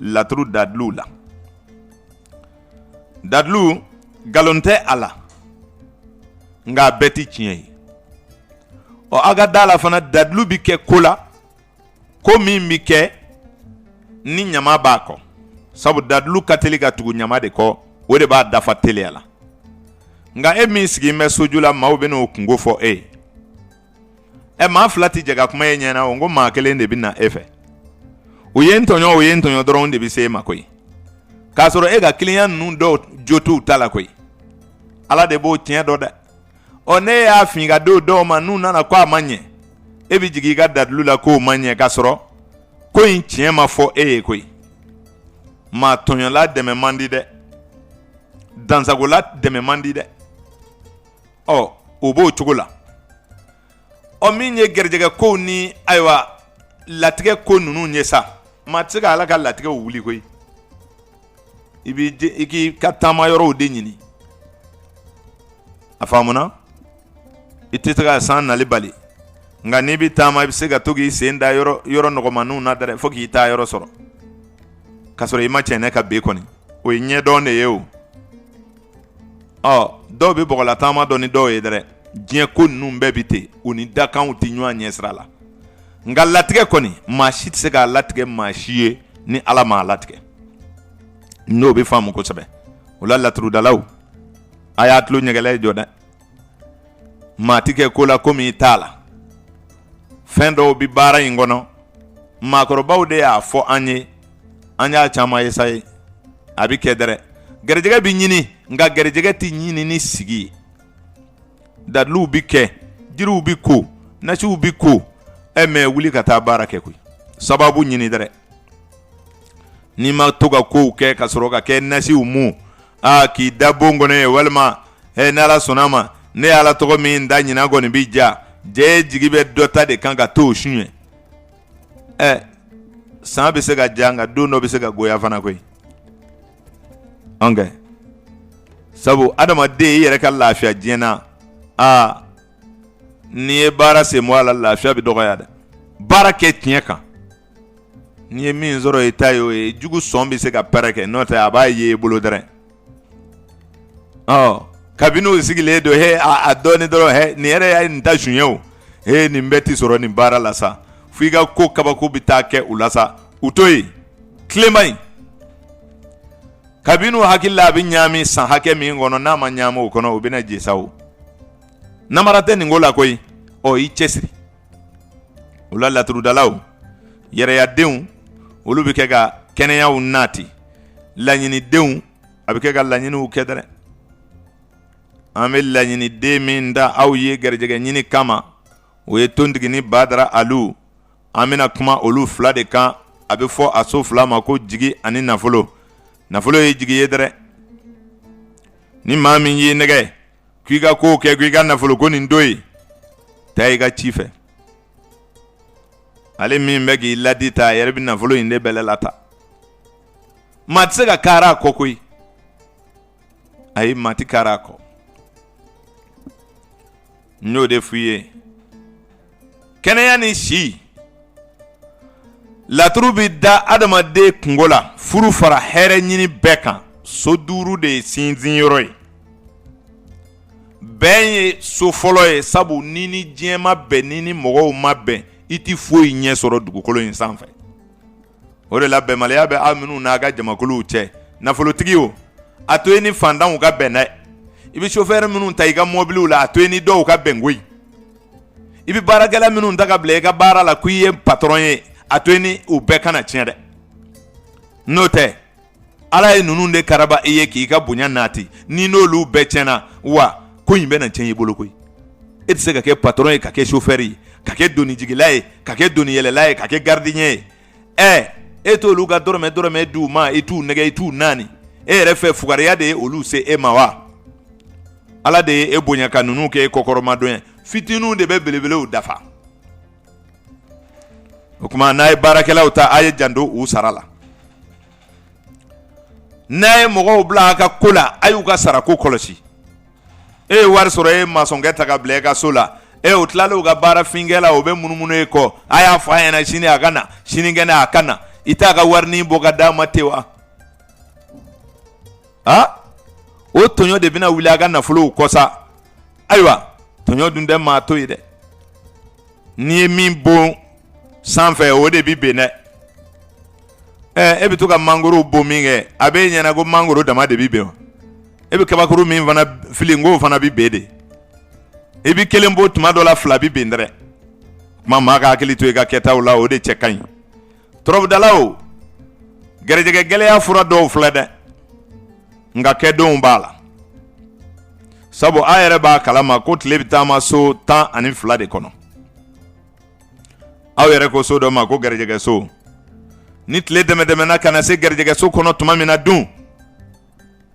laturu daduluw la dadulu nkalon tɛ a la nka a bɛɛ tɛ tiɲɛ ye a ka da la fana dadulu bɛ kɛ ko la ko min bɛ kɛ ni ɲama b'a kɔ sabu dadulu ka teli ka tugu ɲama de kɔ o de b'a dafa teliya la nka e min sigi bɛ soju la maaw bɛ n'o kungo fɔ e ye maa fila tɛ jɛ ka kuma e ɲɛna o ko maa kelen de bɛ na e fɛ o ye n tɔɲɔ dɔrɔn de bɛ se e ma koyi k'a sɔrɔ e ka kiliyan ninnu dɔw jo t'u ta la koyi ala de b'o tiɲɛ dɔn dɛ ne y'a fin ka don dɔw ma n'u nana ko a ma ɲɛ e bɛ jigin i ka dadulu la k'o ma ɲɛ k'a sɔrɔ ko in tiɲɛ ma fɔ e ye koyi maa tɔɲɔla dɛmɛ man di dɛ dansagola dɛmɛ man di dɛ o b'o cogo la min ye garijɛgɛ kow ni ayiwa latigɛ ko ninnu ye sa maa tɛ se ka ala ka latigɛw wuli koyi i k'i ka taama yɔrɔw de ɲini a faamuna i tɛ se ka san nali bali nka n'i bɛ taama i bɛ se ka to k'i sen da yɔrɔ nɔgɔmaninw na dɛrɛ fo k'i taa yɔrɔ sɔrɔ k'a sɔrɔ i ma cɛn ne ka ben kɔni o ye ɲɛdɔn de ye o dɔw bɛ bɔgɔla taama dɔn ni dɔw ye dɛrɛ diɲɛ ko ninnu bɛɛ bi ten u ni dakanw tɛ ɲɔgɔn ɲɛ sira la nka latigɛ kɔni maa si tɛ se k'a latigɛ maa si ye ni Ala m'a latigɛ n'o bɛ faamu kosɛbɛ o la laturudalaw a y'a tulo ɲɛgɛlɛ jɔ dɛ maa tɛ kɛ ko la komi i t'a la fɛn dɔw bɛ baara in kɔnɔ maakɔrɔbaw de y'a fɔ an ye an y'a caman ye sa ye a bɛ kɛ dɛrɛ garijɛgɛ bɛ ɲini nka garijɛgɛ tɛ ɲini ni sigi ye daduluw bɛ kɛ jiriw bɛ ko nasiw bɛ ko mɛ wuli ka taa baara kɛ koyi sababu ɲini dɛrɛ n'i ma to ka kow kɛ ka sɔrɔ ka kɛ nasiw mun k'i da bon kɔnɔ ye walima ni Ala sɔnna ma ne ye Ala tɔgɔ min da ɲinan kɔni bɛ ja jɛ jigi bɛ dɔ ta de kan ka to o sun ye san bɛ se ka ja nka don dɔ bɛ se ka goya fana koyi ok sabu adamaden i yɛrɛ ka lafiya diɲɛ na n'i ye baara sen bɔ a la lafiya bɛ dɔgɔya dɛ baara kɛ tiɲɛ kan n'i ye min sɔrɔ i ta ye o ye jugu sɔn bɛ se ka pɛrɛ kɛ n'o tɛ a b'a ye i bolo dɛrɛ kabini o sigilen don a dɔɔni dɔrɔn nin yɛrɛ y'a nin ta suɲɛ o nin bɛɛ ti sɔrɔ nin baara la sa f'i ka ko kabako bɛ taa kɛ u la sa u to yen tilema in kabini o hakili la a bɛ ɲaami san hakɛ min kɔnɔ n'a ma ɲaami o kɔnɔ o bɛna je sa o namara tɛ nin ko la koyi i cɛsiri o la laturudalaw yɛrɛyadenw olu bɛ kɛ ka kɛnɛyaw naati laɲinidenw a bɛ kɛ ka laɲiniw kɛ dɛrɛ an bɛ laɲiniden min da aw ye garijɛgɛ ɲini kama o ye tontigini Badara Alu an bɛna kuma olu fila de kan a bɛ fɔ a so fila ma ko jigi ani nafolo nafolo ye jigi ye dɛrɛ ni maa min y'i nɛgɛ k'i ka kow kɛ k'i ka nafolo ko nin do ye taa i ka ci fɛ ale min bɛ k'i ladi ta a yɛrɛ bɛ nafolo in de bɛlɛ la ta maa tɛ se ka kaara a kɔ koyi ayi maa tɛ kaara a kɔ n y'o de f'i ye kɛnɛya ni si laturu bɛ da adamaden kungo la furu fara hɛrɛ ɲini bɛɛ kan so duuru de ye sinsin yɔrɔ ye bɛn ye so fɔlɔ ye sabu ni diɲɛ ma bɛn ni mɔgɔw ma bɛn i ti foyi ɲɛ sɔrɔ dugukolo in sanfɛ o de la bɛnbaliya bɛ aw minnu n'a ka jamakuluw cɛ nafolotigi o a to ye ni fantanw ka bɛn dɛ i bɛ chauffeur minnu ta i ka mobiliw la a to ye ni dɔw ka bɛn koyi i bɛ baarakɛla minnu ta ka bila i ka baara la k'i ye patron ye a to ye ni u bɛɛ kana tiɲɛ dɛ n'o tɛ Ala ye ninnu de karaba i ye k'i ka bonya naati ni n'olu bɛɛ tiɲɛna wa ko in bɛna tiɲɛ i bolo koyi e tɛ se ka kɛ patron ye ka kɛ chauffeur ye ka kɛ donijigila ye ka kɛ doniyɛlɛla ye ka kɛ gardien ye e t'olu ka dɔrɔmɛ d'u ma i t'u nɛgɛ i t'u naani e yɛrɛ fɛ fugariya de ye olu se e ma wa Ala de ye e bonya ka ninnu kɛ e kɔkɔrɔmadon ye fitininw de bɛ belebelew dafa o kuma n'a ye baarakɛlaw ta a ye janto u sara la n'a ye mɔgɔw bila a ka ko la a y'u ka sarako kɔlɔsi e ye wari sɔrɔ e ye masɔnkɛ ta ka bila e ka so la o tilala u ka baara finkɛ la o bɛ munumunu e kɔ a y'a fɔ a ɲɛna sini a ka na sinikɛnɛ a ka na i t'a ka warinin bɔ ka d'a ma ten wa o tɔɲɔ de bɛna wuli a ka nafolow kɔ sa ayiwa tɔɲɔ dun tɛ maa to ye dɛ n'i ye min bon sanfɛ o de bi ben dɛ e bɛ to ka mangoro bon min kɛ a b'e ɲɛna ko mangoro dama de bi ben e bɛ kabakuru min fana fili n k'o fana bi ben de i bi kelen bɔ tuma dɔ la fila bi ben dɛrɛ kuma maa ka hakili to i ka kɛtaw la o de cɛ ka ɲi turabudalaw garijɛgɛ gɛlɛya fura dɔw filɛ dɛ nka kɛdenw b'a la sabu a yɛrɛ b'a kalama ko tile bɛ taama so 12 de kɔnɔ aw yɛrɛ ko so dɔ ma ko garijɛgɛ so ni tile dɛmɛdɛmɛna ka na se garijɛgɛ so kɔnɔ tuma min na dun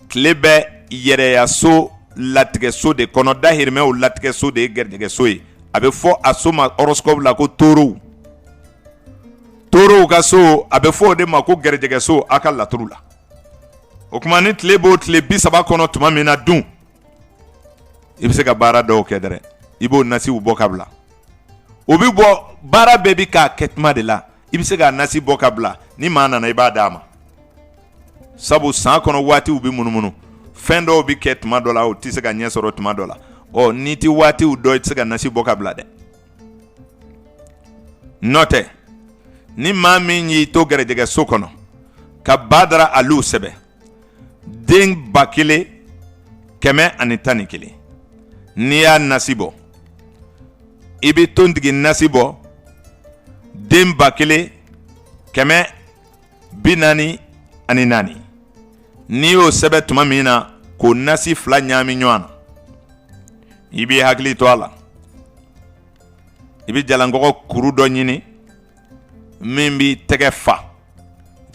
tile bɛ yɛrɛya so latigɛ so de kɔnɔ dahirimɛw latigɛ so de ye garijɛgɛ so ye a bɛ fɔ a so ma horoscope la ko toorow ka so a bɛ fɔ o de ma ko garijɛgɛ so a ka laturu la o kuma ni tile b'o tile 30 kɔnɔ tuma min na dun i bɛ se ka baara dɔw kɛ dɛrɛ i b'o nasiw bɔ ka bila o bɛ bɔ baara bɛɛ bi k'a kɛ tuma de la i bɛ se k'a nasi bɔ ka bila ni maa nana i b'a d'a ma sabu san kɔnɔ waatiw bɛ munumunu fɛn dɔw bɛ kɛ tuma dɔ la o tɛ se ka ɲɛ sɔrɔ tuma dɔ la n'i ti waatiw dɔ i tɛ se ka nasi bɔ ka bila dɛ n'o tɛ ni maa min y'i to gɛrɛjɛgɛ so kɔnɔ ka badara aliw sɛbɛ den 1,111 n'i y'a nasi bɔ i bɛ tontigi nasi bɔ den 1,144 n'i y'o sɛbɛ tuma min na k'o nasi 2 ɲaami ɲɔgɔn na i b'i hakili to a la i bɛ jalangɔgɔ kuru dɔ ɲini min b'i tɛgɛ fa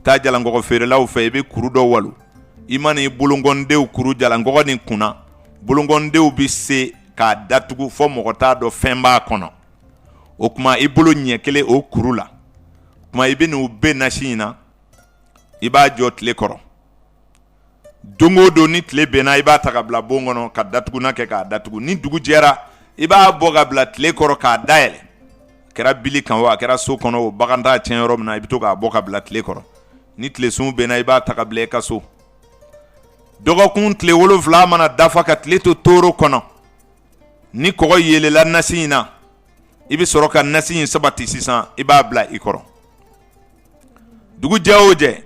taa jalangɔgɔ feerelaw fɛ i bɛ kuru dɔ walu i mana i bolongɔndenw kuru jalangɔgɔ nin kunna bolongɔndenw bɛ se k'a datugu fɔ mɔgɔ t'a dɔn fɛn b'a kɔnɔ o tuma i bolo ɲɛ kelen o kuru la o tuma i bɛ n'o bɛɛ nasi in na i b'a jɔ tile kɔrɔ don o don ni tile bɛnna i b'a ta ka bila bon kɔnɔ ka datuguna kɛ k'a datugu ni dugu jɛra i b'a bɔ ka bila tile kɔrɔ k'a dayɛlɛ a kɛra bili kan o a kɛra so kɔnɔ o bagan t'a tiɲɛ yɔrɔ min na i bɛ to k'a bɔ ka bila tile kɔrɔ ni tile sun bɛnna i b'a ta ka bila i ka so dɔgɔkun tile 7 mana dafa ka tile to toro kɔnɔ ni kɔgɔ yelela nasi in na i bɛ sɔrɔ ka nasi in sabati sisan i b'a bila i kɔrɔ dugu jɛ o jɛ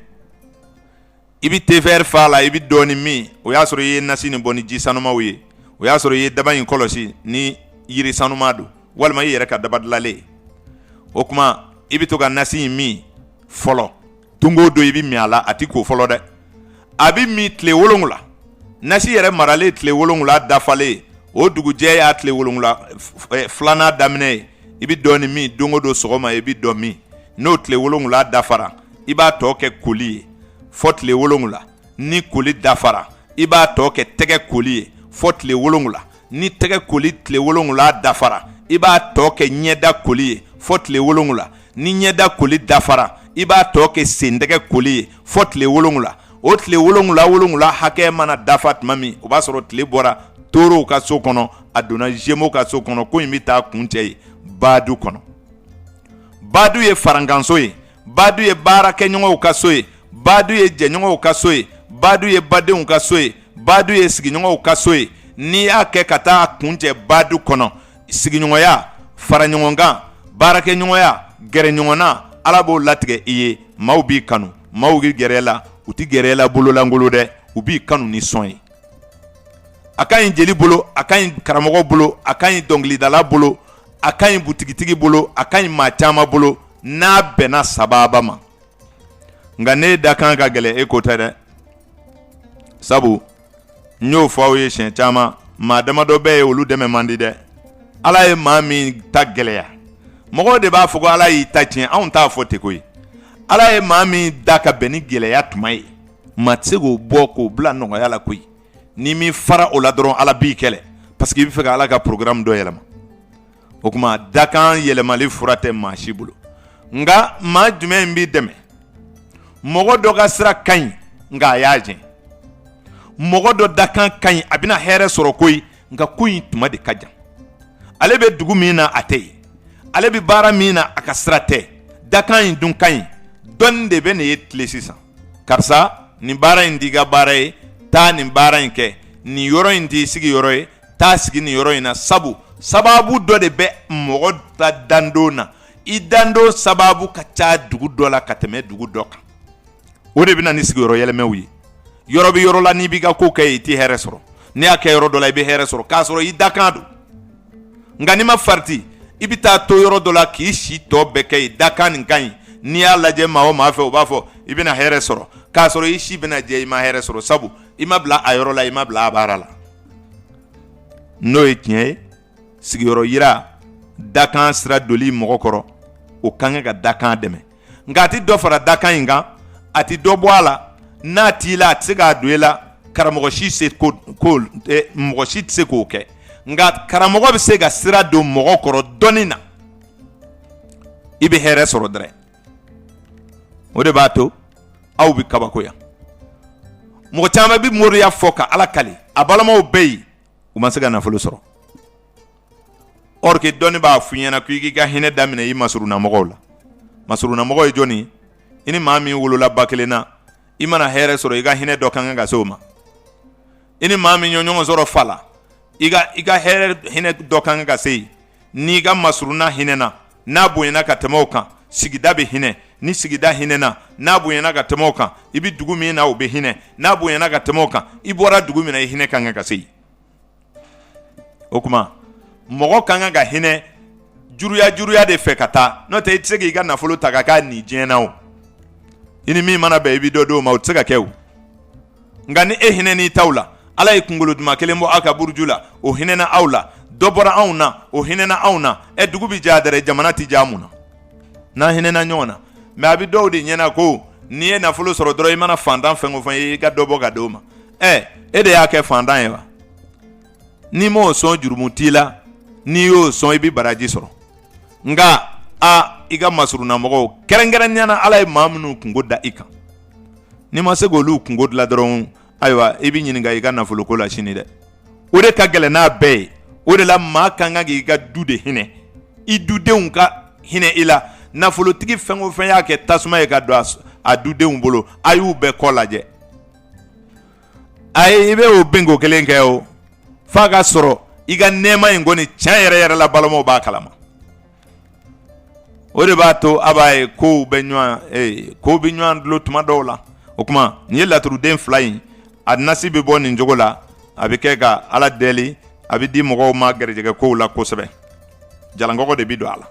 i bɛ tefɛri fa la i bɛ dɔɔnin min o y'a sɔrɔ i ye nasi nin bɔ ni ji sanumaw ye o y'a sɔrɔ i ye daba in kɔlɔsi ni yiri sanuma don walima i yɛrɛ ka daba dilanlen o tuma i bɛ to ka nasi in min fɔlɔ don o don i bɛ min a la a tɛ ko fɔlɔ dɛ a bɛ min tile 7 nasi yɛrɛ maralen tile 7 dafalen o dugujɛ y'a tile 7 filanan daminɛ ye i bɛ dɔɔnin min don o don sɔgɔma i bɛ dɔ min n'o tile 7 dafara i b'a tɔ kɛ koli ye fɔ tile 7 ni koli dafara i b'a tɔ kɛ tɛgɛ koli ye fɔ tile 7 ni tɛgɛ koli tile 7 dafara i b'a tɔ kɛ ɲɛda koli ye fɔ tile 7 ni ɲɛda koli dafara i b'a tɔ kɛ sentɛgɛ koli ye fɔ tile 7 o tile 7 hakɛ mana dafa tuma min o b'a sɔrɔ tile bɔra torow ka so kɔnɔ a donna jɛmow ka so kɔnɔ ko in bɛ taa kun cɛ ye baadu kɔnɔ baadu ye farankanso ye baadu ye baarakɛɲɔgɔnw ka so ye baadu ye jɛɲɔgɔnw ka so ye baadu ye badenw ka so ye baadu ye sigiɲɔgɔnw ka so ye n'i y'a kɛ ka taa kun cɛ baadu kɔnɔ sigiɲɔgɔnya faraɲɔgɔnkan baarakɛɲɔgɔnya gɛrɛɲɔgɔnna ala b'o latigɛ i ye maaw b'i kanu maaw b'i gɛrɛ la u tɛ gɛrɛ la bololangolo dɛ u b'i kanu ni sɔn ye a ka ɲi jeli bolo a ka ɲi karamɔgɔ bolo a ka ɲi dɔnkilidala bolo a ka ɲi butigitigi bolo a ka ɲi maa caman bolo n'a bɛnna sababa ma nka ne da kan ka gɛlɛ e ko tɛ dɛ sabu n y'o fɔ aw ye siɲɛ caman maa damadɔ bɛ ye olu dɛmɛ man di dɛ ala ye maa min ta gɛlɛya mɔgɔw de b'a fɔ ko ala y'i ta tiɲɛ anw t'a fɔ ten koyi ala ye maa min da ka bɛn ni gɛlɛya tuma ye maa tɛ se k'o bɔ k'o bila nɔgɔya la koyi ni min fara o la dɔrɔn ala b'i kɛlɛ parce que i bɛ fɛ ka ala ka programme dɔ yɛlɛma o tuma dakan yɛlɛmali fura tɛ maa si bolo nka maa jumɛn b'i dɛmɛ mɔgɔ dɔ ka sira ka ɲi nka a y'a jɛn mɔgɔ dɔ dakan ka ɲi a bɛna hɛrɛ sɔrɔ koyi nka ko in tuma de ka jan ale bɛ dugu min na a tɛ yen ale bɛ baara min na a ka sira tɛ dakan in dun ka ɲi dɔnni de bɛ nin ye tile sisan karisa nin baara in t'i ka baara ye taa nin baara in kɛ nin yɔrɔ in t'i sigi yɔrɔ ye taa sigi nin yɔrɔ in na sabu sababu dɔ de bɛ mɔgɔ ta dando na i dando sababu ka ca dugu dɔ la ka tɛmɛ dugu dɔ kan o de bɛ na ni sigiyɔrɔ yɛlɛmɛw ye yɔrɔ bɛ yɔrɔ la n'i b'i ka ko kɛ i tɛ hɛrɛ sɔrɔ n'i y'a kɛ yɔrɔ dɔ la i bɛ hɛrɛ sɔrɔ k'a sɔrɔ i dakan don nka n'i ma farati i bɛ taa to yɔrɔ dɔ la k'i si tɔ bɛɛ kɛ i dakan nin ka ɲi n'i y'a lajɛ maa o maa fɛ o b'a fɔ i bɛna hɛrɛ sɔrɔ k'a sɔrɔ i si bɛna jɛ i ma hɛrɛ sɔrɔ sabu i ma bila a yɔrɔ la i ma bila a baara la n'o ye tiɲɛ ye sigiyɔrɔ yira dakan sira doli mɔgɔ kɔrɔ o kan ka dakan dɛmɛ nka a tɛ dɔ fara dakan in kan a tɛ dɔ bɔ a la n'a t'i la a tɛ se k'a don i la karamɔgɔ si mɔgɔ si tɛ se k'o kɛ nka karamɔgɔ bɛ se ka sira don mɔgɔ kɔrɔ dɔnni na i bɛ hɛrɛ sɔrɔ dɛrɛ o de b'a to aw bɛ kabakoya mɔgɔ caman bɛ moriya fɔ ka ala kali a balimaw bɛ yen u ma se ka nafolo sɔrɔ or que dɔnni b'a f'i ɲɛna ko i k'i ka hinɛ daminɛ i masurunamɔgɔw la masurunamɔgɔ ye jɔnni i ni maa min wolola ba kelen na i mana hɛrɛ sɔrɔ i ka hinɛ dɔ ka kan ka se o ma i ni maa min ye ɲɔgɔn sɔrɔ fa la iga hɛrɛ hinɛ dɔ kan ka se n'i ka masuruna hinɛna n'a bonyana ka tɛmɛ o kan sigida bɛ hinɛ ni sigida hinɛna n'a bonyana ka tɛmɛ o kan i bɛ dugu min na o bɛ hinɛ n'a bonyana ka tɛmɛ o kan i bɔra dugu min na i hinɛ kan ka se o kuma mɔgɔ kan ka hinɛ juruya de fɛ ka taa n'o tɛ i tɛ se k'i ka nafolo ta ka k'a ni diɲɛ na o i ni min mana bɛn i bɛ dɔ d'o ma o tɛ se ka kɛ o nka ni e hinɛ n'i taw la Ala ye kunkolo duman kelen bɔ aw ka buruju la o hinɛna aw la dɔ bɔra anw na o hinɛna anw na dugu bɛ ja dɛrɛ jamana tɛ ja mun na n'an hinɛna ɲɔgɔn na mais a bɛ dɔw de ɲɛna ko n'i ye nafolo sɔrɔ dɔrɔn i mana fantan fɛn o fɛn ye i ka dɔ bɔ ka d'o ma e de y'a kɛ fantan ye wa n'i m'o sɔn jurumu t'i la n'i y'o sɔn i bɛ baraji sɔrɔ nka i ka masuruna mɔgɔw kɛrɛnkɛrɛnnenya Ala ye maa minnu kungo da i kan n'i ma se k'olu kungo dilan dɔrɔn ayiwa i bɛ ɲininka i ka nafolo ko la sini dɛ o de ka gɛlɛn n'a bɛɛ ye o de la maa kan ka k'i ka du de hinɛ i dudenw ka hinɛ i la nafolotigi fɛn o fɛn y'a kɛ tasuma ye ka don a dudenw bolo a y'u bɛɛ kɔ lajɛ ayi i bɛ o bingo kelen kɛ o f'a ka sɔrɔ i ka nɛɛma in kɔni tiɲɛ yɛrɛ la balimaw b'a kalama o de b'a to a b'a ye kow bɛ ɲɔgɔn dulon tuma dɔw la o kuma nin ye laturuden fila in a nasi bɛ bɔ nin cogo la a bɛ kɛ ka Ala deli a bɛ di mɔgɔw ma garijɛgɛ kow la kosɛbɛ jalankɔgɔ de bɛ don a la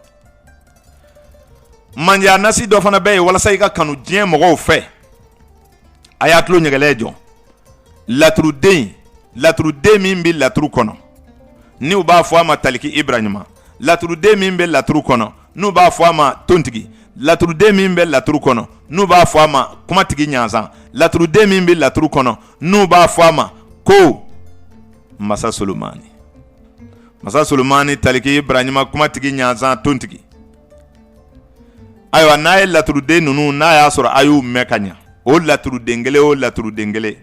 manja nasi dɔ fana bɛ yen walasa i ka kanu diɲɛ mɔgɔw fɛ a y'a tulo ɲɛgɛlɛ jɔ laturuden min bɛ laturu kɔnɔ n'u b'a fɔ a ma taliki Ibrahima laturuden min bɛ laturu kɔnɔ n'u b'a fɔ a ma tontigi laturuden min bɛ laturu kɔnɔ n'u b'a fɔ a ma kumatigi ɲanzan laturuden min bɛ laturu kɔnɔ n'u b'a fɔ a ma ko Masa Solomani taliki Ibrahima kumatigi ɲanzan tontigi ayiwa n'a ye laturuden ninnu n'a y'a sɔrɔ a y'u mɛn ka ɲɛ o laturuden kelen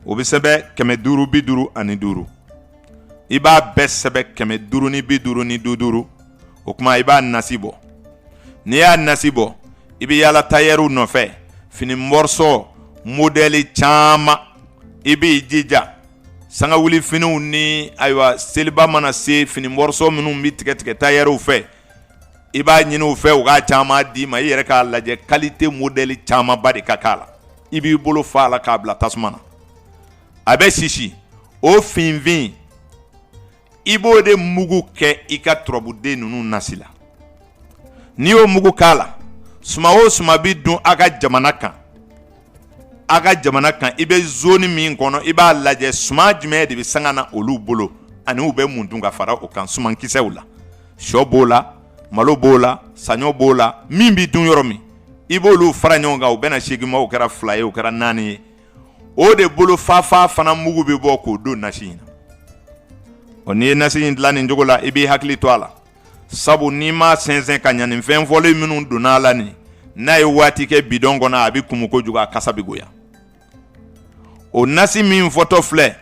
o bɛ sɛbɛn 555 i b'a bɛɛ sɛbɛn 555 o kuma i b'a nasi bɔ n'i y'a nasi bɔ i bɛ yaala tailleur nɔfɛ fini morceau modèle caman i b'i jija sangawuli finiw ni ayiwa seliba mana se fini morceau minnu bɛ tigɛ tailleur fɛ i b'a ɲini u fɛ u k'a caman d'i ma i yɛrɛ k'a lajɛ qualité modèle camanba de ka k'a la i b'i bolo fa a la k'a bila tasuma na a bɛ sisi o finfin i b'o de mugu kɛ i ka turabuden ninnu nasi la n'i y'o mugu k'a la suma o suma bɛ dun a ka jamana kan i bɛ zone min kɔnɔ i b'a lajɛ suma jumɛn de bɛ sanga na olu bolo ani u bɛ mun dun ka fara o kan sumankisɛw la sɔ b'o la malo b'o la saɲɔ b'o la min bɛ dun yɔrɔ min i b'olu fara ɲɔgɔn kan u bɛna segin ma o kɛra 2 ye o kɛra 4 ye o de bolo fafa fana mugu bɛ bɔ k'o don nasi in na o n'i ye nasi in dilan nin cogo la i b'i hakili to a la sabu n'i ma sɛnsɛn ka ɲa nin fɛn fɔlen minnu donna a la nin n'a ye waati kɛ bidɔn kɔnɔ a bɛ kumu kojugu a kasa bɛ goya o nasi min fɔtɔ filɛ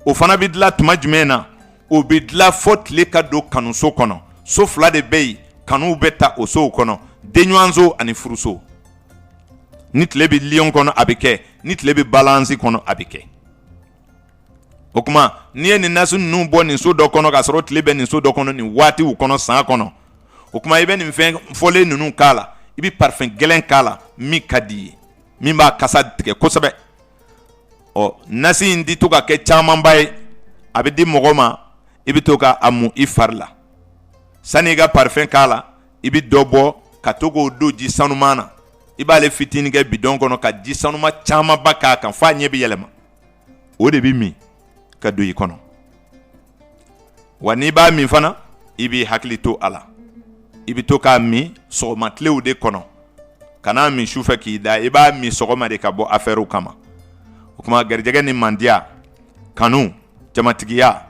o fana bɛ dilan tuma jumɛn na o bɛ dilan fɔ tile ka don kanuso kɔnɔ so 2 de bɛ yen kanuw bɛ ta o sow kɔnɔ denɲɔgɔnso ani furuso ni tile bɛ lion kɔnɔ a bɛ kɛ ni tile bɛ balansi kɔnɔ a bɛ kɛ o kuma n'i ye nin nasi ninnu bɔ nin so dɔ kɔnɔ k'a sɔrɔ tile bɛ nin so dɔ kɔnɔ nin waatiw kɔnɔ san kɔnɔ o kuma i bɛ nin fɛn fɔlen ninnu k'a la i bɛ parfum gɛlɛn k'a la min ka di i ye min b'a kasa tigɛ kosɛbɛ nasi in di to ka kɛ camanba ye a bɛ di mɔgɔ ma i bɛ to ka a mun i fari la sani i ka parfum k'a la i bɛ dɔ bɔ ka to k'o don ji sanuman na i b'ale fitinin kɛ bidɔn kɔnɔ ka ji sanuma camanba k'a kan f'a ɲɛ bɛ yɛlɛma o de bɛ min ka don i kɔnɔ wa n'i b'a min fana i b'i hakili to a la i bɛ to k'a min sɔgɔma tilew de kɔnɔ kana min sufɛ k'i da i b'a min sɔgɔma de ka bɔ affaire kama o kuma garijɛgɛ ni mandiya kanu jamatigiya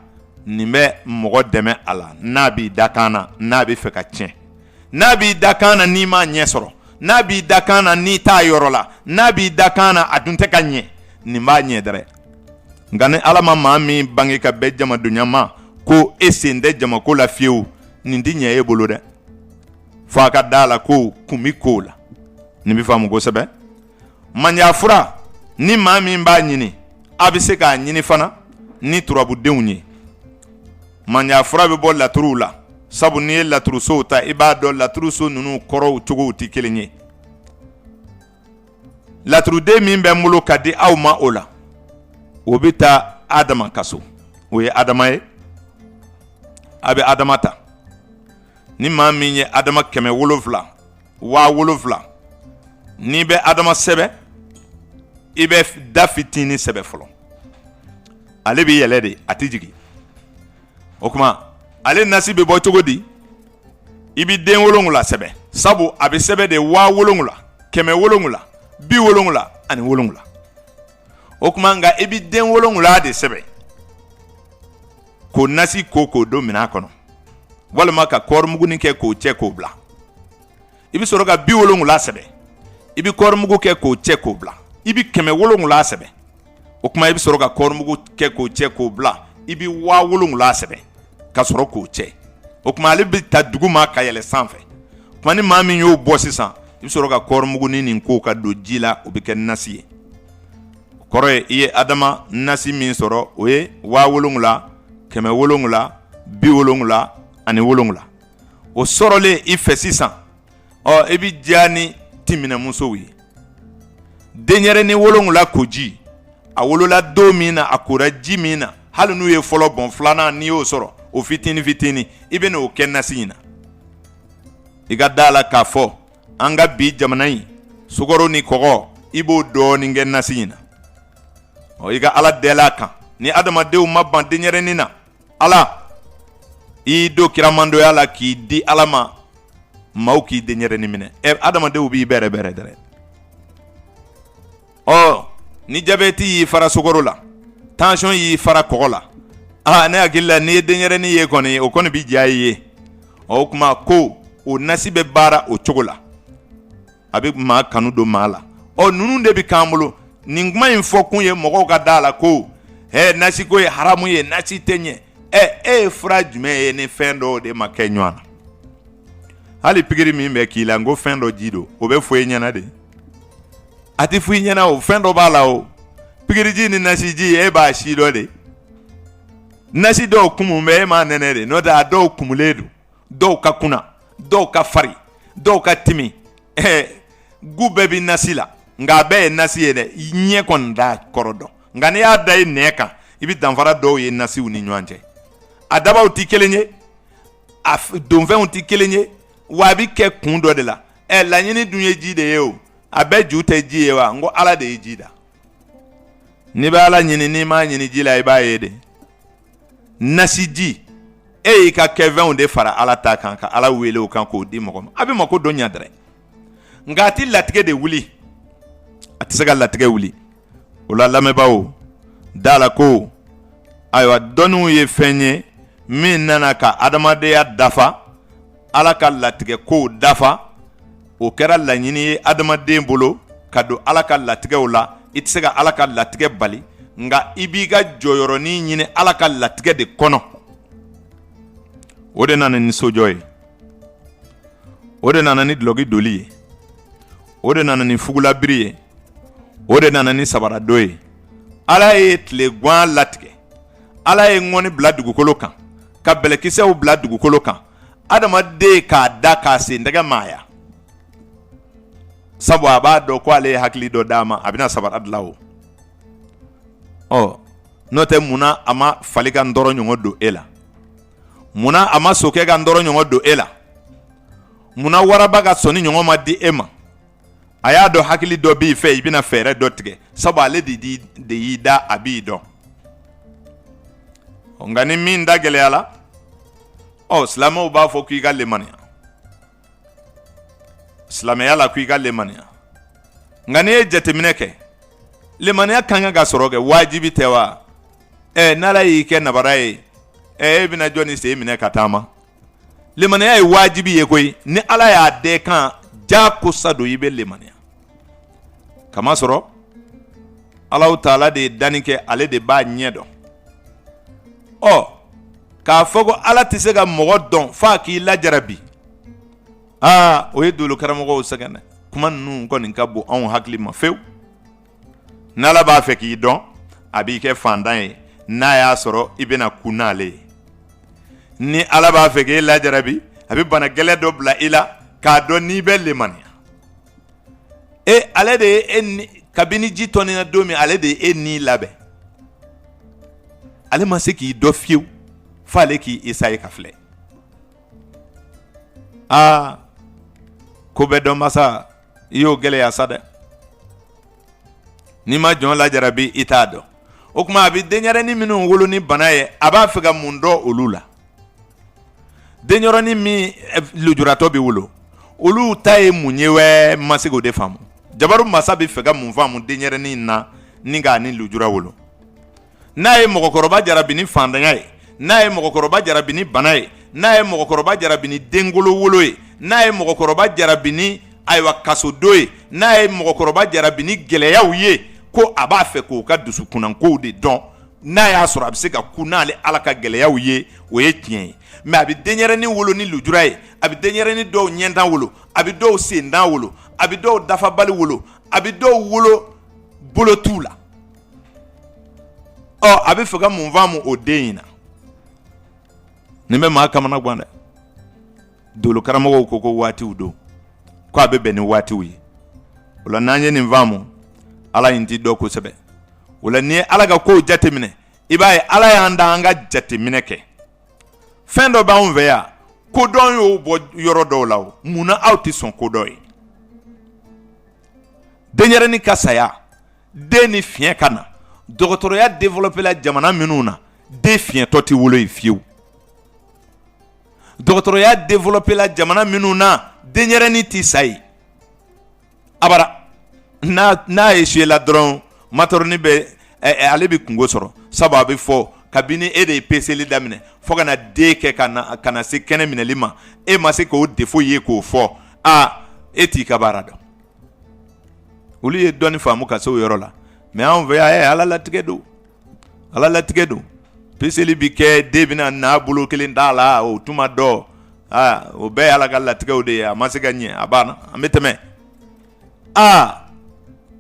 nin bɛ mɔgɔ dɛmɛ a la n'a b'i da kan na n'a bɛ fɛ ka tiɲɛ n'a b'i da kan na n'i m'a ɲɛ sɔrɔ n'a b'i da kan na n'i t'a yɔrɔ la n'a b'i da kan na a dun tɛ ka ɲɛ nin b'a ɲɛ dɛrɛ nka ni Ala ma maa min bange ka bɛn jamadonya ma ko e sen tɛ jamako la fiyewu nin tɛ ɲɛ e bolo dɛ fo a ka da la ko kun bɛ k'o la nin bɛ faamu kosɛbɛ mandiya fura ni maa min b'a ɲini a bɛ se k'a ɲini fana ni turabudenw ye manya fura bɛ bɔ laturu la sabu ni ye laturu so ta i b'a dɔn laturu so ninnu kɔrɔw cogow tɛ kelen ye laturuden min bɛ n bolo ka di aw ma o la o bɛ taa Adama ka so o ye Adama ye a bɛ Adama ta ni maa min ye Adama 7,000 7,000 n'i bɛ Adama sɛbɛ i bɛ da fitinin sɛbɛ fɔlɔ ale bɛ yɛlɛ de a tɛ jigin o kuma ale nasi bɛ bɔ cogo di i bɛ den 7 sɛbɛ sabu a bɛ sɛbɛ de 7,000 7,000 70 ani 7 o kuma nka i bɛ den 7 de sɛbɛ k'o nasi k'o don minɛn kɔnɔ walima ka kɔɔrimugunin kɛ k'o cɛ k'o bila i bɛ sɔrɔ ka 70 sɛbɛ i bɛ kɔɔrimugu kɛ k'o cɛ k'o bila i bɛ 7,000 sɛbɛ o kuma i bɛ sɔrɔ ka kɔɔrimugu kɛ k'o cɛ k'o bila i bɛ 7,000 sɛbɛ ka sɔrɔ k'o cɛ o kuma ale bɛ ta dugu ma ka yɛlɛ sanfɛ o kuma ni maa min y'o bɔ sisan i bɛ sɔrɔ ka kɔɔrimugunin nin k'o ka don ji la o bɛ kɛ nasi ye o kɔrɔ ye i ye Adama nasi min sɔrɔ o ye 7,000 7,000 70 ani 7 o sɔrɔlen i fɛ sisan i bɛ diya ni timinɛmusow ye denyɛrɛnin 7 ko ji a wolola don min na a kora ji min na hali n'u ye fɔlɔ bɔn filanan n'i y'o sɔrɔ o fitini fitini i bɛ n'o kɛ nasi in na i ka da la k'a fɔ an ka bi jamana in sukaro ni kɔgɔ i b'o dɔɔnin kɛ nasi in na i ka Ala dɛlɛ a kan ni adamadenw ma ban denyɛrɛnin na Ala i do kiramandoya la k'i di Ala ma maaw k'i denyɛrɛnin minɛ adamadenw b'i bɛrɛ bɛrɛ dɛrɛ ni jabɛti y'i fara sukaro la tension y'i fara kɔgɔ la ne hakili la n'i ye denyɛrɛnin ye kɔni o kɔni bi diya i ye o kuma ko o nasi bɛ baara o cogo la a bɛ maa kanu don maa la ninnu de bɛ k'an bolo nin kuma in fɔ kun ye mɔgɔw ka da la ko nasi ko ye haramu ye nasi tɛ ɲɛ e ye fura jumɛn ye ni fɛn dɔw de ma kɛ ɲɔgɔn na hali pikiri min bɛ k'i la n ko fɛn dɔ ji don o bɛ fɔ i ɲɛna de a tɛ fɔ i ɲɛna o fɛn dɔ b'a la o pikiriji ni nasiji e b'a si dɔ de nasi dɔw kumu bɛ e m'a nɛnɛ de n'o tɛ a dɔw kumulen don dɔw ka kunna dɔw ka farin dɔw ka timi gu bɛɛ bɛ nasi la nka a bɛɛ ye nasi ye dɛ ɲɛ kɔni t'a kɔrɔ dɔn nka n'i y'a da i nɛn kan i bɛ danfara dɔw ye nasiw ni ɲɔgɔn cɛ a dabaw tɛ kelen ye a donfɛnw tɛ kelen ye wa a bɛ kɛ kun dɔ de la laɲini dun ye ji de ye o a bɛɛ ju tɛ ji ye wa n ko Ala de ye ji da n'i bɛ Ala ɲini n'i m'a ɲini ji la i b'a ye de nasi ji e y'i ka kɛfɛnw de fara Ala ta kan ka Ala wele o kan k'o di mɔgɔ ma a bɛ mako dɔn ɲa dɛrɛ nka a tɛ latigɛ de wuli a tɛ se ka latigɛ wuli o la lamɛnbaaw da la ko ayiwa dɔnniw ye fɛn ye min nana ka adamadenya dafa Ala ka latigɛ kow dafa o kɛra laɲini ye adamaden bolo ka don Ala ka latigɛw la i tɛ se ka Ala ka latigɛ bali nka i b'i ka jɔyɔrɔnin ɲini Ala ka latigɛ de kɔnɔ o de nana ni sojɔ ye o de nana ni dulɔki doli ye o de nana ni fugulabiri ye o de nana ni sabaradon ye Ala ye tile gan latigɛ Ala ye ŋɔni bila dugukolo kan ka bɛlɛkisɛw bila dugukolo kan adamaden k'a da k'a sen tɛgɛ maaya sabu a b'a dɔn ko ale ye hakili dɔ d'a ma a bɛna sabara dilan o n'o tɛ munna a ma fali ka ndɔrɔ ɲɔgɔn don e la munna a ma sokɛ ka ndɔrɔ ɲɔgɔn don e la munna waraba ka sɔnni ɲɔgɔn ma di e ma a y'a dɔn hakili dɔ b'i fɛ i bɛna fɛɛrɛ dɔ tigɛ sabu ale de y'i da a b'i dɔn nka ni min da gɛlɛyala silamɛw b'a fɔ k'i ka lemaniya silamɛya la k'i ka lemaniya nka n'i ye jateminɛ kɛ lemaniya kan ka sɔrɔ kɛ wajibi tɛ wa n'Ala y'i kɛ nabara ye e bɛna jɔnni sen minɛ ka taama lemaniya ye wajibi ye koyi ni Ala y'a d'e kan jakosa don i bɛ lemaniya kamasɔrɔ Alahu Taala de ye danni kɛ ale de b'a ɲɛ dɔn k'a fɔ ko Ala tɛ se ka mɔgɔ dɔn f'a k'i lajarabi o ye dolo karamɔgɔw sɛgɛn dɛ kuma ninnu kɔni ka bon anw hakili ma fewu n'Ala b'a fɛ k'i dɔn a b'i kɛ fantan ye n'a y'a sɔrɔ i bɛna kun n'ale ye ni ala b'a fɛ k'e lajarabi a bɛ bana gɛlɛn dɔ bila i la k'a dɔn n'i bɛ lemaniya ale de ye kabini ji tɔnina don min ale de ye e ni labɛn ale ma se k'i dɔ fiyewu f'ale k'i essayer ka filɛ ko bɛɛ dɔn masa i y'o gɛlɛya sa dɛ n'i ma jɔn lajarabi i t'a dɔn o tuma a bɛ denyɛrɛnin minnu wolo ni bana ye a b'a fɛ ka mun dɔn olu la denyɛrɛnin min lujuratɔ bɛ wolo olu ta ye mun ye wɛ ma se k'o de faamu jabaru masa bɛ fɛ ka mun faamu denyɛrɛnin na ni k'a ni lujura wolo n'a ye mɔgɔkɔrɔba jarabi ni fantanya ye n'a ye mɔgɔkɔrɔba jarabi ni bana ye n'a ye mɔgɔkɔrɔba jarabi ni denkolo wolo ye n'a ye mɔgɔkɔrɔba jarabi ni ayiwa kasodo ye n'a ye mɔgɔkɔrɔba jarabi ni gɛlɛyaw ye ko a b'a fɛ k'o ka dusukunankow de dɔn n'a y'a sɔrɔ a bɛ se ka ku n'ale ala ka gɛlɛyaw ye o ye tiɲɛ ye mais a bɛ denyɛrɛnin wolo ni lujura ye a bɛ denyɛrɛnin dɔw ɲɛntan wolo a bɛ dɔw sendan wolo a bɛ dɔw dafabali wolo a bɛ dɔw wolo bolo t'u la a bɛ fɛ ka mun faamu o den in na nin bɛ maa kamana gan dɛ dolo karamɔgɔw ko waatiw don ko a bɛ bɛn ni waatiw ye o la n'an ye nin faamu ala in ti dɔ kosɛbɛ o la n'i ye ala ka kow jateminɛ i b'a ye ala y'an da an ka jateminɛ kɛ fɛn dɔ b'anw fɛ yan kodɔn y'o bɔ yɔrɔ dɔw la o munna aw tɛ sɔn kodɔn ye denyɛrɛnin ka saya den ni fiɲɛ ka na dɔgɔtɔrɔya développé la jamana minnu na den fiɲɛtɔ tɛ wolo yen fiyewu dɔgɔtɔrɔya développé la jamana minnu na denyɛrɛnin tɛ sa yen abara n'a échoué la dɔrɔn matɔrɔni bɛ ale bɛ kungo sɔrɔ sabu a bɛ fɔ kabini e de ye peseli daminɛ fo ka na den kɛ ka na se kɛnɛ minɛli ma e ma se k'o défaut ye k'o fɔ e t'i ka baara dɔn olu ye dɔnni faamu ka se o yɔrɔ la mais anw fɛ yan ala latigɛ don peseli bi kɛ den bɛna n'a bolo kelen d'a la o tuma dɔ o bɛɛ ye ala ka latigɛw de ye a ma se ka ɲɛ a banna an bɛ tɛmɛ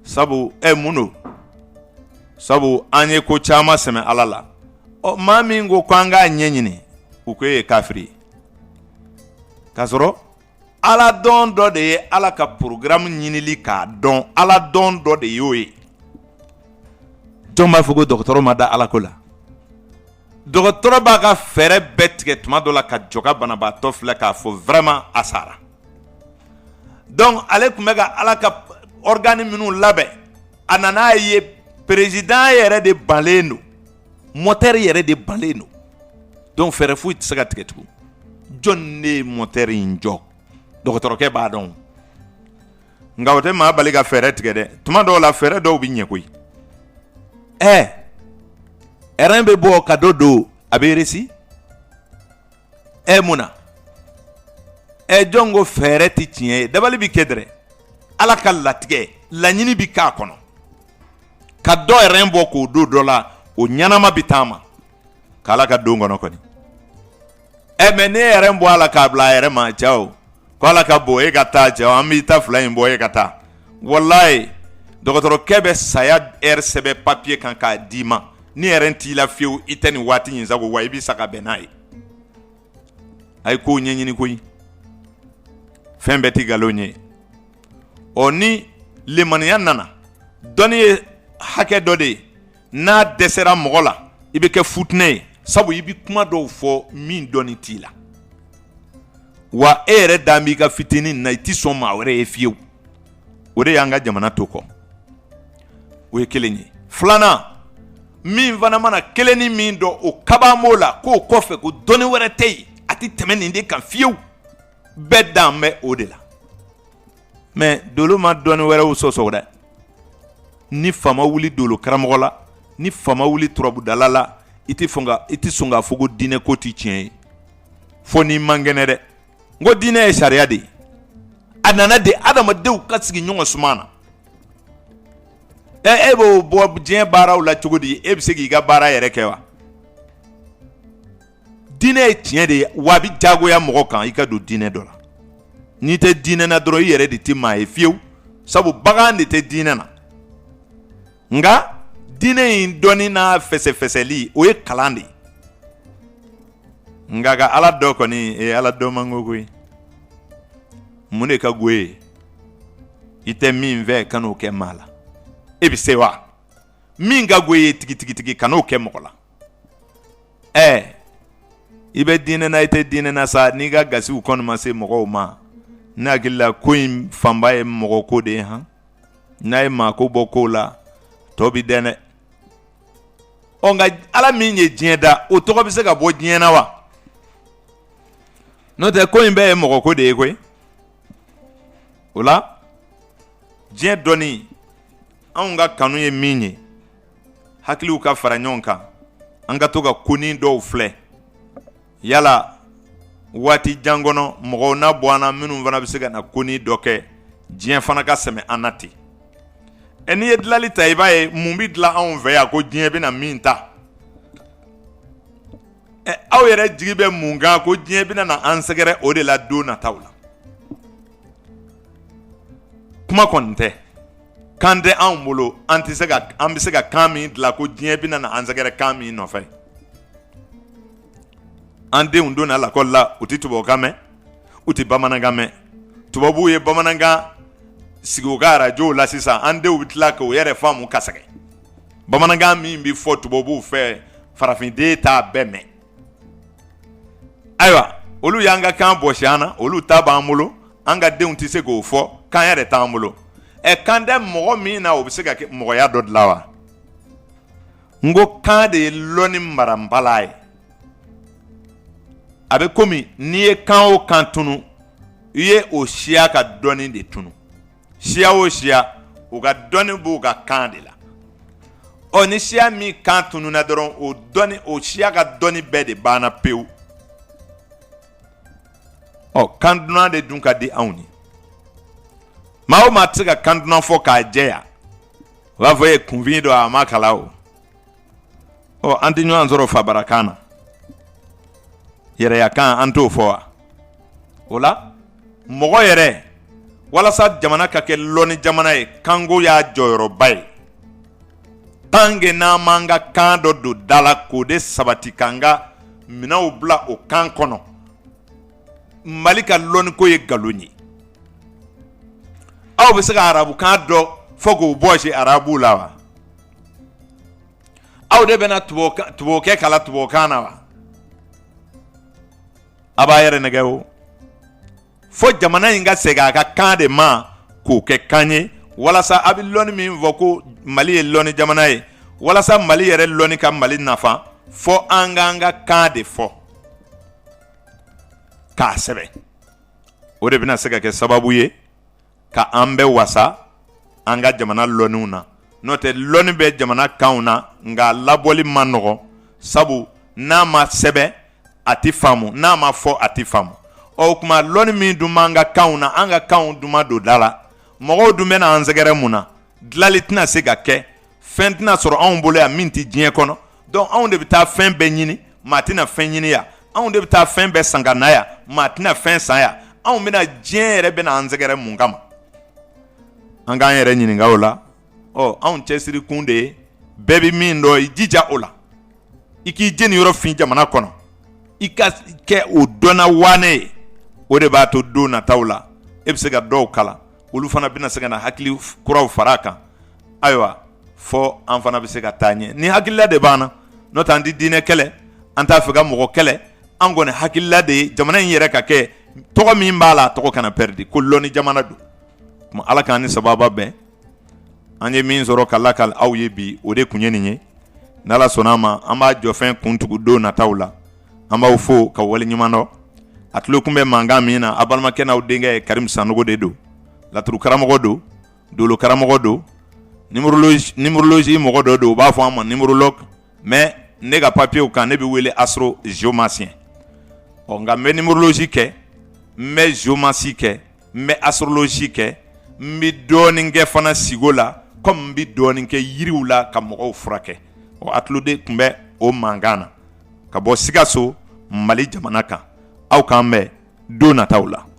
sabu mun don sabu an ye ko caman sɛmɛ ala la maa min ko k'an k'a ɲɛɲini u ko e ye kafiri ye k'a sɔrɔ ala dɔn dɔ de ye ala ka programme ɲinili k'a dɔn ala dɔn dɔ de y'o ye jɔn b'a fɔ ko dɔgɔtɔrɔ ma da ala ko la dɔgɔtɔrɔ b'a ka fɛɛrɛ bɛɛ tigɛ tuma dɔ la ka jɔ ka banabaatɔ filɛ k'a fɔ vraiment a sara donc ale tun bɛ ka ala ka organe minnu labɛn a nan'a ye président yɛrɛ de banlen don moteur yɛrɛ de banlen don donc fɛɛrɛ foyi tɛ se ka tigɛ tugun jɔn de ye moteur in jɔ dɔgɔtɔrɔkɛ b'a dɔn nka o tɛ maa bali ka fɛɛrɛ tigɛ dɛ tuma dɔw la fɛɛrɛ dɔw bɛ ɲɛ koyi ɛrɛn bɛ bɔ ka dɔ don a bɛ resi mun na jɔn ko fɛɛrɛ tɛ tiɲɛ ye dabali bɛ kɛ dɛrɛ ala ka latigɛ laɲini bɛ k'a kɔnɔ ka dɔ ɛrɛn bɔ k'o don dɔ la o ɲanama bɛ taa ma k'ala ka don kɔnɔ kɔni mais ne ɛrɛn bɔ ala k'a bila a yɛrɛ ma cɛw ko ala ka bɔ e ka taa cɛw an b'i ta fila in bɔ e ka taa walayi dɔgɔtɔrɔkɛ bɛ saya ɛri sɛbɛn papiye kan k'a d'i ma ni ɛrɛn t'i la fiyewu i tɛ nin waati in sago wa i bɛ sa ka bɛn n'a ye a ye kow ɲɛɲini koyi fɛn bɛɛ tɛ nkalon ye ni lemaniya nana dɔnni ye hakɛ dɔ de ye n'a dɛsɛra mɔgɔ la i bɛ kɛ futinɛ ye sabu i bɛ kuma dɔw fɔ min dɔnni t'i la wa e yɛrɛ dan b'i ka fitinin na i tɛ sɔn maa wɛrɛ ye fiyewu o de y'an ka jamana to kɔ o ye kelen ye filanan min fana mana kelen ni min dɔn o kaba m'o la k'o kɔfɛ ko dɔnni wɛrɛ tɛ yen a tɛ tɛmɛ nin de kan fiyewu bɛɛ dan bɛ o de la mais dolo ma dɔnni wɛrɛw sɔsɔ dɛ ni fama wuli dolo karamɔgɔ la ni fama wuli turabudala la i tɛ sɔn k'a fɔ ko diinɛ ko tɛ tiɲɛ ye fo n'i man kɛnɛ dɛ n ko diinɛ ye sariya de ye a nana de adamadenw ka sigi ɲɔgɔn suma na e b'o bɔ diɲɛ baaraw la cogo di e bɛ se k'i ka baara yɛrɛ kɛ wa diinɛ ye tiɲɛ de ye wa a bɛ diyagoya mɔgɔ kan i ka don diinɛ dɔ la n'i tɛ diinɛ na dɔrɔn i yɛrɛ de tɛ maa ye fiyewu sabu bagan de tɛ diinɛ na nka diinɛ in dɔnni n'a fɛsɛfɛsɛli o ye kalan de ye nka ka ala dɔ kɔni ala dɔ man go koyi mun de ka go ye i tɛ min fɛ kan'o kɛ maa la e bɛ se wa min ka go ye tigi kan'o kɛ mɔgɔ la i bɛ diinɛ na i tɛ diinɛ na sa n'i ka gasiw kɔni ma se mɔgɔw ma ne hakili la ko in fanba ye mɔgɔ ko de ye n'a ye maa ko bɔ ko la tɔ bi dɛn dɛ nka ala min ye diɲɛ da o tɔgɔ bɛ se ka bɔ diɲɛ na wa n'o tɛ ko in bɛɛ ye mɔgɔ ko de ye koyi o la diɲɛ dɔnni anw ka kanu ye min ye hakiliw ka fara ɲɔgɔn kan an ka to ka konin dɔw filɛ yala waati jan kɔnɔ mɔgɔw na bɔ an na minnu fana bɛ se ka na konin dɔ kɛ diɲɛ fana ka sɛmɛ an na ten n'i ye dilali ta i b'a ye mun bɛ dilan anw fɛ yan ko diɲɛ bɛ na min ta aw yɛrɛ jigi bɛ mun kan ko diɲɛ bɛ na an sɛgɛrɛ o de la don nataw la kuma kɔni tɛ kan tɛ anw bolo an bɛ se ka kan min dilan ko diɲɛ bɛ na an sɛgɛrɛ kan min nɔfɛ an denw donna lakɔli la u tɛ tubabukan mɛn u tɛ bamanankan mɛn tubabuw ye bamanankan sigi u ka arajow la sisan an denw bɛ tila k'o yɛrɛ faamu ka sɛgɛn bamanankan min bɛ fɔ tubabuw fɛ farafiden t'a bɛɛ mɛn ayiwa olu y'an ka kan bɔsi an na olu ta b'an bolo an ka denw tɛ se k'o fɔ kan yɛrɛ t'an bolo kan tɛ mɔgɔ min na o bɛ se ka kɛ mɔgɔya dɔ dilan wa n ko kan de ye lɔnni maranbala ye a bɛ komi n'i ye kan o kan tunu i ye o siya ka dɔnni de tunu siya o siya u ka dɔnni b'u ka kan de la ni siya min kan tununa dɔrɔn o siya ka dɔnni bɛɛ de banna pewu kan dunan de dun ka di anw ye maa o maa tɛ se ka kan dunan fɔ k'a jɛya u b'a fɔ ye kunfin dɔ a ma kala o an tɛ ɲɔgɔn sɔrɔ fabarakan na yɛrɛyakan an t'o fɔ wa o la mɔgɔ yɛrɛ walasa jamana ka kɛ lɔnni jamana ye kanko y'a jɔyɔrɔba ye tant que n'an m'an ka kan dɔ don da la k'o de sabati k'an ka minɛnw bila o kan kɔnɔ mali ka lɔnniko ye nkalon ye aw bɛ se ka arabukan dɔ fɔ k'o bɔsi arabuw la wa aw de bɛna tubabukɛ kala tubabukan na wa a b'a yɛrɛ nɛgɛ o fo jamana in ka segin a ka kan de ma k'o kɛ kan ye walasa a bɛ lɔnni min fɔ ko mali ye lɔnni jamana ye walasa mali yɛrɛ lɔnni ka mali nafa fo an k'an ka kan de fɔ k'a sɛbɛn o de bɛna se ka kɛ sababu ye ka an bɛɛ wasa an ka jamana lɔnniw na n'o tɛ lɔnni bɛ jamana kanw na nka labɔli man nɔgɔn sabu n'a ma sɛbɛn a tɛ faamu n'a ma fɔ a tɛ faamu o tuma lɔnni min dun b'an ka kanw na an ka kanw dun ma don da la mɔgɔw dun bɛna an sɛgɛrɛ mun na dilanli tɛna se ka kɛ fɛn tɛna sɔrɔ anw bolo yan min tɛ diɲɛ kɔnɔ donc anw de bɛ taa fɛn bɛɛ ɲini maa tɛna fɛn ɲini yan anw de bɛ taa fɛn bɛɛ san ka na yan maa tɛna fɛn san yan anw bɛna diɲɛ yɛrɛ bɛna an sɛgɛrɛ mun kama an k'an yɛrɛ ɲininka o la anw cɛsiri kun de ye bɛɛ bɛ min dɔn i jija o la i k'i jeni yɔrɔ fin jamana kɔnɔ i ka kɛ o dɔnna waane ye o de b'a to don nataw la e bɛ se ka dɔw kalan olu fana bɛna se ka na hakili kuraw fara a kan ayiwa fɔ an fana bɛ se ka taa ɲɛ ni hakilila de b'an na n'o tɛ an tɛ diinɛ kɛlɛ an t'a fɛ ka mɔgɔ kɛlɛ an kɔni hakilila de ye jamana in yɛrɛ ka kɛ tɔgɔ min b'a la tɔgɔ kana pɛridi ko lɔnni jamana don kuma ala k'an ni sababa bɛn an ye min sɔrɔ ka lakali aw ye bi o de kun ye nin ye n'ala sɔnna a ma an b'a jɔfɛn kuntugu don nataw la an b'aw fo ka waleɲuman dɔn a tulo kun bɛ mankan min na a balimakɛ n'aw denkɛ ye Karimu Sanogo de don laturu karamɔgɔ don dolo karamɔgɔ don numérologie mɔgɔ dɔ don u b'a fɔ an ma numérologue mais ne ka papiyew kan ne bɛ wele astro géomacien nka n bɛ numérologie kɛ n bɛ géomancie kɛ n bɛ astrologie kɛ n bɛ dɔɔnin kɛ fana sigo la comme n bɛ dɔɔnin kɛ yiriw la ka mɔgɔw furakɛ a tulo de tun bɛ o mankan na ka bɔ Sikaso Mali jamana kan aw k'an bɛn don nataw la